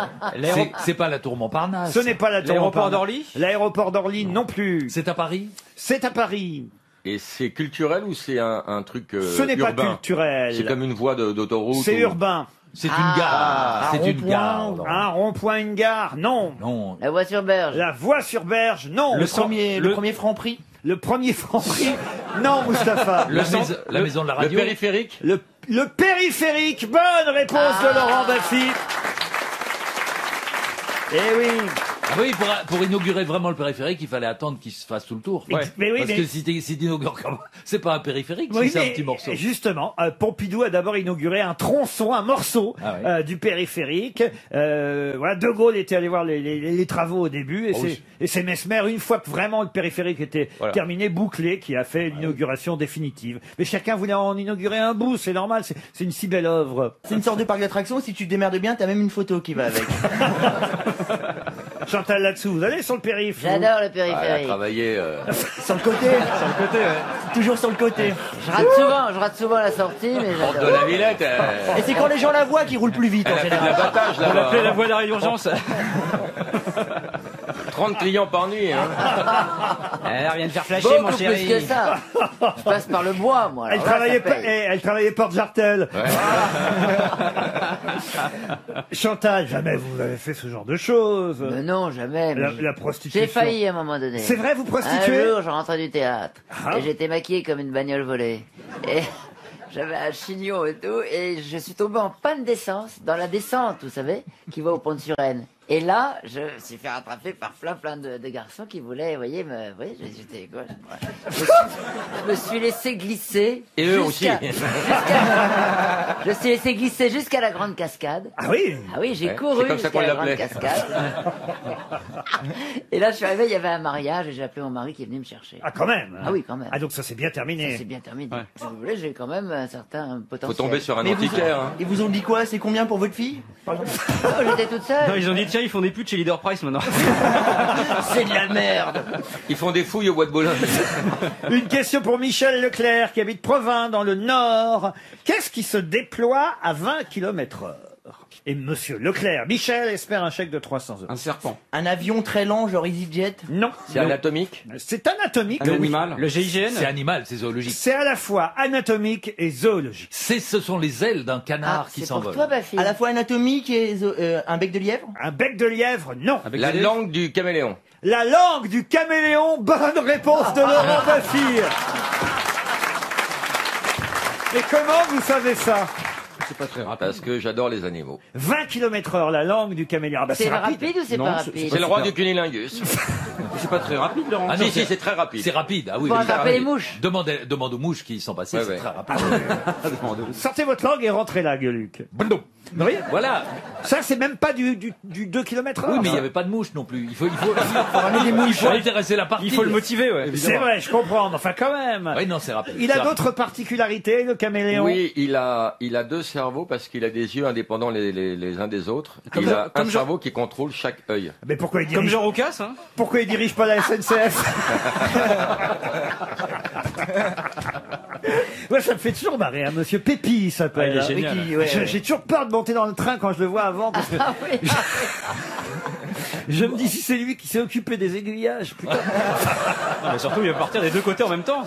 C'est pas la tour Montparnasse. Ce n'est pas la tour L'aéroport Montparnasse. d'Orly? L'aéroport d'Orly non plus. C'est à Paris? C'est à Paris. Et c'est culturel ou c'est un truc Ce n'est pas urbain culturel. C'est comme une voie d'autoroute. C'est ou- urbain. C'est une gare. C'est une gare. Un rond-point, une gare, non. Non. La voie sur berge. La voie sur berge, non. Le premier Franprix. Le premier Franprix, non, Mustapha. La maison de la radio. Le périphérique. Le périphérique, bonne réponse de Laurent Baffy. Eh oui. Ah oui, pour inaugurer vraiment le périphérique, il fallait attendre qu'il se fasse tout le tour. Mais oui, Parce mais- que si t'inaugures comme... C'est pas un périphérique, Oui, si c'est un mais petit morceau. justement, Pompidou a d'abord inauguré un tronçon, un morceau du périphérique. Voilà, De Gaulle était allé voir les travaux au début, et Oh oui. c'est Mesmer, une fois que vraiment le périphérique était terminé, bouclé, qui a fait l'inauguration définitive. Mais chacun voulait en inaugurer un bout, c'est normal, c'est une si belle œuvre. C'est une sorte de parc d'attraction. Si tu te démerdes bien, t'as même une photo qui va avec. Chantal là-dessous, vous allez sur le périph'. J'adore le Elle a périphérique. travaillé. Sur le côté. Toujours sur le côté. Je rate souvent la sortie, mais Porte de j'adore. la Villette. Et c'est quand les gens la voient qu'ils roulent plus vite Elle en a fait de général. l'abattage On l'appelait la là-bas. voie d'arrêt d'urgence. 30 clients par nuit. Hein. Elle vient de faire flasher, Beaucoup mon plus chéri. que ça. Je passe par le bois, moi. Elle alors là, travaillait, ça paye. elle travaillait Porte Jartel. Chantal, jamais vous avez fait ce genre de choses. Mais non, jamais. mais La prostitution. J'ai failli à un moment donné. C'est vrai, vous prostituez Un jour, je rentrais du théâtre. Ah. Et j'étais maquillée comme une bagnole volée. Et j'avais un chignon et tout. Et je suis tombé en panne d'essence, dans la descente, vous savez, qui va au pont de Suresnes. Et là, je me suis fait rattraper par plein de garçons qui voulaient, vous voyez, j'étais quoi. Je me suis laissé glisser. Et eux aussi. Je me suis laissé glisser jusqu'à la grande cascade. Ah oui. Ah oui, j'ai Ouais, couru c'est comme ça jusqu'à qu'on la grande l'appelait. cascade. Et là, je suis arrivé, il y avait un mariage et j'ai appelé mon mari qui est venu me chercher. Ah, quand même. Ah oui, quand même. Ah, donc ça s'est bien terminé. Ça s'est bien terminé. Si vous voulez, j'ai quand même un certain potentiel. Faut tomber sur un Mais vous- antiquaire. Hein. Ils vous ont dit quoi? C'est combien pour votre fille? Oh, j'étais toute seule. Non, ils ont dit, tiens, ils font des putes chez Leader Price maintenant. C'est de la merde. Ils font des fouilles au bois de Boulogne. Une question pour Michel Leclerc qui habite Provins dans le Nord. Qu'est-ce qui se déploie à 20 km/h? Et monsieur Leclerc, Michel espère un chèque de 300 euros. Un serpent. Un avion très lent, genre EasyJet? Non. C'est anatomique. C'est anatomique. Un oui. animal. Le GIGN. C'est animal, c'est zoologique. C'est à la fois anatomique et zoologique. Ce sont les ailes d'un canard Ah, qui c'est pour s'envole. toi, Baffy. À la fois anatomique et un bec de lièvre? Un bec de lièvre, non. La langue du caméléon. La langue du caméléon, bonne réponse de Laurent Baffy. Et comment vous savez ça? C'est pas très rapide. Parce que j'adore les animaux. 20 km/h, la langue du caméléon. Ah bah, C'est rapide ou c'est Non, pas rapide? C'est le roi du cunilingus. C'est pas très rapide, Laurent. Ah non, si, c'est très rapide. C'est rapide, ah oui. Pour c'est très attraper les rapide. mouches. Demande aux mouches qui y sont passées, Ouais, c'est ouais. très rapide. Sortez votre langue et rentrez là, Gueuluc. Oui. Voilà. Ça, c'est même pas du 2 km/h. Oui, mais il n'y avait pas de mouches non plus. Il faut ramener des mouches. Il faut intéresser la partie. Il faut le motiver, ouais. C'est vrai, je comprends. Enfin, quand même. Oui, non, c'est rapide. Il C'est a rapide. d'autres particularités, le caméléon. Oui, il a deux cerveaux parce qu'il a des yeux indépendants les uns des autres. Comme il Jean- a comme un Jean- cerveau qui contrôle chaque œil. Mais pourquoi il Comme dirige Jean Roucas, hein. Pourquoi il dirige pas la SNCF? Ouais, ça me fait toujours marrer, hein. Monsieur Pépi, il s'appelle. Ah, il est génial. J'ai toujours peur de monter dans le train quand je le vois avant, parce que Ah oui. je me dis si c'est lui qui s'est occupé des aiguillages, putain. Non, mais surtout, il va partir des deux côtés en même temps.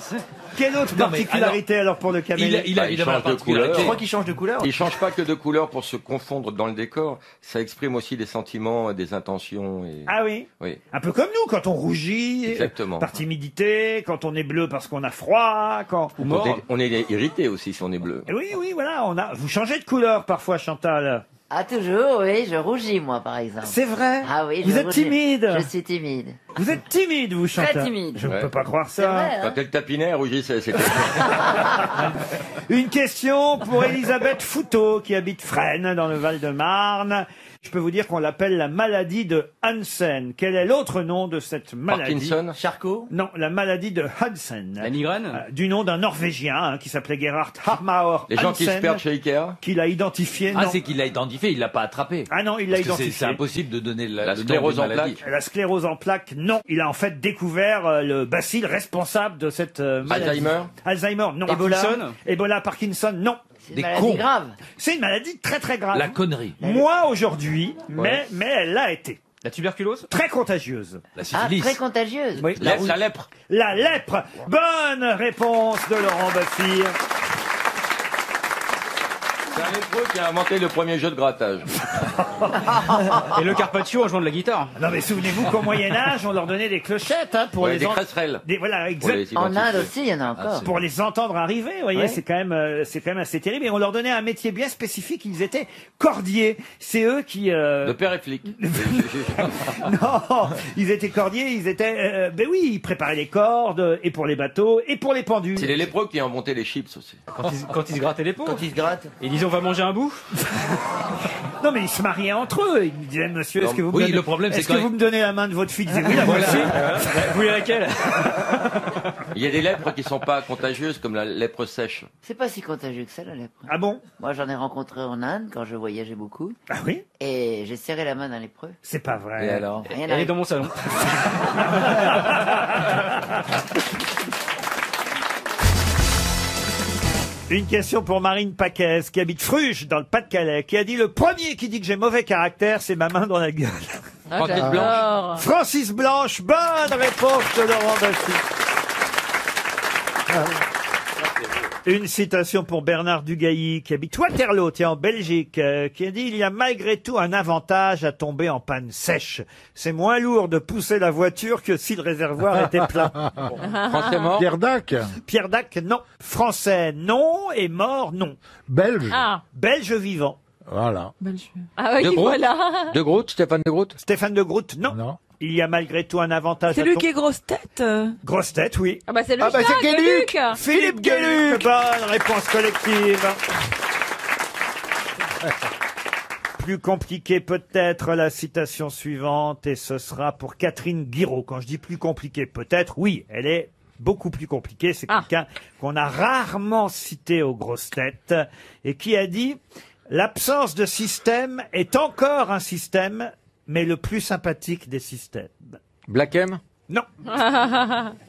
Quelle autre Non, mais particularité alors pour le caméléon? Il a Il évidemment la change de particularité. couleur. Je crois qu'il change de couleur. Il change pas que de couleur pour se confondre dans le décor. Ça exprime aussi des sentiments, des intentions. Et... Ah oui. Oui. Un peu comme nous, quand on rougit, Exactement. par timidité, quand on est bleu parce qu'on a froid, quand... On est irrité aussi si on est bleu. Oui, oui, voilà, vous changez de couleur parfois, Chantal. Ah, toujours, oui, je rougis, moi, par exemple. C'est vrai? Ah oui, Vous je êtes rougis. timide? Je suis timide. Vous êtes timide, vous, Chantal? Très timide. Je ne Ouais. peux pas croire C'est ça. vrai, hein. Quand elle tapinait, elle rougissait. C'était... Une question pour Elisabeth Fouteau, qui habite Fresnes, dans le Val-de-Marne. Je peux vous dire qu'on l'appelle la maladie de Hansen. Quel est l'autre nom de cette maladie? Parkinson. Charcot? Non, la maladie de Hansen. La migraine. Du nom d'un Norvégien hein, qui s'appelait Gerhard Harmauer Les gens qui se Hansen, perdent chez Ikea. qu'il a identifié. Ah, non. c'est qu'il l'a identifié, il l'a pas attrapé. Ah non, il l'a Parce que identifié. c'est impossible de donner La le nom sclérose d'une en maladie. plaques. La sclérose en plaques, non. Il a en fait découvert le bacille responsable de cette maladie. Alzheimer. Alzheimer, non. Parkinson. Ebola, Parkinson, non. C'est Des une maladie cons. grave. C'est une maladie très très grave. La connerie. Moi aujourd'hui, Ouais. mais elle l'a été. La tuberculose? Très contagieuse. La Ah, très contagieuse. Oui. La lèpre. La lèpre. Bonne réponse de Laurent Baffy. C'est un lépreux qui a inventé le premier jeu de grattage. Et le carpaccio en jouant de la guitare. Non mais souvenez-vous qu'au Moyen-Âge, on leur donnait des clochettes pour Ouais, les des cresserelles. Voilà, Pour les exactement. En Inde aussi, il y en a encore. Pour les entendre arriver, vous voyez, Ouais. c'est quand même assez terrible. Et on leur donnait un métier bien spécifique. Ils étaient cordiers. C'est eux qui. Le père est flic. Non, ils étaient cordiers. Ils étaient. Ben oui, ils préparaient les cordes et pour les bateaux et pour les pendules. C'est les lépreux qui ont inventé les chips aussi. Quand ils se grattaient les peaux. Quand ils se grattent. Ils disaient on va manger un bout. Non, mais ils se mariaient entre eux. Ils me disaient, monsieur, est-ce que vous me Oui, donnez, le problème, c'est est-ce que quand vous me donnez la main de votre fille? Ils disaient, oui, la voici. Vous voulez laquelle? Il y a des lèpres qui sont pas contagieuses comme la lèpre sèche. C'est pas si contagieux que ça, la lèpre. Ah bon? Moi, j'en ai rencontré en Inde quand je voyageais beaucoup. Ah oui? Et j'ai serré la main d'un lépreux. C'est pas vrai. Et alors? Rien Elle est n'arrive. dans mon salon. Une question pour Marine Paquez, qui habite Fruges, dans le Pas-de-Calais, qui a dit: le premier qui dit que j'ai mauvais caractère, c'est ma main dans la gueule. Francis Blanche. Francis Blanche, bonne réponse de Laurent Baffy. Une citation pour Bernard Dugailly, qui habite Waterloo, tiens, en Belgique, qui a dit: il y a malgré tout un avantage à tomber en panne sèche. C'est moins lourd de pousser la voiture que si le réservoir était plein. Français mort. Pierre Dac. Pierre Dac, non. Français, non. Et mort, non. Belge. Ah, Belge vivant. Voilà. ah oui, De Groot. voilà. De Groot, Stéphane de Groot. Stéphane de Groot, non. Non. Il y a malgré tout un avantage C'est à lui tomber. qui est grosse tête. Grosse tête, oui. Ah bah c'est le Ah bah chat c'est de Gueluc. Luc. Philippe Gueluc, bonne réponse collective. Plus compliqué peut-être la citation suivante, et ce sera pour Catherine Guiraud. Quand je dis plus compliqué peut-être, oui, elle est beaucoup plus compliquée. C'est quelqu'un qu'on a rarement cité aux grosses têtes et qui a dit: l'absence de système est encore un système, mais le plus sympathique des systèmes. Black M. Non.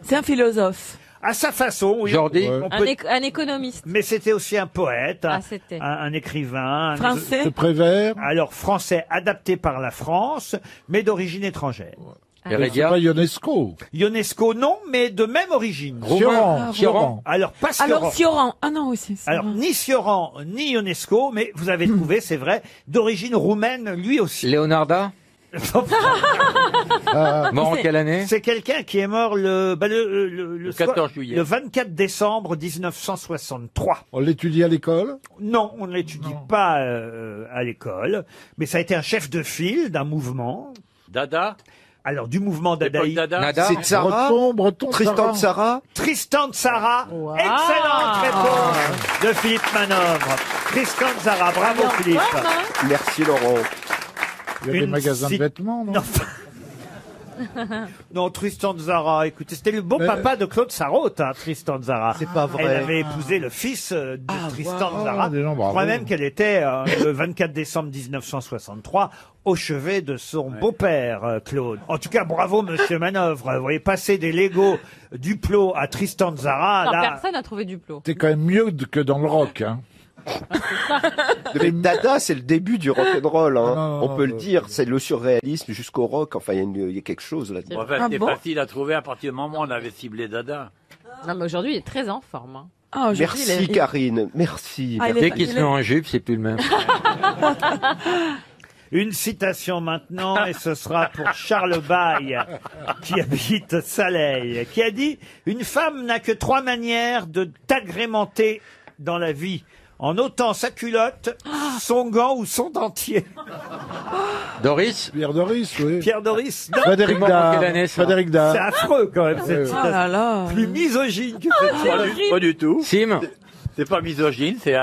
C'est un philosophe. À sa façon, oui. Jordi. On peut- Un économiste. Mais c'était aussi un poète, Ah, c'était. un écrivain. un- Français. De Prévert. Alors, français adapté par la France, mais d'origine étrangère. C'est Heredia. pas Ionesco. Ionesco, non, mais de même origine. Sioran. Sioran. Alors, pas Sioran. Alors Sioran. Ah non, oui, c'est ça. Alors, ni Sioran, ni Ionesco, mais vous avez trouvé, c'est vrai, d'origine roumaine, lui aussi. Leonarda. Mort en quelle année? C'est quelqu'un qui est mort le 14 juillet. le 24 décembre 1963. On l'étudie à l'école. Non, on ne l'étudie pas à l'école, mais ça a été un chef de file d'un mouvement. Dada. Alors, du mouvement L'époque dadaïste. Dada. Nada. C'est Sarah. Breton. Tristan Tzara. Tristan Tzara. Excellente réponse de Philippe Manœuvre. Tristan Tzara, bravo Philippe. Merci Laurent. Il y a des Une magasins de cit- vêtements, non? Non, Tristan Tzara, écoutez, c'était le beau papa de Claude Sarraute, hein, Tristan Tzara. C'est pas vrai. Elle avait épousé le fils de Tristan Tzara. dis donc, Je bravo. crois même qu'elle était, le 24 décembre 1963, au chevet de son beau-père, Claude. En tout cas, bravo, monsieur Manœuvre. Vous voyez, passer des Legos Duplo à Tristan Tzara, Non, là... personne n'a trouvé du plot. C'est quand même mieux que dans le rock, hein. Mais Dada, c'est le début du rock'n'roll, hein. non, On peut le dire, c'est le surréalisme jusqu'au rock. Enfin, il y a quelque chose là-dedans. Enfin, Ah c'est bon facile à trouver à partir du moment où on avait ciblé Dada. Non, mais aujourd'hui, il est très en forme. Hein. Ah, aujourd'hui, Merci il est- Karine, merci. Ah, il est- Dès qu'il il se est- met en jupe, c'est plus le même. Une citation maintenant, et ce sera pour Charles Baille, qui habite Saleil, qui a dit: une femme n'a que 3 manières de t'agrémenter dans la vie. En ôtant sa culotte, son gant ou son dentier. Doris. Pierre Doris, oui. Pierre Doris, non. Frédéric Mort en Dard. quelle année, ça? Frédéric C'est Dard. affreux quand même, cette Oui, oui. citation. Oh là là. Plus misogyne que cette citation. Pas du tout. Sim. C'est pas misogyne, c'est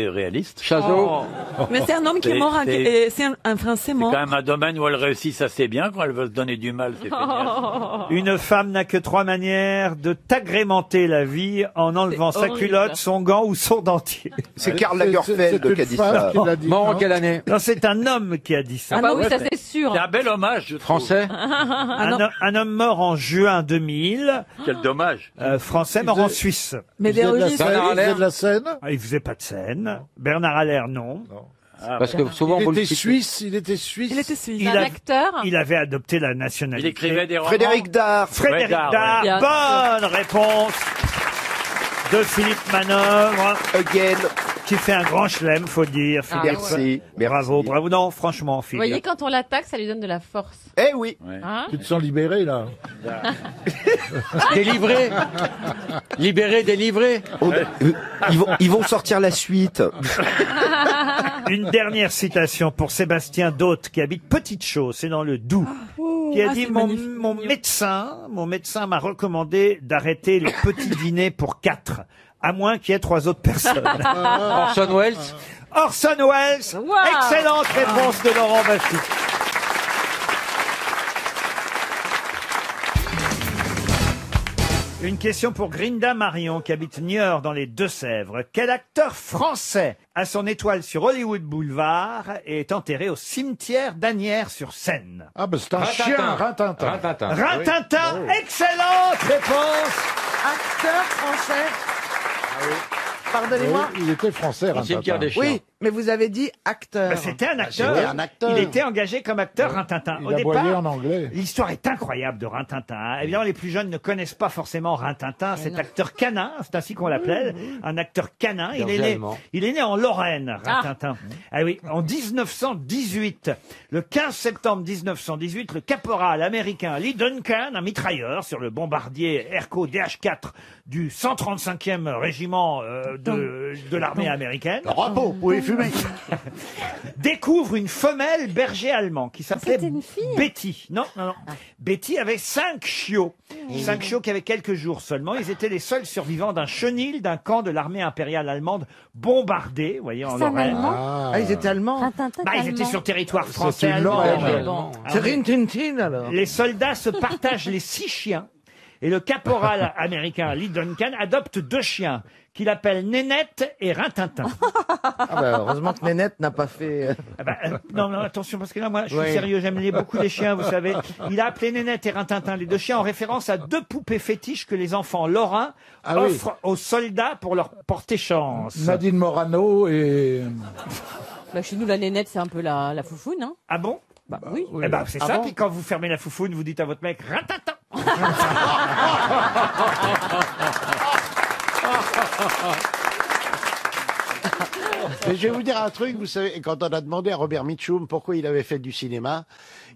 réaliste. Chazot. Mais c'est un homme qui est C'est- mort. c'est- Et c'est un Français C'est mort. quand même un domaine où elle réussit assez bien. Quand elle veut se donner du mal, c'est génial. Une femme n'a que 3 manières de t'agrémenter la vie en enlevant C'est sa horrible. culotte, son gant ou son dentier. C'est Karl C'est Lagerfeld une qui a dit femme ça. qui l'a dit, Mort en non quelle année? Non, c'est un homme qui a dit ça. Ah bah oui, ouais, ça c'est- c'est sûr. C'est un bel hommage, je trouve. Français. Ah non. Un homme mort en juin 2000, Quel dommage. français mort en Suisse. Mais Il faisait de la d'origine. scène, Bernard il faisait Allaire. de la scène. Ah, il faisait pas de scène. Bernard Allaire, non. Parce que souvent, il vous le était citez. suisse, il était suisse. Il était suisse. Il Un acteur. Il avait adopté la nationalité. Il écrivait des romans. Frédéric Dard. Frédéric Dard, Dard, ouais. bonne réponse de Philippe Manœuvre, Again. qui fait un grand chelem, faut dire. Ah, Philippe. Merci. Bravo, bravo. Non, franchement, Vous Philippe. voyez, quand on l'attaque, ça lui donne de la force. Eh oui. Hein Tu te sens libéré, là. Délivré. Libéré, délivré. Ils vont sortir la suite. Une dernière citation pour Sébastien Daute, qui habite Petite-Chaux, c'est dans le Doubs, qui a dit c'est mon magnifique. mon médecin m'a recommandé d'arrêter les petits dîners pour 4, à moins qu'il y ait 3 autres personnes. Orson Welles. Orson Welles. Wow. Excellente réponse de Laurent Baffy. Une question pour Grinda Marion, qui habite Niort dans les Deux-Sèvres. Quel acteur français a son étoile sur Hollywood Boulevard et est enterré au cimetière d'Asnières-sur-Seine? Ah, ben c'est un chien, Rintintin. Rintintin. Rintintin, excellente réponse. Acteur français. Pardonnez-moi. Oui, il était français, Au cimetière Rintintin. des chiens. Oui, mais vous avez dit acteur. Bah, c'était un acteur. c'était un acteur. Il était engagé comme acteur, Rintintin. Au Il aboyait départ, en anglais. l'histoire est incroyable de Rintintin. hein. Évidemment, les plus jeunes ne connaissent pas forcément Rintintin, cet acteur canin, c'est ainsi qu'on l'appelle, un acteur canin. Berger Il est né en Lorraine, Rintintin. Ah oui, en 1918. Le 15 septembre 1918, le caporal américain Lee Duncan, un mitrailleur sur le bombardier Airco DH-4 du 135e régiment de l'armée américaine, Repos, vous pouvez fumer. découvre une femelle berger allemand qui s'appelait C'était une fille. Betty. Non. Betty avait 5 chiots. 5 chiots qui avaient quelques jours seulement. Ils étaient les seuls survivants d'un chenil d'un camp de l'armée impériale allemande bombardé, vous voyez, en C'est un Lorraine. Allemand. Ah, ils étaient allemands. Rintintin, Bah, ils étaient allemand. sur territoire C'est français une allemand. Lorraine. Ouais, mais bon. C'est Rintintin alors. Les soldats se partagent les 6 chiens et le caporal américain Lee Duncan adopte 2 chiens qu'il appelle Nénette et Rintintin. Ah bah, heureusement que Nénette n'a pas fait. Ah bah, non, attention, parce que là, moi, je suis Oui. sérieux, j'aime beaucoup les chiens, vous savez. Il a appelé Nénette et Rintintin, les 2 chiens, en référence à 2 poupées fétiches que les enfants lorrains Ah oui. offrent aux soldats pour leur porter chance. Nadine Morano et... Bah, chez nous, la nénette, c'est un peu la foufoune, hein. Ah bon? Bah oui. Eh ben, c'est Ah ça, bon puis quand vous fermez la foufoune, vous dites à votre mec, Rintintin. Mais je vais vous dire un truc, vous savez, quand on a demandé à Robert Mitchum pourquoi il avait fait du cinéma,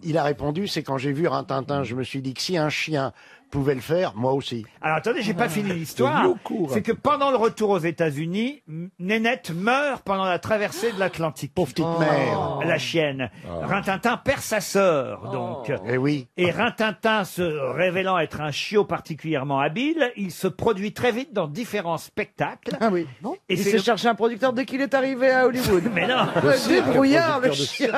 il a répondu, c'est quand j'ai vu Rintintin, je me suis dit que si un chien pouvait le faire, moi aussi. Alors attendez, j'ai pas fini l'histoire. C'est beaucoup, C'est que pendant le retour aux États-Unis, Nénette meurt pendant la traversée de l'Atlantique. Pauvre petite mère. La chienne. Rintintin perd sa sœur, donc. Eh oui. Et Rintintin, se révélant être un chiot particulièrement habile, il se produit très vite dans différents spectacles. Ah oui. Et Il c'est s'est le- cherché un producteur dès qu'il est arrivé à Hollywood. Mais non. Débrouillard, le producteur de chien.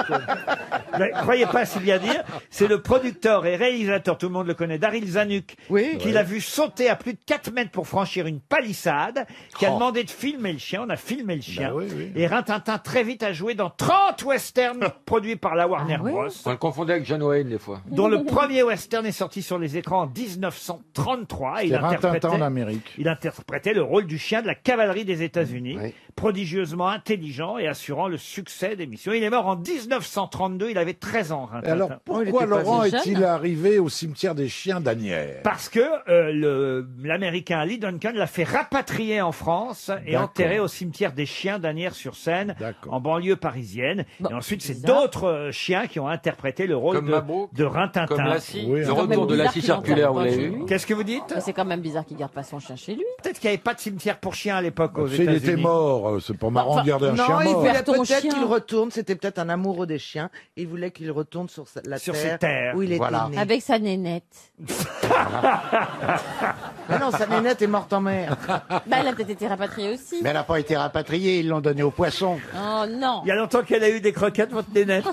Ne croyez pas si bien dire. C'est le producteur et réalisateur, tout le monde le connaît, Daryl Zanuck, Oui. qui l'a vu sauter à plus de 4 mètres pour franchir une palissade, qui a demandé de filmer le chien. On a filmé le chien. Bah oui, oui. Et Rintintin très vite a joué dans 30 westerns produits par la Warner Bros. On le confondait avec John Wayne des fois. Dont le premier western est sorti sur les écrans en 1933. C'est Rintintin en Amérique. Il interprétait le rôle du chien de la cavalerie des États-Unis, Oui. prodigieusement intelligent et assurant le succès des missions. Il est mort en 1932, il avait 13 ans, Et Rintintin. alors, il pourquoi était pas Laurent si jeune. est-il arrivé au cimetière des chiens d'Asnières? Parce que l'Américain Lee Duncan l'a fait rapatrier en France et D'accord. enterrer au cimetière des chiens d'Asnières-sur-Seine, D'accord. en banlieue parisienne. Bon, et ensuite, c'est bizarre. d'autres chiens qui ont interprété le rôle Comme de Mabrouk, de Rintintin. Comme Lassie. Oui, Le c'est quand retour même de bizarre Lassie qu'il circulaire, vous l'enterre l'avez pas vu chez lui. Qu'est-ce que vous dites? Mais c'est quand même bizarre qu'il garde pas son chien chez lui. Peut-être qu'il n'y avait pas de cimetière pour chiens à l'époque aux Tu sais, il États-Unis. était mort. C'est pas marrant de garder un Non, chien il mort. voulait Perd ton peut-être chien. qu'il retourne. C'était peut-être un amoureux des chiens. Il voulait qu'il retourne sur la Sur terre, ses terres. où il Voilà. était né. Avec sa nénette. Mais non, sa nénette est morte en mer. Bah, elle a peut-être été rapatriée aussi. Mais elle n'a pas été rapatriée, ils l'ont donnée aux poissons. Oh non. Il y a longtemps qu'elle a eu des croquettes, votre nénette.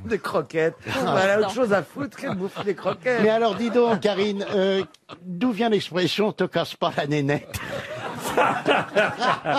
Des croquettes. Elle a autre chose à foutre que de bouffer des croquettes. Mais alors dis donc, Karine, d'où vient l'expression « te casse pas la nénette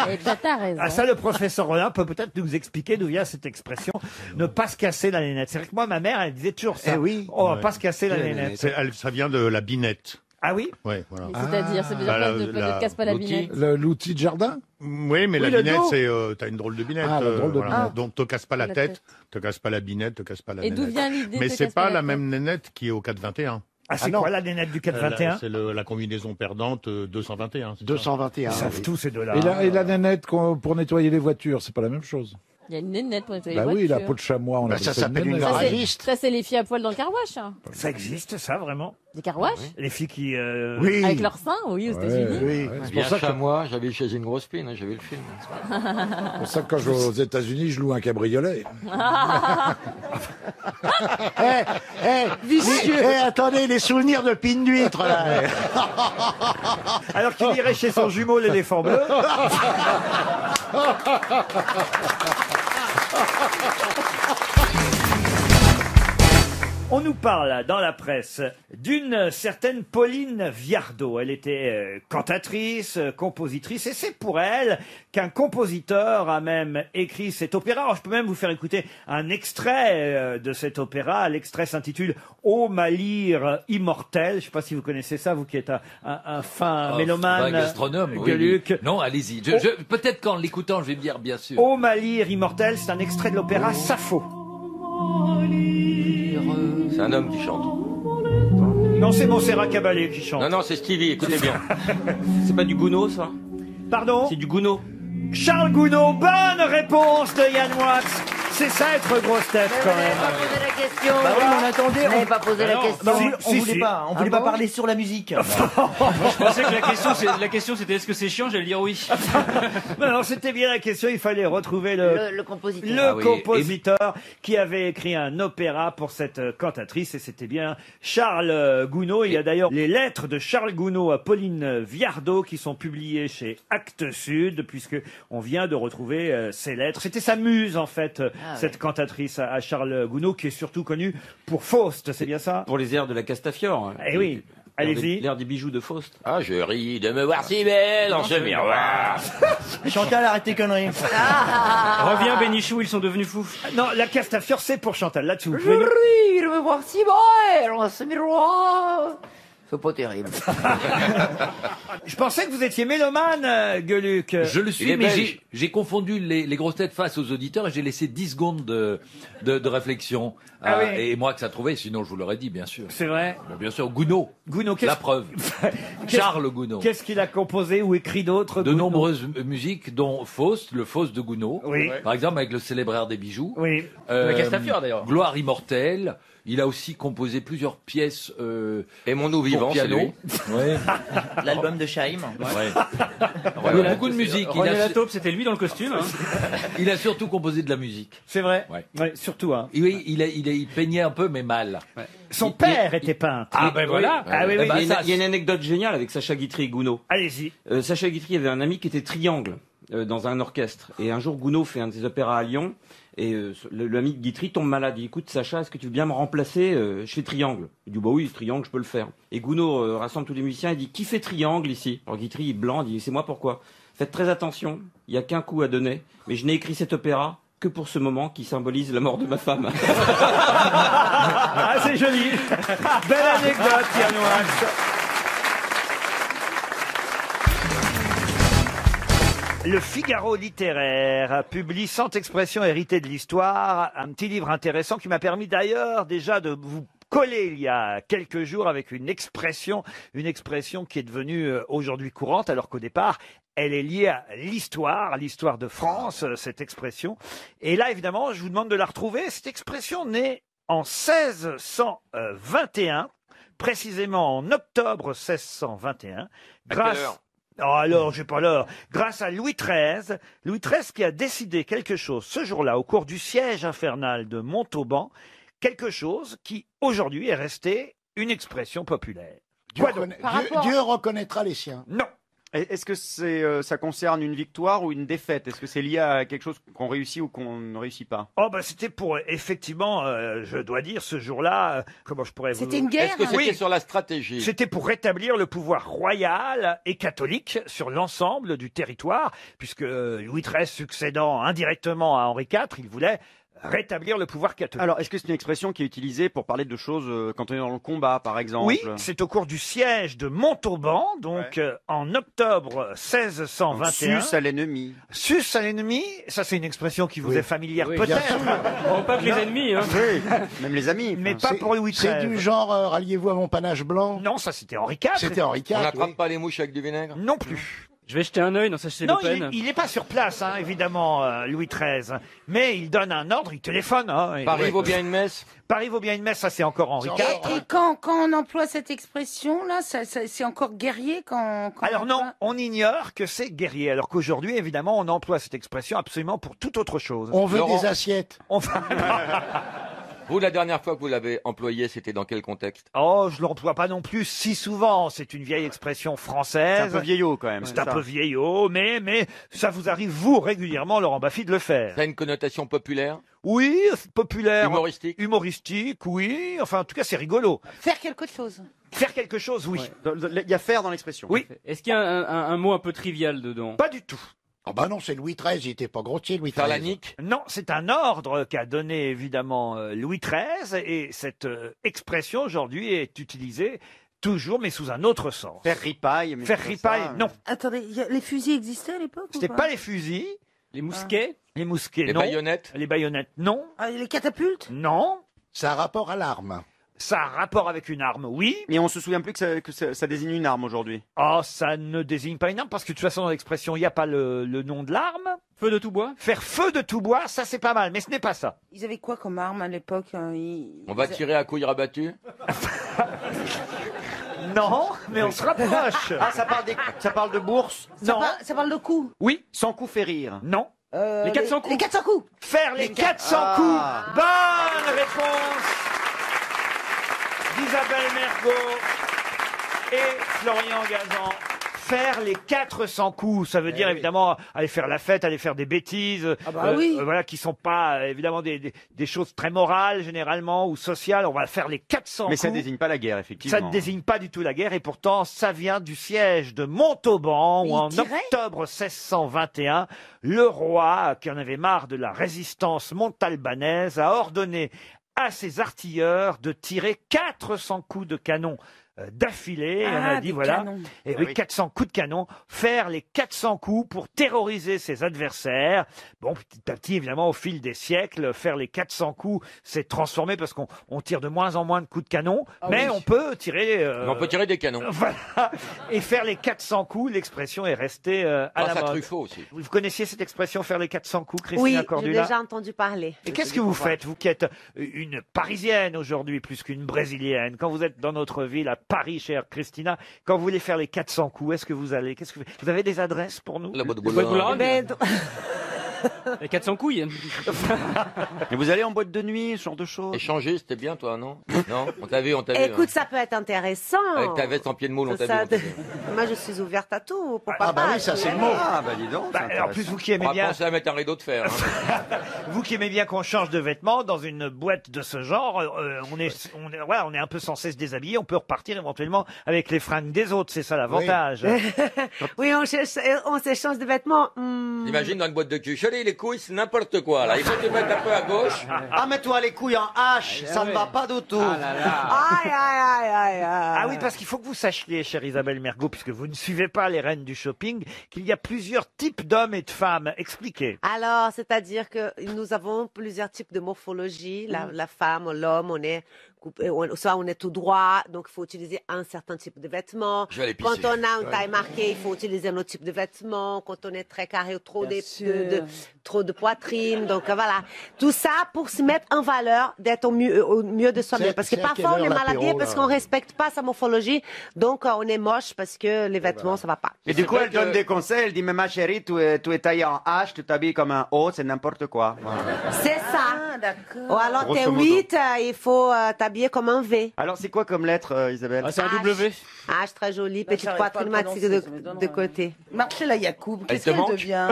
Et t'as raison. Ah, ça, le professeur Rollin peut peut-être nous expliquer d'où vient cette expression « ne pas se casser la nénette ». C'est vrai que moi, ma mère, elle disait toujours ça. Eh oui. On va pas se casser la nénette. Ça vient de la binette. Ah oui? Ouais, voilà. C'est-à-dire, ça veut dire quoi, ne te casse pas la binette. L'outil de jardin? Oui, mais Oui, la le binette, dos. t'as une drôle de binette. Ah, la drôle de voilà. binette. Donc, te casse pas la La tête, tête. te casse pas la binette, te casse pas la Et d'où nénette. vient l'idée Mais te c'est casse pas pas la la tête même nénette qui est au 421. Ah, c'est non. quoi la nénette du 421? C'est la combinaison perdante 221. c'est ça. 221. Ils savent oui. tous ces deux-là. Et la nénette pour nettoyer les voitures, c'est pas la même chose. Il y a une nénette pour nettoyer Bah les oui, voitures. la peau de chamois, on Bah, appelle ça ça s'appelle une nénette. garagiste. Ça, c'est les filles à poil dans le carouage, hein. Ça existe, ça, vraiment? Des carouages? Les filles qui... Oui. Avec leurs seins, oui, aux États-Unis. Oui. C'est Bien pour ça que chamois, j'avais chez une grosse pine, j'ai vu le film. c'est pour ça que quand je vais aux États-Unis, je loue un cabriolet. Vicieux. Attendez, les souvenirs de pine d'huître, là. Alors qu'il irait chez son jumeau, l'éléphant bleu. On nous parle dans la presse d'une certaine Pauline Viardot. Elle était cantatrice, compositrice, et c'est pour elle qu'un compositeur a même écrit cet opéra. Alors, je peux même vous faire écouter un extrait de cet opéra. L'extrait s'intitule « Ô ma lyre immortelle ». Je ne sais pas si vous connaissez ça, vous qui êtes un fin mélomane. Un gastronome, oui, Gueuluc. oui. Non, allez-y. Peut-être qu'en l'écoutant, je vais me dire, bien sûr. Ô ma lyre immortelle, c'est un extrait de l'opéra Sappho. C'est un homme qui chante. Non, c'est Montserrat Caballé qui chante. Non, non, c'est Stevie, écoutez bien. C'est pas du Gounod, ça? Pardon? C'est du Gounod. Charles Gounod, bonne réponse de Yann Moix. C'est ça être grosse tête quand Vous n'avez même. pas posé la question. Bah oui, mais on attendait. Vous n'avez pas posé la question. Bah, on Si, voulait si. pas, on voulait pas parler sur la musique. Je pensais que la question c'était est-ce que c'est chiant? J'allais dire oui. Non, c'était bien la question. Il fallait retrouver Le compositeur. le Ah oui. compositeur qui avait écrit un opéra pour cette cantatrice, et c'était bien Charles Gounod. Il y a d'ailleurs les lettres de Charles Gounod à Pauline Viardot qui sont publiées chez Actes Sud, puisque on vient de retrouver ces lettres. C'était sa muse en fait, cette cantatrice à Charles Gounod, qui est surtout connu pour Faust, c'est bien ça? Pour les airs de la Castafiore. Eh oui. Allez-y. L'air des bijoux de Faust. Ah, je ris de me voir si belle dans ce miroir. Chantal, arrête tes conneries. Reviens, Bénichou, ils sont devenus fous. Non, la Castafiore, c'est pour Chantal. Là-dessus, vous pouvez... ris de me voir si belle dans ce miroir. C'est pas terrible. Je pensais que vous étiez mélomane, Gueuluc. Je le Il suis, est mais belge. j'ai confondu les grosses têtes face aux auditeurs et j'ai laissé 10 secondes de réflexion. Ah oui. Et moi que ça trouvait, sinon je vous l'aurais dit, bien sûr. C'est vrai. Bien sûr, Gounod. Gounod, La preuve. Charles Gounod. Qu'est-ce qu'il a composé ou écrit d'autre? De Gounod nombreuses musiques, dont Faust, le Faust de Gounod. Oui. Par exemple, avec le célèbre air des bijoux. Oui. Euh, La Castafiore, d'ailleurs. Gloire immortelle. Il a aussi composé plusieurs pièces Aimons-nous pour vivants, c'est piano. lui. Ouais. L'album de Chaim. Il a beaucoup de musique. René Lataupe, c'était lui dans le costume. Hein. Il a surtout composé de la musique. C'est vrai. Ouais. Ouais, surtout. Hein. Oui, il peignait un peu, mais mal. Son père était peintre. Ah ben voilà. Ah oui, oui. Eh ben, Il y a une anecdote géniale avec Sacha Guitry et Gounod. Allez-y. Sacha Guitry avait un ami qui était triangle dans un orchestre. Et un jour, Gounod fait un de ses opéras à Lyon. Et l'ami de Guitry tombe malade. Il dit, écoute, Sacha, est-ce que tu veux bien me remplacer chez Triangle? Il dit, bah oui, Triangle, je peux le faire. Et Gounod rassemble tous les musiciens et dit, qui fait Triangle ici? Alors Guitry, il blanc, il dit, c'est moi, pourquoi? Faites très attention, il n'y a qu'un coup à donner. Mais je n'ai écrit cet opéra que pour ce moment qui symbolise la mort de ma femme. Ah, c'est joli. Belle anecdote, Yann Moix. Le Figaro littéraire publie 100 expressions héritées de l'histoire, un petit livre intéressant qui m'a permis d'ailleurs déjà de vous coller il y a quelques jours avec une expression qui est devenue aujourd'hui courante, alors qu'au départ, elle est liée à l'histoire de France, cette expression. Et là, évidemment, je vous demande de la retrouver. Cette expression née en 1621, précisément en octobre 1621, grâce... Oh alors, j'ai pas l'heure. Grâce à Louis XIII qui a décidé quelque chose ce jour-là, au cours du siège infernal de Montauban, quelque chose qui, aujourd'hui, est resté une expression populaire. Dieu reconnaîtra les siens. Non. Est-ce que ça concerne une victoire ou une défaite? Est-ce que c'est lié à quelque chose qu'on réussit ou qu'on ne réussit pas? Oh bah c'était pour effectivement, je dois dire, ce jour-là, comment je pourrais vous... C'était une guerre? Est-ce que c'était Oui. sur la stratégie? C'était pour rétablir le pouvoir royal et catholique sur l'ensemble du territoire, puisque Louis XIII succédant indirectement à Henri IV, il voulait rétablir le pouvoir catholique. Alors, est-ce que c'est une expression qui est utilisée pour parler de choses quand on est dans le combat, par exemple? Oui, c'est au cours du siège de Montauban, donc en octobre 1621. Sus à l'ennemi. Sus à l'ennemi, ça c'est une expression qui vous est familière Oui, bien peut-être. sûr. Bon, pas que les ennemis, hein. Oui, même les amis. Mais pas pour Louis XIII. C'est du genre ralliez-vous à mon panache blanc. Non, ça c'était Henri IV. C'était Henri IV. On n'attrape pas les mouches avec du vinaigre? Non plus. Je vais jeter un œil dans sa chez Non, Le Pen. il n'est pas sur place, hein, évidemment, Louis XIII. Mais il donne un ordre, il téléphone. Hein, Paris vaut bien une messe? Paris vaut bien une messe, ça c'est encore Henri IV. Et quand on emploie cette expression-là, c'est encore guerrier quand Alors on non, emploie- on ignore que c'est guerrier. Alors qu'aujourd'hui, évidemment, on emploie cette expression absolument pour toute autre chose. On veut Laurent. des assiettes. Vous, la dernière fois que vous l'avez employé, c'était dans quel contexte? Oh, je l'emploie pas non plus si souvent. C'est une vieille expression française. C'est un peu vieillot quand même. C'est un peu vieillot, mais ça vous arrive, vous, régulièrement, Laurent Baffy, de le faire. Ça a une connotation populaire? Oui, populaire. Humoristique? Humoristique, oui. Enfin, en tout cas, c'est rigolo. Faire quelque chose. Faire quelque chose, oui. Il y a faire dans l'expression. Oui. Est-ce qu'il y a un mot un peu trivial dedans? Pas du tout. Ah bah non, c'est Louis XIII, il était pas grossier, Louis XIII. Faire la nique? Non, c'est un ordre qu'a donné évidemment Louis XIII et cette expression aujourd'hui est utilisée toujours mais sous un autre sens. Faire ripaille. mais Faire c'est ripaille, ça. non. Attendez, les fusils existaient à l'époque ou C'était pas les fusils, Les mousquets? les mousquets, Les non. baïonnettes? Les baïonnettes, non. Ah, les catapultes? Non. Ça a rapport à l'arme. Ça a rapport avec une arme, oui. Mais on se souvient plus que ça désigne une arme aujourd'hui. Oh, ça ne désigne pas une arme parce que de toute façon dans l'expression il n'y a pas le nom de l'arme. Feu de tout bois? Faire feu de tout bois, ça c'est pas mal, mais ce n'est pas ça. Ils avaient quoi comme arme à l'époque On va tirer à couilles rabattues? Non, mais on se rapproche. Ah, ça parle de bourse? Non. Ça parle de coups. Oui. Sans coup fait rire. Non. Les 400 coups? Les 400 coups. Faire les 400 Ah. coups. Bonne réponse d'Isabelle Mergo et Florian Gazan. Faire les 400 coups, ça veut dire évidemment aller faire la fête, aller faire des bêtises, oui. voilà, qui sont pas évidemment des choses très morales généralement ou sociales. On va faire les 400 Mais coups. ça désigne pas la guerre, effectivement. Ça ne désigne pas du tout la guerre et pourtant ça vient du siège de Montauban où en octobre 1621, le roi, qui en avait marre de la résistance montalbanaise, a ordonné à ses artilleurs de tirer 400 coups de canon d'affilée. Et on a dit, des voilà, canons. et Ah oui, oui. 400 coups de canon, faire les 400 coups pour terroriser ses adversaires. Bon, petit à petit, évidemment, au fil des siècles, faire les 400 coups s'est transformé parce qu'on tire de moins en moins de coups de canon, mais on peut tirer... On peut tirer des canons. Voilà. Et faire les 400 coups, l'expression est restée à Grâce la à mode. Truffaut aussi. Vous connaissiez cette expression, faire les 400 coups, Christina Oui, j'ai Cordula? déjà entendu parler. Et qu'est-ce que vous faites, vous qui êtes une Parisienne aujourd'hui, plus qu'une Brésilienne, quand vous êtes dans notre ville, à Paris, chère Christina, quand vous voulez faire les 400 coups, est-ce que vous allez, vous avez des adresses pour nous? La boîte de Boîte Boulogne. Boulogne. Les 400 couilles. Mais vous allez en boîte de nuit, ce genre de choses? Échanger, c'était bien, toi, non? Non? On t'a vu, on t'a vu. Écoute, hein. ça peut être intéressant. Avec ta veste en pied de moule, on t'a vu. Ça- on t'a vu. Moi, je suis ouverte à tout. Pourquoi Ah bah pas oui, ça c'est le mot. Ah, bah dis donc. Bah, c'est alors, en plus, intéressant. vous qui On aimez va bien, penser à mettre un rideau de fer. hein. vous qui aimez bien qu'on change de vêtements dans une boîte de ce genre, on est un peu censé se déshabiller, on peut repartir éventuellement avec les fringues des autres, c'est ça l'avantage. Oui, on s'échange de vêtements. Imagine dans une boîte de cul. Chérie, les couilles, c'est n'importe quoi, là. Il faut te mettre un peu à gauche. Ah, mais toi, les couilles en hache, ça ne va pas du tout. Aïe, aïe, aïe, aïe, aïe. Ah oui, parce qu'il faut que vous sachiez, chère Isabelle Mergo, puisque vous ne suivez pas les reines du shopping, qu'il y a plusieurs types d'hommes et de femmes. Expliquez. Alors, c'est-à-dire que nous avons plusieurs types de morphologie. La femme, l'homme, on est coupé, soit on est tout droit, donc il faut utiliser un certain type de vêtements. Je vais aller Quand pisser. on a une taille marquée, il faut utiliser un autre type de vêtements. Quand on est très carré ou trop trop de poitrine, donc voilà. Tout ça pour se mettre en valeur, d'être au mieux de soi-même. Parce que c'est à quelle parfois on heure est mal habillé l'apéro, parce là qu'on respecte pas sa morphologie, donc on est moche parce que les vêtements ça va pas. Et du coup, elle donne des conseils. Elle dit, mais ma chérie, tu es taillée en H, tu t'habilles comme un O, c'est n'importe quoi. Voilà. C'est ça. D'accord. Ou alors t'es Grosso modo. 8, il faut t'habiller comme un V. Alors, c'est quoi comme lettre, Isabelle? Ah, c'est un W. H très joli, petite j'arrive pas à poitrine le matique prononcer, ça m'étonne, de côté. Marcella Yacoub, Elle qu'est-ce te qu'elle manque devient?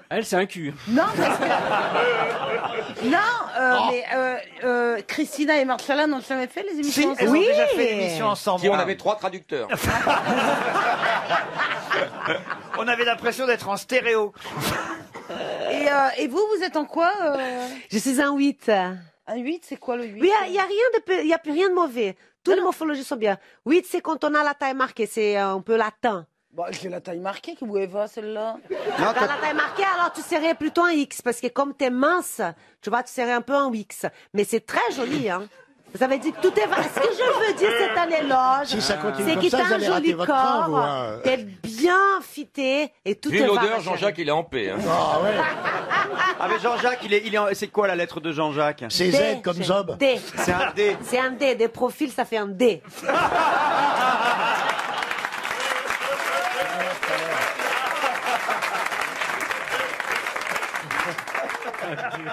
Elle, c'est un cul. Non, parce que... Non, mais Christina et Marcella n'ont jamais fait les Si, émissions elles ont ensemble. déjà fait l'émission ensemble. Si on avait 3 traducteurs. On avait l'impression d'être en stéréo. Et Et vous êtes en quoi Je suis un 8. Un 8, c'est quoi le 8? Oui, il n'y a plus rien de mauvais. Toutes les morphologies sont bien. 8, c'est quand on a la taille marquée, c'est un peu latin. Bon, j'ai la taille marquée, que vous Eva, celle-là. Quand t'as la taille marquée, alors tu serais plutôt un X, parce que comme t'es mince, tu vois, tu serais un peu un X. Mais c'est très joli, hein. Ça veut dire que tout est vrai. Ce que je veux dire, c'est un éloge. Si ça continue c'est comme que ça, t'as vous un allez rater joli votre train, vous, corps, hein. t'es bien fité, et tout Vu est vrai. l'odeur, Jean-Jacques, il est en paix. Hein. Ah ouais. Ah mais Jean-Jacques, c'est quoi la lettre de Jean-Jacques? C'est D, Z comme Zob. D. C'est un D. C'est un D. Des profils, ça fait un D. Dieu.